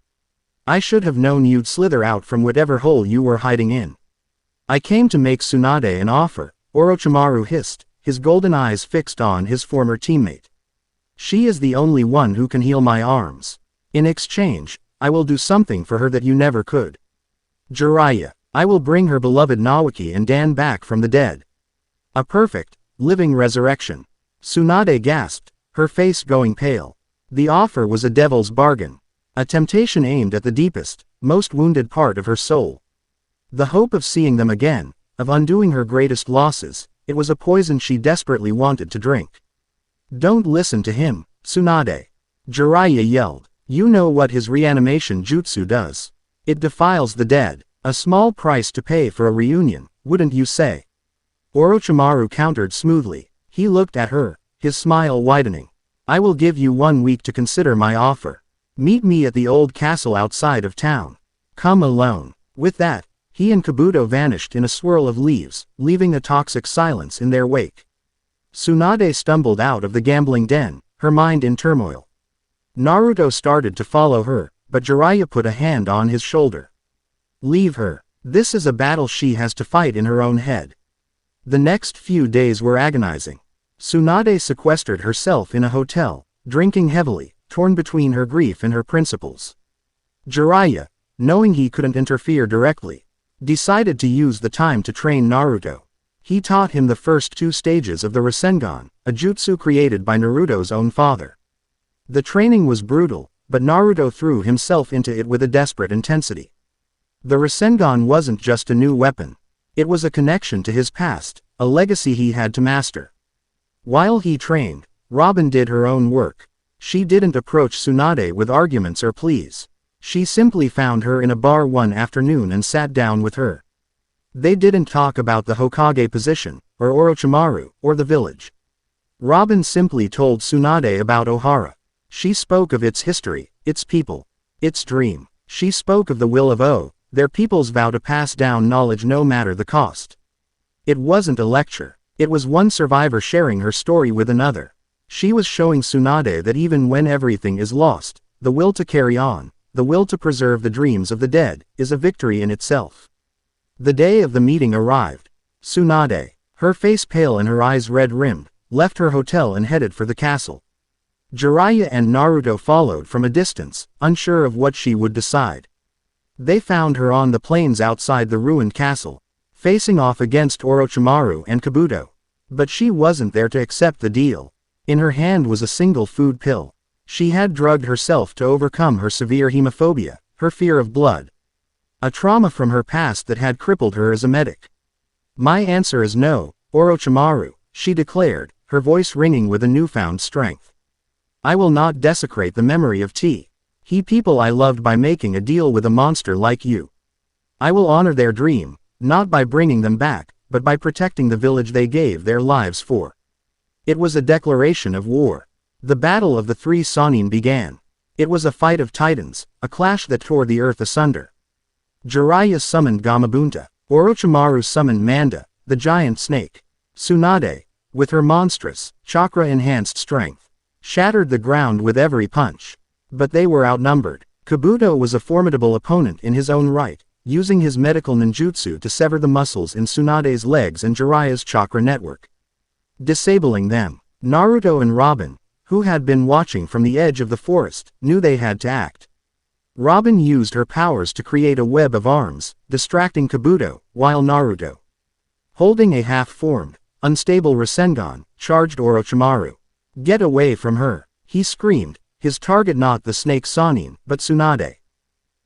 I should have known you'd slither out from whatever hole you were hiding in. I came to make Tsunade an offer, Orochimaru hissed, his golden eyes fixed on his former teammate. She is the only one who can heal my arms. In exchange, I will do something for her that you never could. Jiraiya, I will bring her beloved Naoki and Dan back from the dead. A perfect, living resurrection. Tsunade gasped, her face going pale. The offer was a devil's bargain. A temptation aimed at the deepest, most wounded part of her soul. The hope of seeing them again, of undoing her greatest losses, it was a poison she desperately wanted to drink. Don't listen to him, Tsunade. Jiraiya yelled. You know what his reanimation jutsu does. It defiles the dead, a small price to pay for a reunion, wouldn't you say? Orochimaru countered smoothly. He looked at her, his smile widening. I will give you 1 week to consider my offer. Meet me at the old castle outside of town. Come alone. With that, he and Kabuto vanished in a swirl of leaves, leaving a toxic silence in their wake. Tsunade stumbled out of the gambling den, her mind in turmoil. Naruto started to follow her, but Jiraiya put a hand on his shoulder. Leave her. This is a battle she has to fight in her own head. The next few days were agonizing. Tsunade sequestered herself in a hotel, drinking heavily, torn between her grief and her principles. Jiraiya, knowing he couldn't interfere directly, decided to use the time to train Naruto. He taught him the first 2 stages of the Rasengan, a jutsu created by Naruto's own father. The training was brutal, but Naruto threw himself into it with a desperate intensity. The Rasengan wasn't just a new weapon. It was a connection to his past, a legacy he had to master. While he trained, Robin did her own work. She didn't approach Tsunade with arguments or pleas. She simply found her in a bar one afternoon and sat down with her. They didn't talk about the Hokage position, or Orochimaru, or the village. Robin simply told Tsunade about Ohara. She spoke of its history, its people, its dream. She spoke of the will of their people's vow to pass down knowledge no matter the cost. It wasn't a lecture. It was one survivor sharing her story with another. She was showing Tsunade that even when everything is lost, the will to carry on, the will to preserve the dreams of the dead, is a victory in itself. The day of the meeting arrived. Tsunade, her face pale and her eyes red-rimmed, left her hotel and headed for the castle. Jiraiya and Naruto followed from a distance, unsure of what she would decide. They found her on the plains outside the ruined castle, facing off against Orochimaru and Kabuto. But she wasn't there to accept the deal. In her hand was a single food pill. She had drugged herself to overcome her severe hemophobia, her fear of blood. A trauma from her past that had crippled her as a medic. My answer is no, Orochimaru, she declared, her voice ringing with a newfound strength. I will not desecrate the memory of he people I loved by making a deal with a monster like you. I will honor their dream, not by bringing them back, but by protecting the village they gave their lives for. It was a declaration of war. The Battle of the Three Sannin began. It was a fight of titans, a clash that tore the earth asunder. Jiraiya summoned Gamabunta. Orochimaru summoned Manda, the giant snake. Tsunade, with her monstrous, chakra-enhanced strength, shattered the ground with every punch. But they were outnumbered. Kabuto was a formidable opponent in his own right, using his medical ninjutsu to sever the muscles in Tsunade's legs and Jiraiya's chakra network, disabling them. Naruto and Robin, who had been watching from the edge of the forest, knew they had to act. Robin used her powers to create a web of arms, distracting Kabuto, while Naruto, holding a half-formed, unstable Rasengan, charged Orochimaru. "Get away from her," he screamed, his target not the snake Sannin, but Tsunade.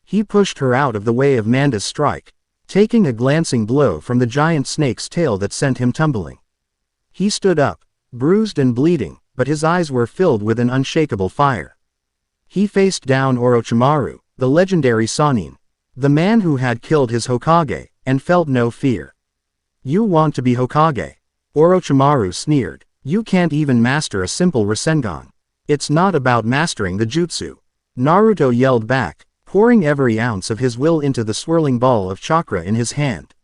He pushed her out of the way of Manda's strike, taking a glancing blow from the giant snake's tail that sent him tumbling. He stood up, bruised and bleeding, but his eyes were filled with an unshakable fire. He faced down Orochimaru, the legendary Sannin, the man who had killed his Hokage, and felt no fear. "You want to be Hokage?" Orochimaru sneered. "You can't even master a simple Rasengan. It's not about mastering the jutsu." Naruto yelled back, pouring every ounce of his will into the swirling ball of chakra in his hand.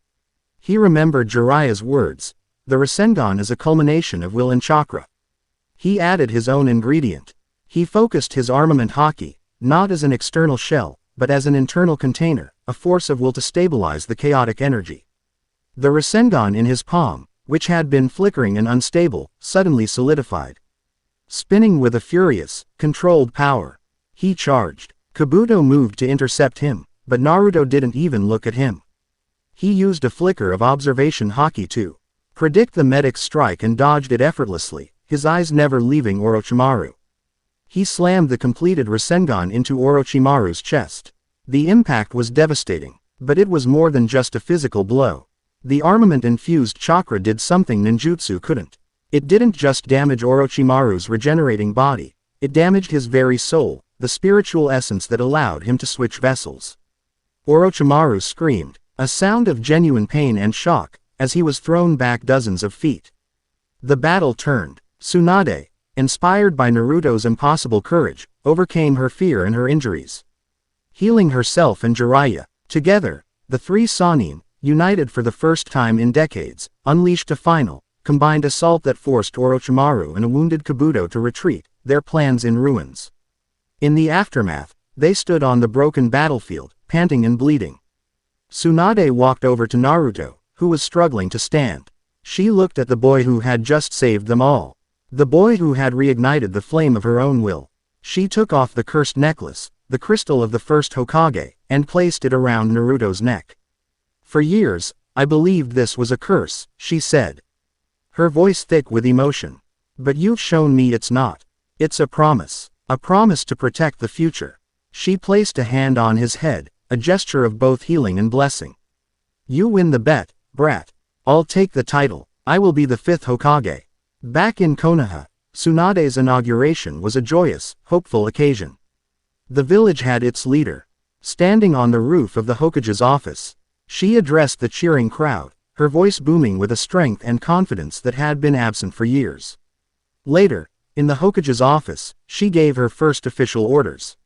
He remembered Jiraiya's words, "The Rasengan is a culmination of will and chakra." He added his own ingredient. He focused his armament Haki, not as an external shell, but as an internal container, a force of will to stabilize the chaotic energy. The Rasengan in his palm, which had been flickering and unstable, suddenly solidified, spinning with a furious, controlled power. He charged. Kabuto moved to intercept him, but Naruto didn't even look at him. He used a flicker of observation Haki to predict the medic's strike and dodged it effortlessly, his eyes never leaving Orochimaru. He slammed the completed Rasengan into Orochimaru's chest. The impact was devastating, but it was more than just a physical blow. The armament-infused chakra did something ninjutsu couldn't. It didn't just damage Orochimaru's regenerating body, it damaged his very soul, the spiritual essence that allowed him to switch vessels. Orochimaru screamed, a sound of genuine pain and shock, as he was thrown back dozens of feet. The battle turned. Tsunade, inspired by Naruto's impossible courage, overcame her fear and her injuries. Healing herself and Jiraiya, together, the three Sannin, united for the first time in decades, unleashed a final, combined assault that forced Orochimaru and a wounded Kabuto to retreat, their plans in ruins. In the aftermath, they stood on the broken battlefield, panting and bleeding. Tsunade walked over to Naruto, who was struggling to stand. She looked at the boy who had just saved them all. The boy who had reignited the flame of her own will. She took off the cursed necklace, the crystal of the first Hokage, and placed it around Naruto's neck. "For years, I believed this was a curse," she said, her voice thick with emotion. "But you've shown me it's not. It's a promise to protect the future." She placed a hand on his head, a gesture of both healing and blessing. "You win the bet, brat. I'll take the title. I will be the fifth Hokage." Back in Konoha, Tsunade's inauguration was a joyous, hopeful occasion. The village had its leader. Standing on the roof of the Hokage's office, she addressed the cheering crowd, her voice booming with a strength and confidence that had been absent for years. Later, in the Hokage's office, she gave her first official orders.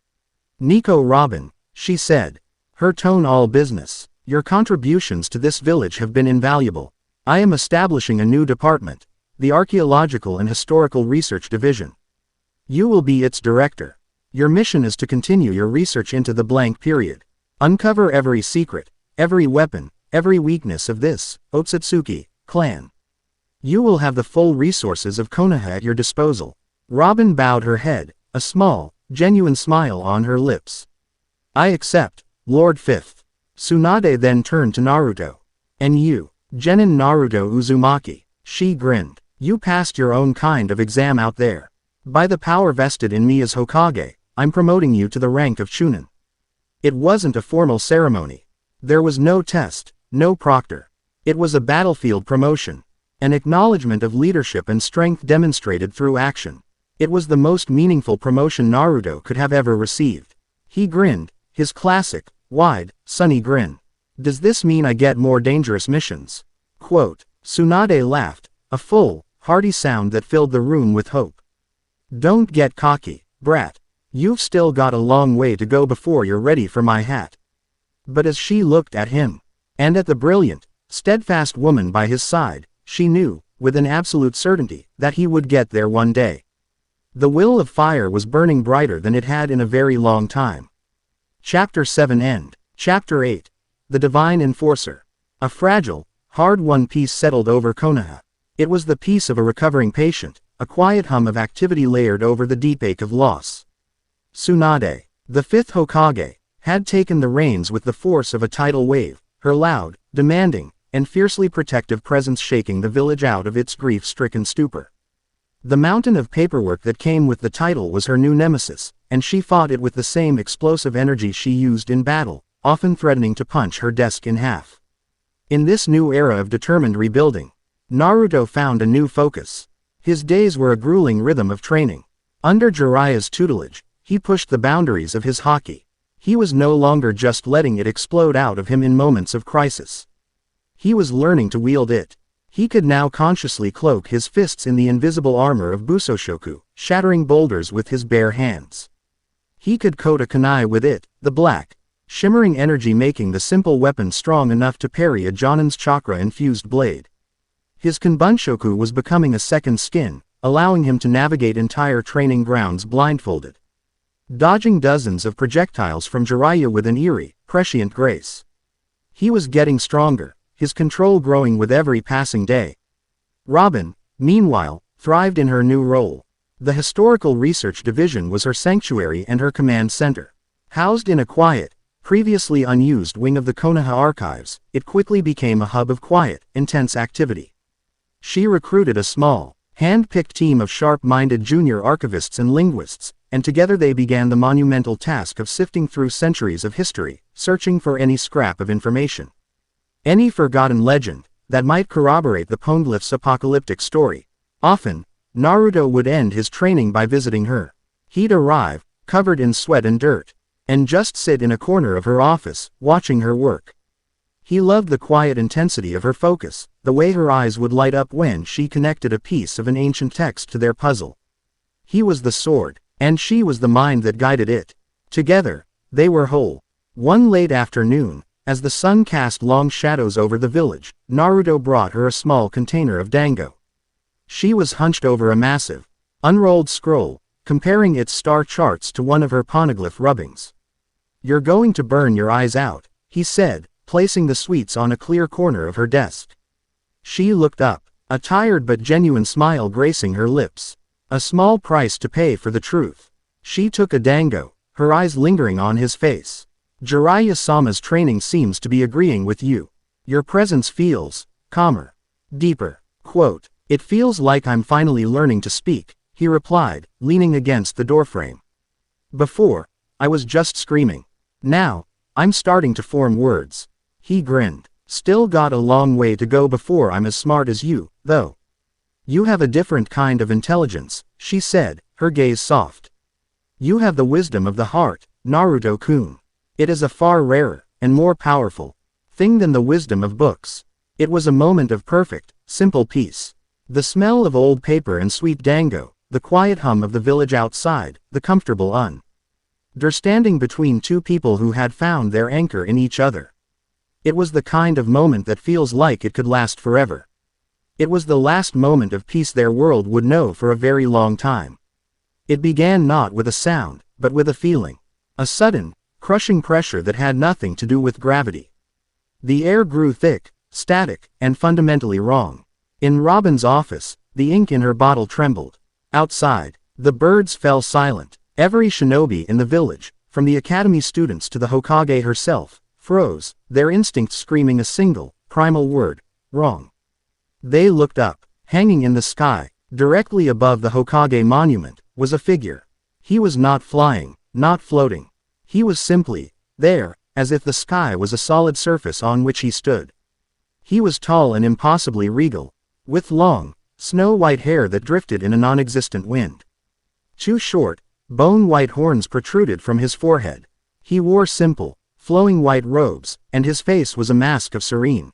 "Nico Robin," she said, her tone all business, "your contributions to this village have been invaluable. I am establishing a new department, the Archaeological and Historical Research Division. You will be its director. Your mission is to continue your research into the blank period. Uncover every secret, every weapon, every weakness of this Akatsuki clan. You will have the full resources of Konoha at your disposal." Robin bowed her head, a small, genuine smile on her lips. "I accept, Lord Fifth." Tsunade then turned to Naruto. "And you, Genin Naruto Uzumaki," she grinned. "You passed your own kind of exam out there. By the power vested in me as Hokage, I'm promoting you to the rank of Chunin." It wasn't a formal ceremony. There was no test, no proctor. It was a battlefield promotion. An acknowledgement of leadership and strength demonstrated through action. It was the most meaningful promotion Naruto could have ever received. He grinned, his classic, wide, sunny grin. "Does this mean I get more dangerous missions?" Quote, Tsunade laughed, a full, hearty sound that filled the room with hope. Don't get cocky, brat. You've still got a long way to go before you're ready for my hat. But as she looked at him, and at the brilliant, steadfast woman by his side, she knew, with an absolute certainty, that he would get there one day. The will of fire was burning brighter than it had in a very long time. Chapter 7 End. Chapter 8. The Divine Enforcer. A fragile, hard-won peace settled over Konoha. It was the peace of a recovering patient, a quiet hum of activity layered over the deep ache of loss. Tsunade, the fifth Hokage, had taken the reins with the force of a tidal wave, her loud, demanding, and fiercely protective presence shaking the village out of its grief-stricken stupor. The mountain of paperwork that came with the title was her new nemesis, and she fought it with the same explosive energy she used in battle, often threatening to punch her desk in half. In this new era of determined rebuilding, Naruto found a new focus. His days were a grueling rhythm of training. Under Jiraiya's tutelage, he pushed the boundaries of his haki. He was no longer just letting it explode out of him in moments of crisis. He was learning to wield it. He could now consciously cloak his fists in the invisible armor of Busoshoku, shattering boulders with his bare hands. He could coat a kunai with it, the black, shimmering energy making the simple weapon strong enough to parry a Jonin's chakra-infused blade. His Kanbunshoku was becoming a second skin, allowing him to navigate entire training grounds blindfolded, dodging dozens of projectiles from Jiraiya with an eerie, prescient grace. He was getting stronger, his control growing with every passing day. Robin, meanwhile, thrived in her new role. The Historical Research Division was her sanctuary and her command center. Housed in a quiet, previously unused wing of the Konoha archives, it quickly became a hub of quiet, intense activity. She recruited a small, hand-picked team of sharp-minded junior archivists and linguists, and together they began the monumental task of sifting through centuries of history, searching for any scrap of information, any forgotten legend, that might corroborate the Poneglyph's apocalyptic story. Often, Naruto would end his training by visiting her. He'd arrive, covered in sweat and dirt, and just sit in a corner of her office, watching her work. He loved the quiet intensity of her focus, the way her eyes would light up when she connected a piece of an ancient text to their puzzle. He was the sword, and she was the mind that guided it. Together, they were whole. One late afternoon, as the sun cast long shadows over the village, Naruto brought her a small container of dango. She was hunched over a massive, unrolled scroll, comparing its star charts to one of her poneglyph rubbings. You're going to burn your eyes out, he said, placing the sweets on a clear corner of her desk. She looked up, a tired but genuine smile gracing her lips. A small price to pay for the truth. She took a dango, her eyes lingering on his face. Jiraiya-sama's training seems to be agreeing with you. Your presence feels calmer, deeper. Quote, it feels like I'm finally learning to speak, he replied, leaning against the doorframe. Before, I was just screaming. Now, I'm starting to form words. He grinned. Still got a long way to go before I'm as smart as you, though. You have a different kind of intelligence, she said, her gaze soft. You have the wisdom of the heart, Naruto-kun. It is a far rarer, and more powerful thing than the wisdom of books. It was a moment of perfect, simple peace. The smell of old paper and sweet dango, the quiet hum of the village outside, the comfortable understanding between two people who had found their anchor in each other. It was the kind of moment that feels like it could last forever. It was the last moment of peace their world would know for a very long time. It began not with a sound, but with a feeling. A sudden, crushing pressure that had nothing to do with gravity. The air grew thick, static, and fundamentally wrong. In Robin's office, the ink in her bottle trembled. Outside, the birds fell silent. Every shinobi in the village, from the academy students to the Hokage herself, froze, their instincts screaming a single, primal word, wrong. They looked up. Hanging in the sky, directly above the Hokage monument, was a figure. He was not flying, not floating. He was simply there, as if the sky was a solid surface on which he stood. He was tall and impossibly regal, with long, snow-white hair that drifted in a non-existent wind. Two short, bone-white horns protruded from his forehead. He wore simple, flowing white robes, and his face was a mask of serene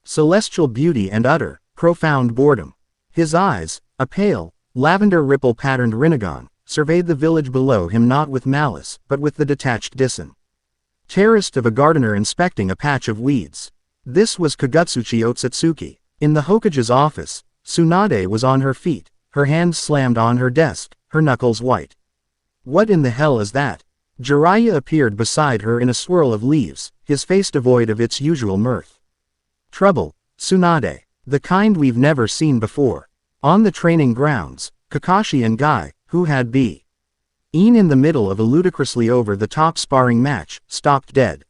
celestial beauty and utter, profound boredom. His eyes, a pale, lavender ripple-patterned rinnegan, surveyed the village below him not with malice, but with the detached disinterest of a gardener inspecting a patch of weeds. This was Kagutsuchi Otsutsuki. In the Hokage's office, Tsunade was on her feet, her hands slammed on her desk, her knuckles white. What in the hell is that? Jiraiya appeared beside her in a swirl of leaves, his face devoid of its usual mirth. Trouble, Tsunade. The kind we've never seen before. On the training grounds, Kakashi and Guy, who had been in the middle of a ludicrously over-the-top sparring match, stopped dead.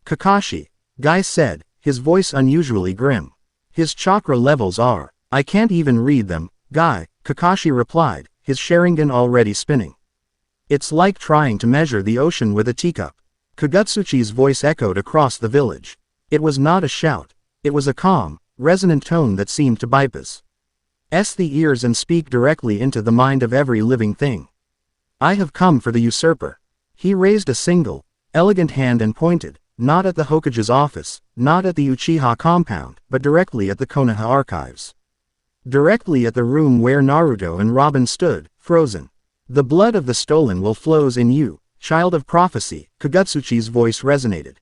Kakashi, Guy said, his voice unusually grim. His chakra levels are, I can't even read them, Guy, Kakashi replied, his Sharingan already spinning. It's like trying to measure the ocean with a teacup. Kagutsuchi's voice echoed across the village. It was not a shout. It was a calm, resonant tone that seemed to bypass the ears and speak directly into the mind of every living thing. I have come for the usurper. He raised a single, elegant hand and pointed, not at the Hokage's office, not at the Uchiha compound, but directly at the Konoha archives. Directly at the room where Naruto and Robin stood, frozen. The blood of the stolen will flows in you, child of prophecy, Kagutsuchi's voice resonated.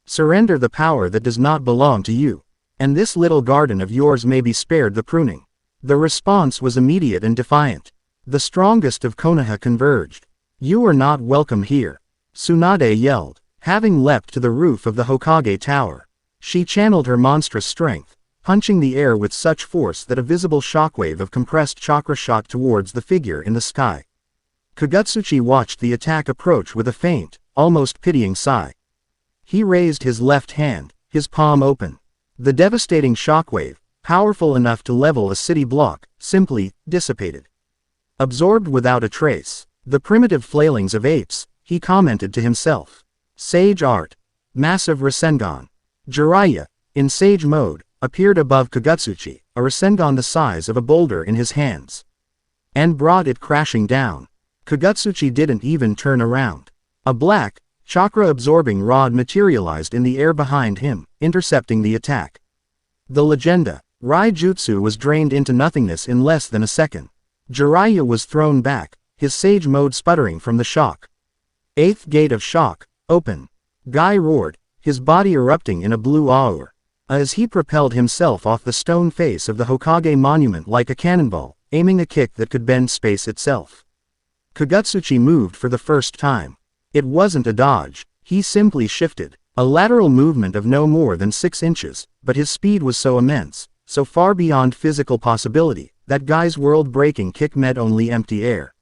Surrender the power that does not belong to you, and this little garden of yours may be spared the pruning. The response was immediate and defiant. The strongest of Konoha converged. You are not welcome here, Tsunade yelled, having leapt to the roof of the Hokage tower. She channeled her monstrous strength, punching the air with such force that a visible shockwave of compressed chakra shot towards the figure in the sky. Kagutsuchi watched the attack approach with a faint, almost pitying sigh. He raised his left hand, his palm open. The devastating shockwave, powerful enough to level a city block, simply dissipated. Absorbed without a trace. The primitive flailings of apes, he commented to himself. Sage art. Massive Rasengan. Jiraiya, in sage mode, appeared above Kagutsuchi, a Rasengan the size of a boulder in his hands. And brought it crashing down. Kagutsuchi didn't even turn around. A black, chakra-absorbing rod materialized in the air behind him, intercepting the attack. The Legenda, Rai Jutsu was drained into nothingness in less than a second. Jiraiya was thrown back, his sage mode sputtering from the shock. Eighth gate of shock, open. Guy roared, his body erupting in a blue aura. As he propelled himself off the stone face of the Hokage monument like a cannonball, aiming a kick that could bend space itself. Kagutsuchi moved for the first time. It wasn't a dodge, he simply shifted, a lateral movement of no more than 6 inches, but his speed was so immense, so far beyond physical possibility, that Guy's world-breaking kick met only empty air.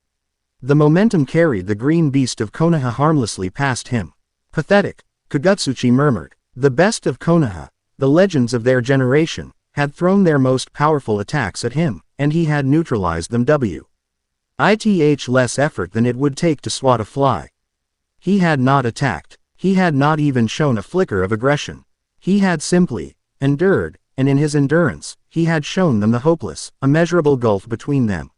The momentum carried the green beast of Konoha harmlessly past him. Pathetic, Kagutsuchi murmured. The best of Konoha, the legends of their generation, had thrown their most powerful attacks at him, and he had neutralized them with less effort than it would take to swat a fly. He had not attacked. He had not even shown a flicker of aggression. He had simply endured, and in his endurance, he had shown them the hopeless, immeasurable gulf between them.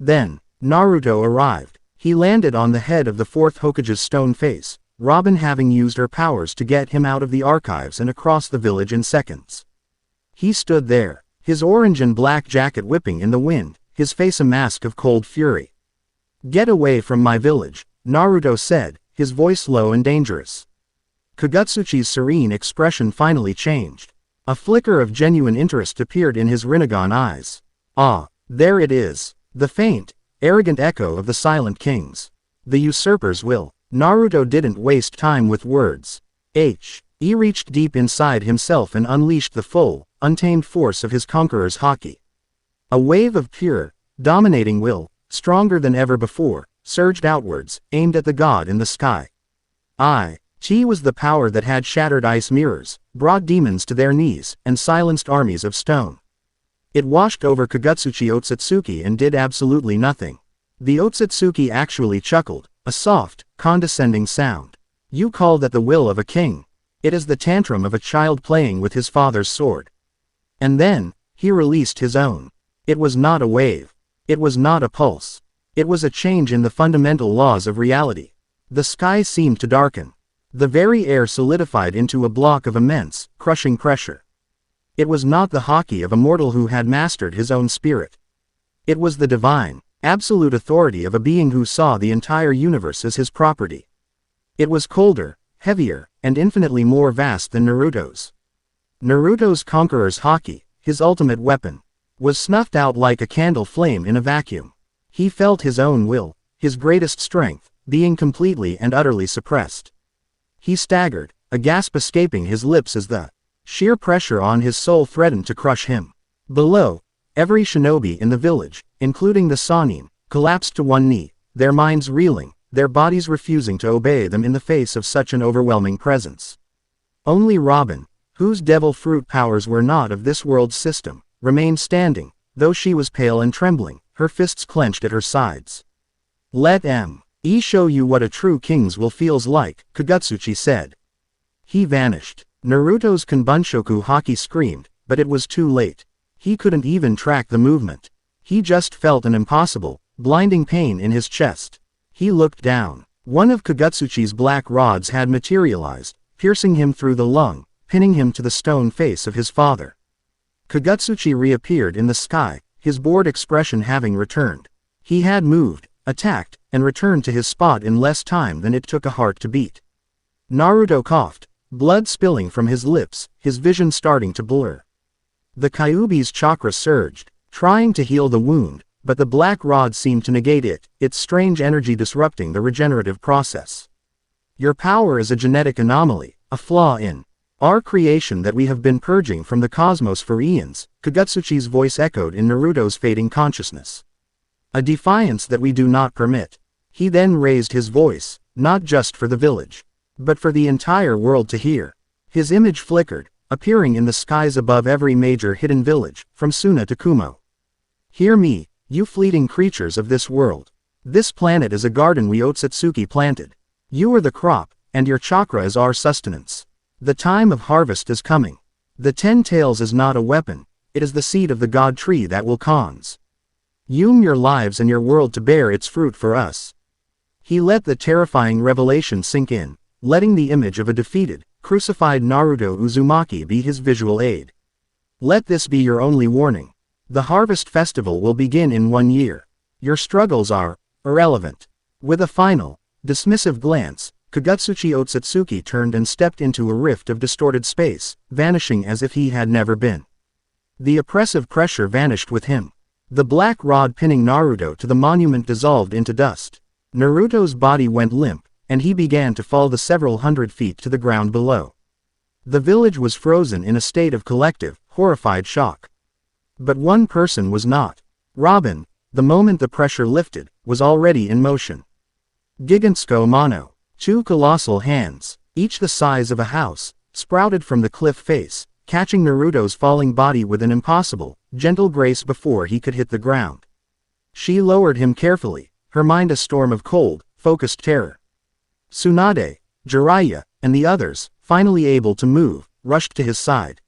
Then, Naruto arrived. He landed on the head of the fourth Hokage's stone face, Robin having used her powers to get him out of the archives and across the village in seconds. He stood there, his orange and black jacket whipping in the wind, his face a mask of cold fury. Get away from my village, Naruto said, his voice low and dangerous. Kagutsuchi's serene expression finally changed. A flicker of genuine interest appeared in his Rinnegan eyes. Ah, there it is. The faint, arrogant echo of the Silent Kings. The usurper's will. Naruto didn't waste time with words. He reached deep inside himself and unleashed the full, untamed force of his conqueror's Haki. A wave of pure, dominating will, stronger than ever before, surged outwards, aimed at the god in the sky. Chi was the power that had shattered ice mirrors, brought demons to their knees, and silenced armies of stone. It washed over Kagutsuchi Otsutsuki and did absolutely nothing. The Otsutsuki actually chuckled, a soft, condescending sound. You call that the will of a king? It is the tantrum of a child playing with his father's sword. And then, he released his own. It was not a wave. It was not a pulse. It was a change in the fundamental laws of reality. The sky seemed to darken. The very air solidified into a block of immense, crushing pressure. It was not the Haki of a mortal who had mastered his own spirit. It was the divine, absolute authority of a being who saw the entire universe as his property. It was colder, heavier, and infinitely more vast than Naruto's. Naruto's conqueror's Haki, his ultimate weapon, was snuffed out like a candle flame in a vacuum. He felt his own will, his greatest strength, being completely and utterly suppressed. He staggered, a gasp escaping his lips as the sheer pressure on his soul threatened to crush him. Below, every shinobi in the village, including the Sannin, collapsed to one knee, their minds reeling, their bodies refusing to obey them in the face of such an overwhelming presence. Only Robin, whose devil fruit powers were not of this world's system, remained standing, though she was pale and trembling, her fists clenched at her sides. "Let me show you what a true king's will feels like," Akatsuki said. He vanished. Naruto's Kanbunshoku Haki screamed, but it was too late. He couldn't even track the movement. He just felt an impossible, blinding pain in his chest. He looked down. One of Akatsuki's black rods had materialized, piercing him through the lung, pinning him to the stone face of his father. Akatsuki reappeared in the sky, his bored expression having returned. He had moved, attacked, and returned to his spot in less time than it took a heart to beat. Naruto coughed, blood spilling from his lips, his vision starting to blur. The Kyuubi's chakra surged, trying to heal the wound, but the black rod seemed to negate it, its strange energy disrupting the regenerative process. "Your power is a genetic anomaly, a flaw in our creation that we have been purging from the cosmos for eons," Akatsuki's voice echoed in Naruto's fading consciousness. "A defiance that we do not permit." He then raised his voice, not just for the village, but for the entire world to hear. His image flickered, appearing in the skies above every major hidden village, from Suna to Kumo. "Hear me, you fleeting creatures of this world. This planet is a garden we Otsutsuki planted. You are the crop, and your chakra is our sustenance. The time of harvest is coming. The 10 tails is not a weapon, it is the seed of the god tree that will cause your lives and your world to bear its fruit for us." He let the terrifying revelation sink in, letting the image of a defeated, crucified Naruto Uzumaki be his visual aid. "Let this be your only warning. The harvest festival will begin in 1 year. Your struggles are irrelevant." With a final, dismissive glance, Akatsuki Otsutsuki turned and stepped into a rift of distorted space, vanishing as if he had never been. The oppressive pressure vanished with him. The black rod pinning Naruto to the monument dissolved into dust. Naruto's body went limp, and he began to fall the several hundred feet to the ground below. The village was frozen in a state of collective, horrified shock. But one person was not. Robin, the moment the pressure lifted, was already in motion. Gigantsko Mono, 2 colossal hands, each the size of a house, sprouted from the cliff face, catching Naruto's falling body with an impossible, gentle grace before he could hit the ground. She lowered him carefully, her mind a storm of cold, focused terror. Tsunade, Jiraiya, and the others, finally able to move, rushed to his side.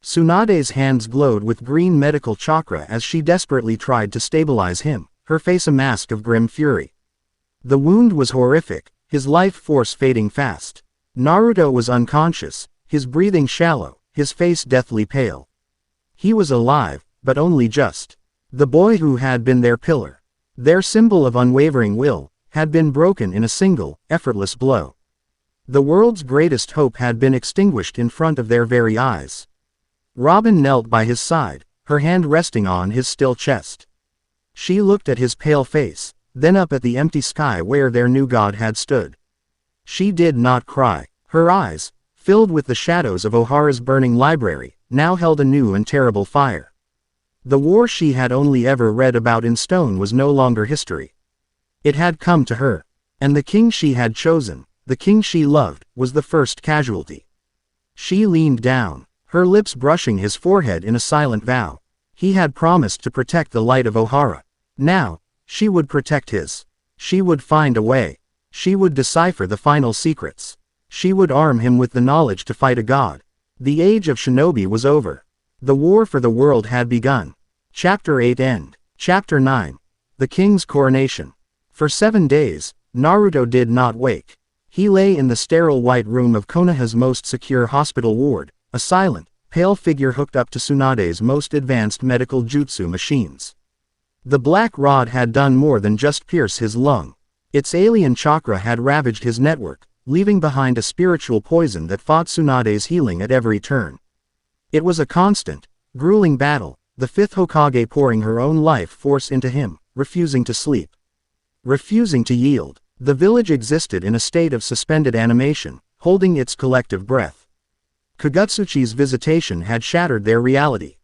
Tsunade's hands glowed with green medical chakra as she desperately tried to stabilize him, her face a mask of grim fury. The wound was horrific, his life force fading fast. Naruto was unconscious, his breathing shallow, his face deathly pale. He was alive, but only just. The boy who had been their pillar, their symbol of unwavering will, had been broken in a single, effortless blow. The world's greatest hope had been extinguished in front of their very eyes. Robin knelt by his side, her hand resting on his still chest. She looked at his pale face, then up at the empty sky where their new god had stood. She did not cry. Her eyes, filled with the shadows of Ohara's burning library, now held a new and terrible fire. The war she had only ever read about in stone was no longer history. It had come to her. And the king she had chosen, the king she loved, was the first casualty. She leaned down, her lips brushing his forehead in a silent vow. He had promised to protect the light of Ohara. Now, she would protect his. She would find a way. She would decipher the final secrets. She would arm him with the knowledge to fight a god. The age of shinobi was over. The war for the world had begun. Chapter 8 End. Chapter 9. The King's Coronation. For 7 days, Naruto did not wake. He lay in the sterile white room of Konoha's most secure hospital ward, a silent, pale figure hooked up to Tsunade's most advanced medical jutsu machines. The black rod had done more than just pierce his lung. Its alien chakra had ravaged his network, leaving behind a spiritual poison that fought Tsunade's healing at every turn. It was a constant, grueling battle, the fifth Hokage pouring her own life force into him, refusing to sleep. Refusing to yield. The village existed in a state of suspended animation, holding its collective breath. Kagutsuchi's visitation had shattered their reality.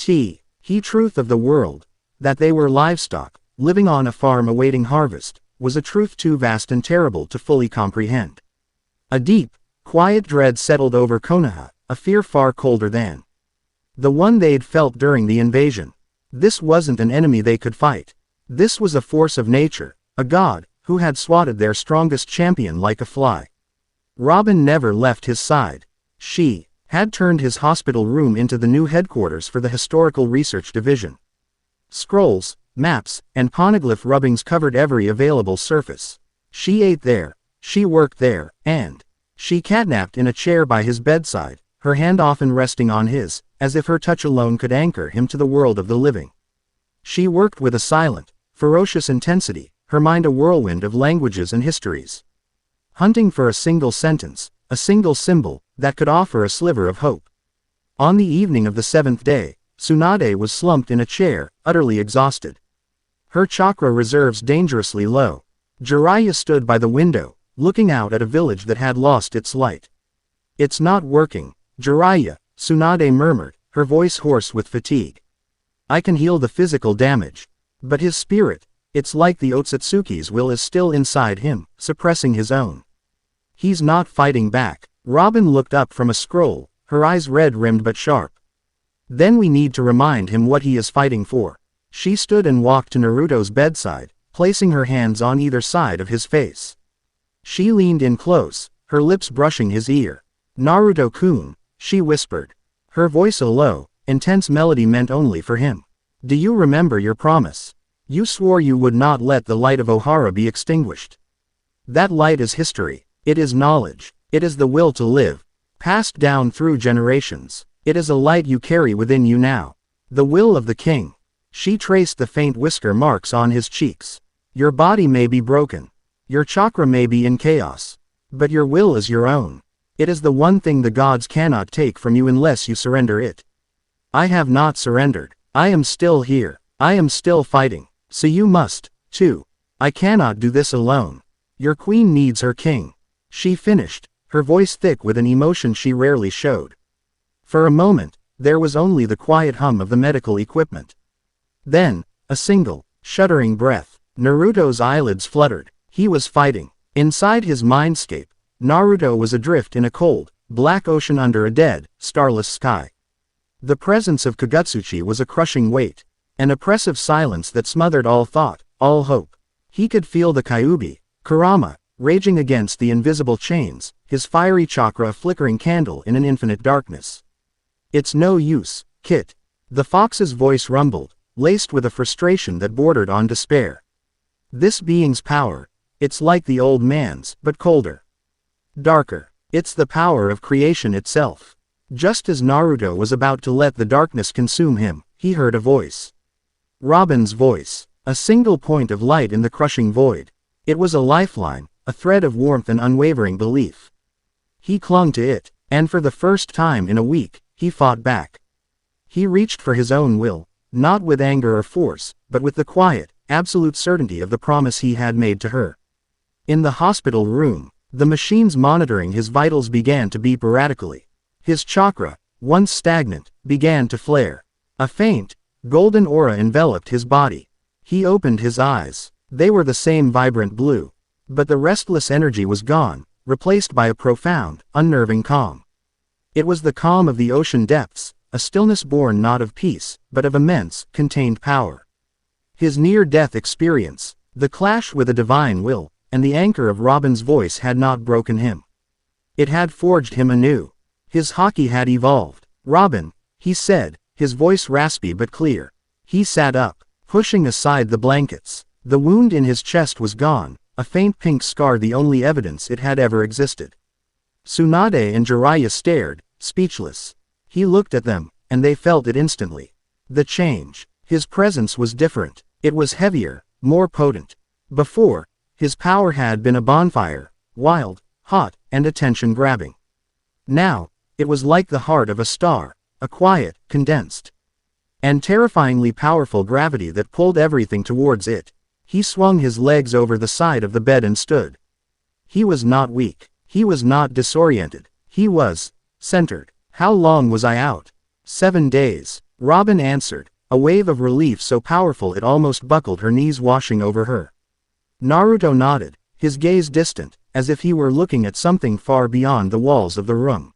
The truth of the world, that they were livestock, living on a farm awaiting harvest, was a truth too vast and terrible to fully comprehend. A deep, quiet dread settled over Konoha, a fear far colder than the one they'd felt during the invasion. This wasn't an enemy they could fight. This was a force of nature, a god, who had swatted their strongest champion like a fly. Robin never left his side. She had turned his hospital room into the new headquarters for the Historical Research Division. Scrolls, maps, and poneglyph rubbings covered every available surface. She ate there, she worked there, and she catnapped in a chair by his bedside, her hand often resting on his, as if her touch alone could anchor him to the world of the living. She worked with a silent, ferocious intensity, her mind a whirlwind of languages and histories. Hunting for a single sentence, a single symbol, that could offer a sliver of hope. On the evening of the seventh day, Tsunade was slumped in a chair, utterly exhausted. Her chakra reserves dangerously low. Jiraiya stood by the window, looking out at a village that had lost its light. "It's not working, Jiraiya," Tsunade murmured, her voice hoarse with fatigue. "I can heal the physical damage. But his spirit, it's like the Otsutsuki's will is still inside him, suppressing his own. He's not fighting back." Robin looked up from a scroll, her eyes red-rimmed but sharp. "Then we need to remind him what he is fighting for." She stood and walked to Naruto's bedside, placing her hands on either side of his face. She leaned in close, her lips brushing his ear. "Naruto-kun," she whispered. Her voice a low, intense melody meant only for him. "Do you remember your promise? You swore you would not let the light of Ohara be extinguished. That light is history. It is knowledge. It is the will to live. Passed down through generations. It is a light you carry within you now. The will of the king." She traced the faint whisker marks on his cheeks. "Your body may be broken. Your chakra may be in chaos. But your will is your own. It is the one thing the gods cannot take from you unless you surrender it. I have not surrendered. I am still here. I am still fighting. So you must, too. I cannot do this alone. Your queen needs her king." She finished, her voice thick with an emotion she rarely showed. For a moment, there was only the quiet hum of the medical equipment. Then, a single, shuddering breath. Naruto's eyelids fluttered. He was fighting. Inside his mindscape, Naruto was adrift in a cold, black ocean under a dead, starless sky. The presence of Kagutsuchi was a crushing weight, an oppressive silence that smothered all thought, all hope. He could feel the Kyuubi, Kurama, raging against the invisible chains, his fiery chakra a flickering candle in an infinite darkness. "It's no use, Kit." The fox's voice rumbled, laced with a frustration that bordered on despair. "This being's power, it's like the old man's, but colder. Darker. It's the power of creation itself." Just as Naruto was about to let the darkness consume him, he heard a voice. Robin's voice. A single point of light in the crushing void. It was a lifeline, a thread of warmth and unwavering belief. He clung to it, and for the first time in a week, he fought back. He reached for his own will, not with anger or force, but with the quiet, absolute certainty of the promise he had made to her. In the hospital room, the machines monitoring his vitals began to beep erratically. His chakra, once stagnant, began to flare. A faint, golden aura enveloped his body. He opened his eyes. They were the same vibrant blue. But the restless energy was gone, replaced by a profound, unnerving calm. It was the calm of the ocean depths, a stillness born not of peace, but of immense, contained power. His near-death experience, the clash with a divine will, and the anchor of Robin's voice had not broken him. It had forged him anew. His Haki had evolved. "Robin," he said, his voice raspy but clear. He sat up, pushing aside the blankets. The wound in his chest was gone, a faint pink scar the only evidence it had ever existed. Tsunade and Jiraiya stared, speechless. He looked at them, and they felt it instantly. The change. His presence was different. It was heavier, more potent. Before, his power had been a bonfire, wild, hot, and attention-grabbing. Now, it was like the heart of a star, a quiet, condensed, and terrifyingly powerful gravity that pulled everything towards it. He swung his legs over the side of the bed and stood. He was not weak. He was not disoriented. He was centered. How long was I out? 7 days. Robin answered, a wave of relief so powerful it almost buckled her knees washing over her. Naruto nodded, his gaze distant, as if he were looking at something far beyond the walls of the room.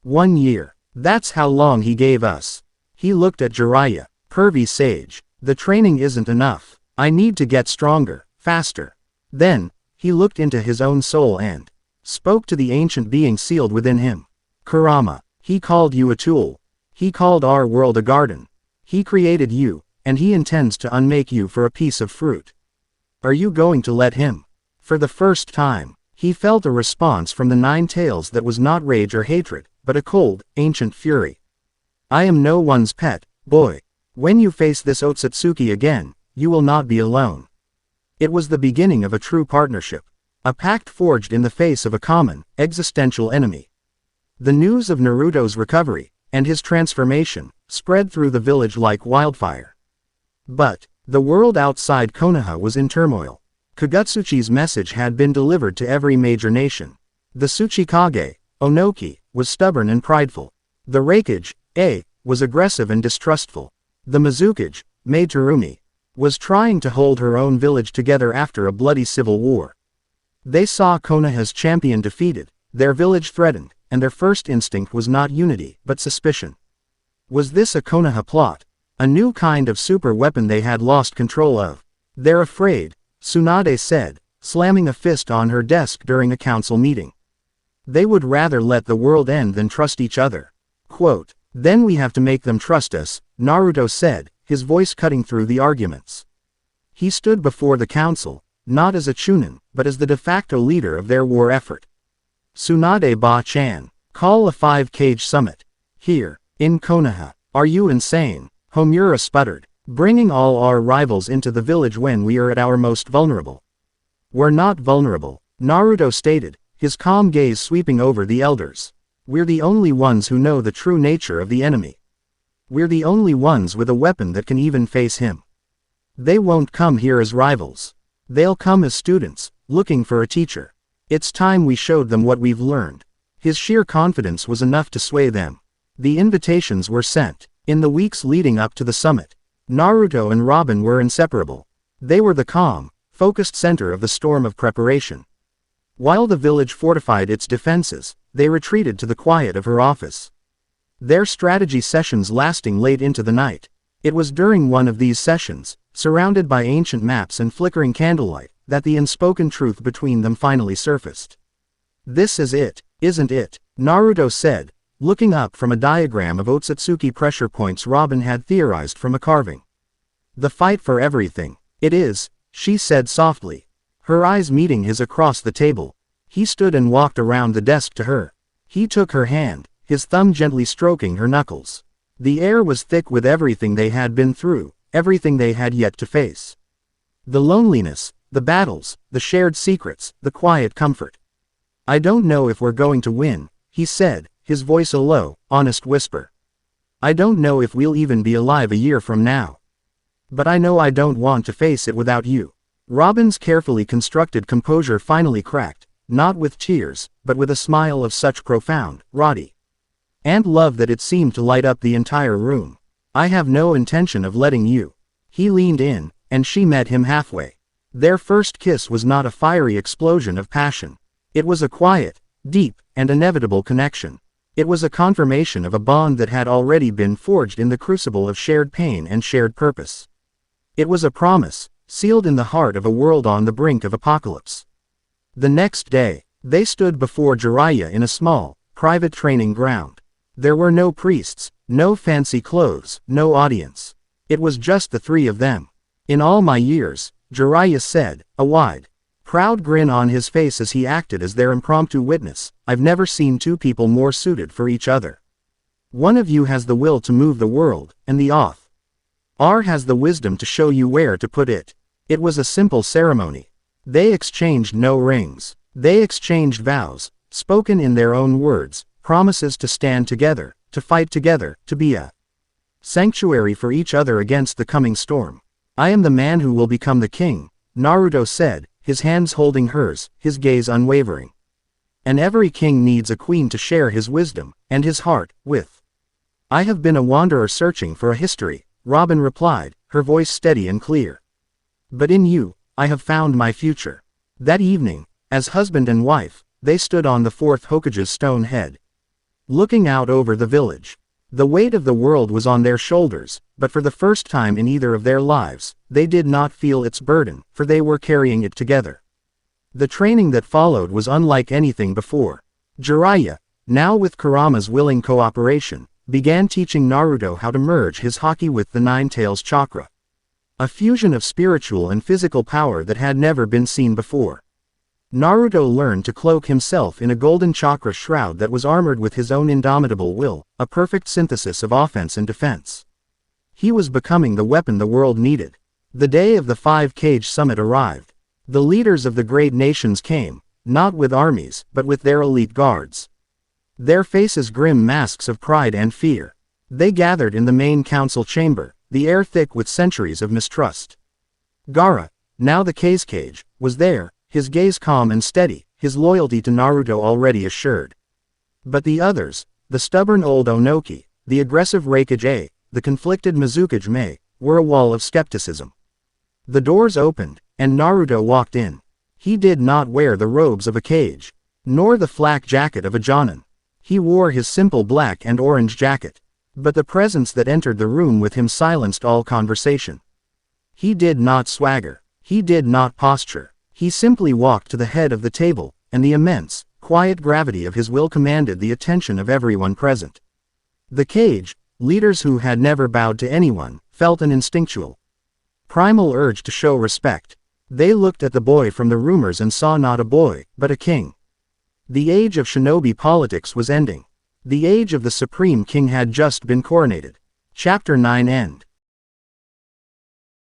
1 year. That's how long he gave us. He looked at Jiraiya, pervy sage. The training isn't enough. I need to get stronger, faster. Then, he looked into his own soul and spoke to the ancient being sealed within him. Kurama, he called you a tool. He called our world a garden. He created you, and he intends to unmake you for a piece of fruit. Are you going to let him? For the first time, he felt a response from the 9 tails that was not rage or hatred, but a cold, ancient fury. I am no one's pet, boy. When you face this Otsutsuki again, you will not be alone. It was the beginning of a true partnership. A pact forged in the face of a common, existential enemy. The news of Naruto's recovery, and his transformation, spread through the village like wildfire. But, the world outside Konoha was in turmoil. Kagutsuchi's message had been delivered to every major nation. The Tsuchikage, Onoki, was stubborn and prideful. The Raikage, was aggressive and distrustful. The Mizukage, Maiterumi, was trying to hold her own village together after a bloody civil war. They saw Konoha's champion defeated, their village threatened, and their first instinct was not unity, but suspicion. Was this a Konoha plot? A new kind of super weapon they had lost control of? They're afraid, Tsunade said, slamming a fist on her desk during a council meeting. They would rather let the world end than trust each other. Quote, then we have to make them trust us, Naruto said, his voice cutting through the arguments. He stood before the council, not as a chunin, but as the de facto leader of their war effort. Tsunade Ba-chan, call a 5-cage summit. Here, in Konoha. Are you insane? Homura sputtered. Bringing all our rivals into the village when we are at our most vulnerable. We're not vulnerable, Naruto stated, his calm gaze sweeping over the elders. We're the only ones who know the true nature of the enemy. We're the only ones with a weapon that can even face him. They won't come here as rivals. They'll come as students, looking for a teacher. It's time we showed them what we've learned. His sheer confidence was enough to sway them. The invitations were sent. In the weeks leading up to the summit, Naruto and Robin were inseparable. They were the calm, focused center of the storm of preparation. While the village fortified its defenses, they retreated to the quiet of her office. Their strategy sessions lasting late into the night. It was during one of these sessions, surrounded by ancient maps and flickering candlelight, that the unspoken truth between them finally surfaced. This is it, isn't it? Naruto said, looking up from a diagram of Otsutsuki pressure points Robin had theorized from a carving. The fight for everything. It is, she said softly. Her eyes meeting his across the table. He stood and walked around the desk to her. He took her hand, his thumb gently stroking her knuckles. The air was thick with everything they had been through, everything they had yet to face. The loneliness, the battles, the shared secrets, the quiet comfort. I don't know if we're going to win, he said, his voice a low, honest whisper. I don't know if we'll even be alive a year from now. But I know I don't want to face it without you. Robin's carefully constructed composure finally cracked, not with tears, but with a smile of such profound, raudy, and love that it seemed to light up the entire room. I have no intention of letting you. He leaned in, and she met him halfway. Their first kiss was not a fiery explosion of passion. It was a quiet, deep, and inevitable connection. It was a confirmation of a bond that had already been forged in the crucible of shared pain and shared purpose. It was a promise, sealed in the heart of a world on the brink of apocalypse. The next day, they stood before Jiraiya in a small, private training ground. There were no priests, no fancy clothes, no audience. It was just the 3 of them. In all my years, Jiraiya said, a wide, proud grin on his face as he acted as their impromptu witness, I've never seen 2 people more suited for each other. One of you has the will to move the world, and the other has the wisdom to show you where to put it. It was a simple ceremony. They exchanged no rings. They exchanged vows, spoken in their own words, promises to stand together, to fight together, to be a sanctuary for each other against the coming storm. I am the man who will become the king, Naruto said, his hands holding hers, his gaze unwavering. And every king needs a queen to share his wisdom, and his heart, with. I have been a wanderer searching for a history, Robin replied, her voice steady and clear. But in you, I have found my future. That evening, as husband and wife, they stood on the fourth Hokage's stone head, looking out over the village. The weight of the world was on their shoulders, but for the first time in either of their lives, they did not feel its burden, for they were carrying it together. The training that followed was unlike anything before. Jiraiya, now with Kurama's willing cooperation, began teaching Naruto how to merge his Haki with the Nine-Tails chakra. A fusion of spiritual and physical power that had never been seen before. Naruto learned to cloak himself in a golden chakra shroud that was armored with his own indomitable will, a perfect synthesis of offense and defense. He was becoming the weapon the world needed. The day of the 5-Cage summit arrived. The leaders of the great nations came, not with armies, but with their elite guards. Their faces grim masks of pride and fear. They gathered in the main council chamber, the air thick with centuries of mistrust. Gaara, now the Kazekage, was there, his gaze calm and steady, his loyalty to Naruto already assured. But the others, the stubborn old Onoki, the aggressive Raikage, the conflicted Mizukage Mei, were a wall of skepticism. The doors opened, and Naruto walked in. He did not wear the robes of a Kage, nor the flak jacket of a Jonin. He wore his simple black and orange jacket. But the presence that entered the room with him silenced all conversation. He did not swagger. He did not posture. He simply walked to the head of the table, and the immense, quiet gravity of his will commanded the attention of everyone present. The Kage, leaders who had never bowed to anyone, felt an instinctual, primal urge to show respect. They looked at the boy from the rumors and saw not a boy, but a king. The age of shinobi politics was ending. The age of the Supreme King had just been coronated. Chapter 9 End.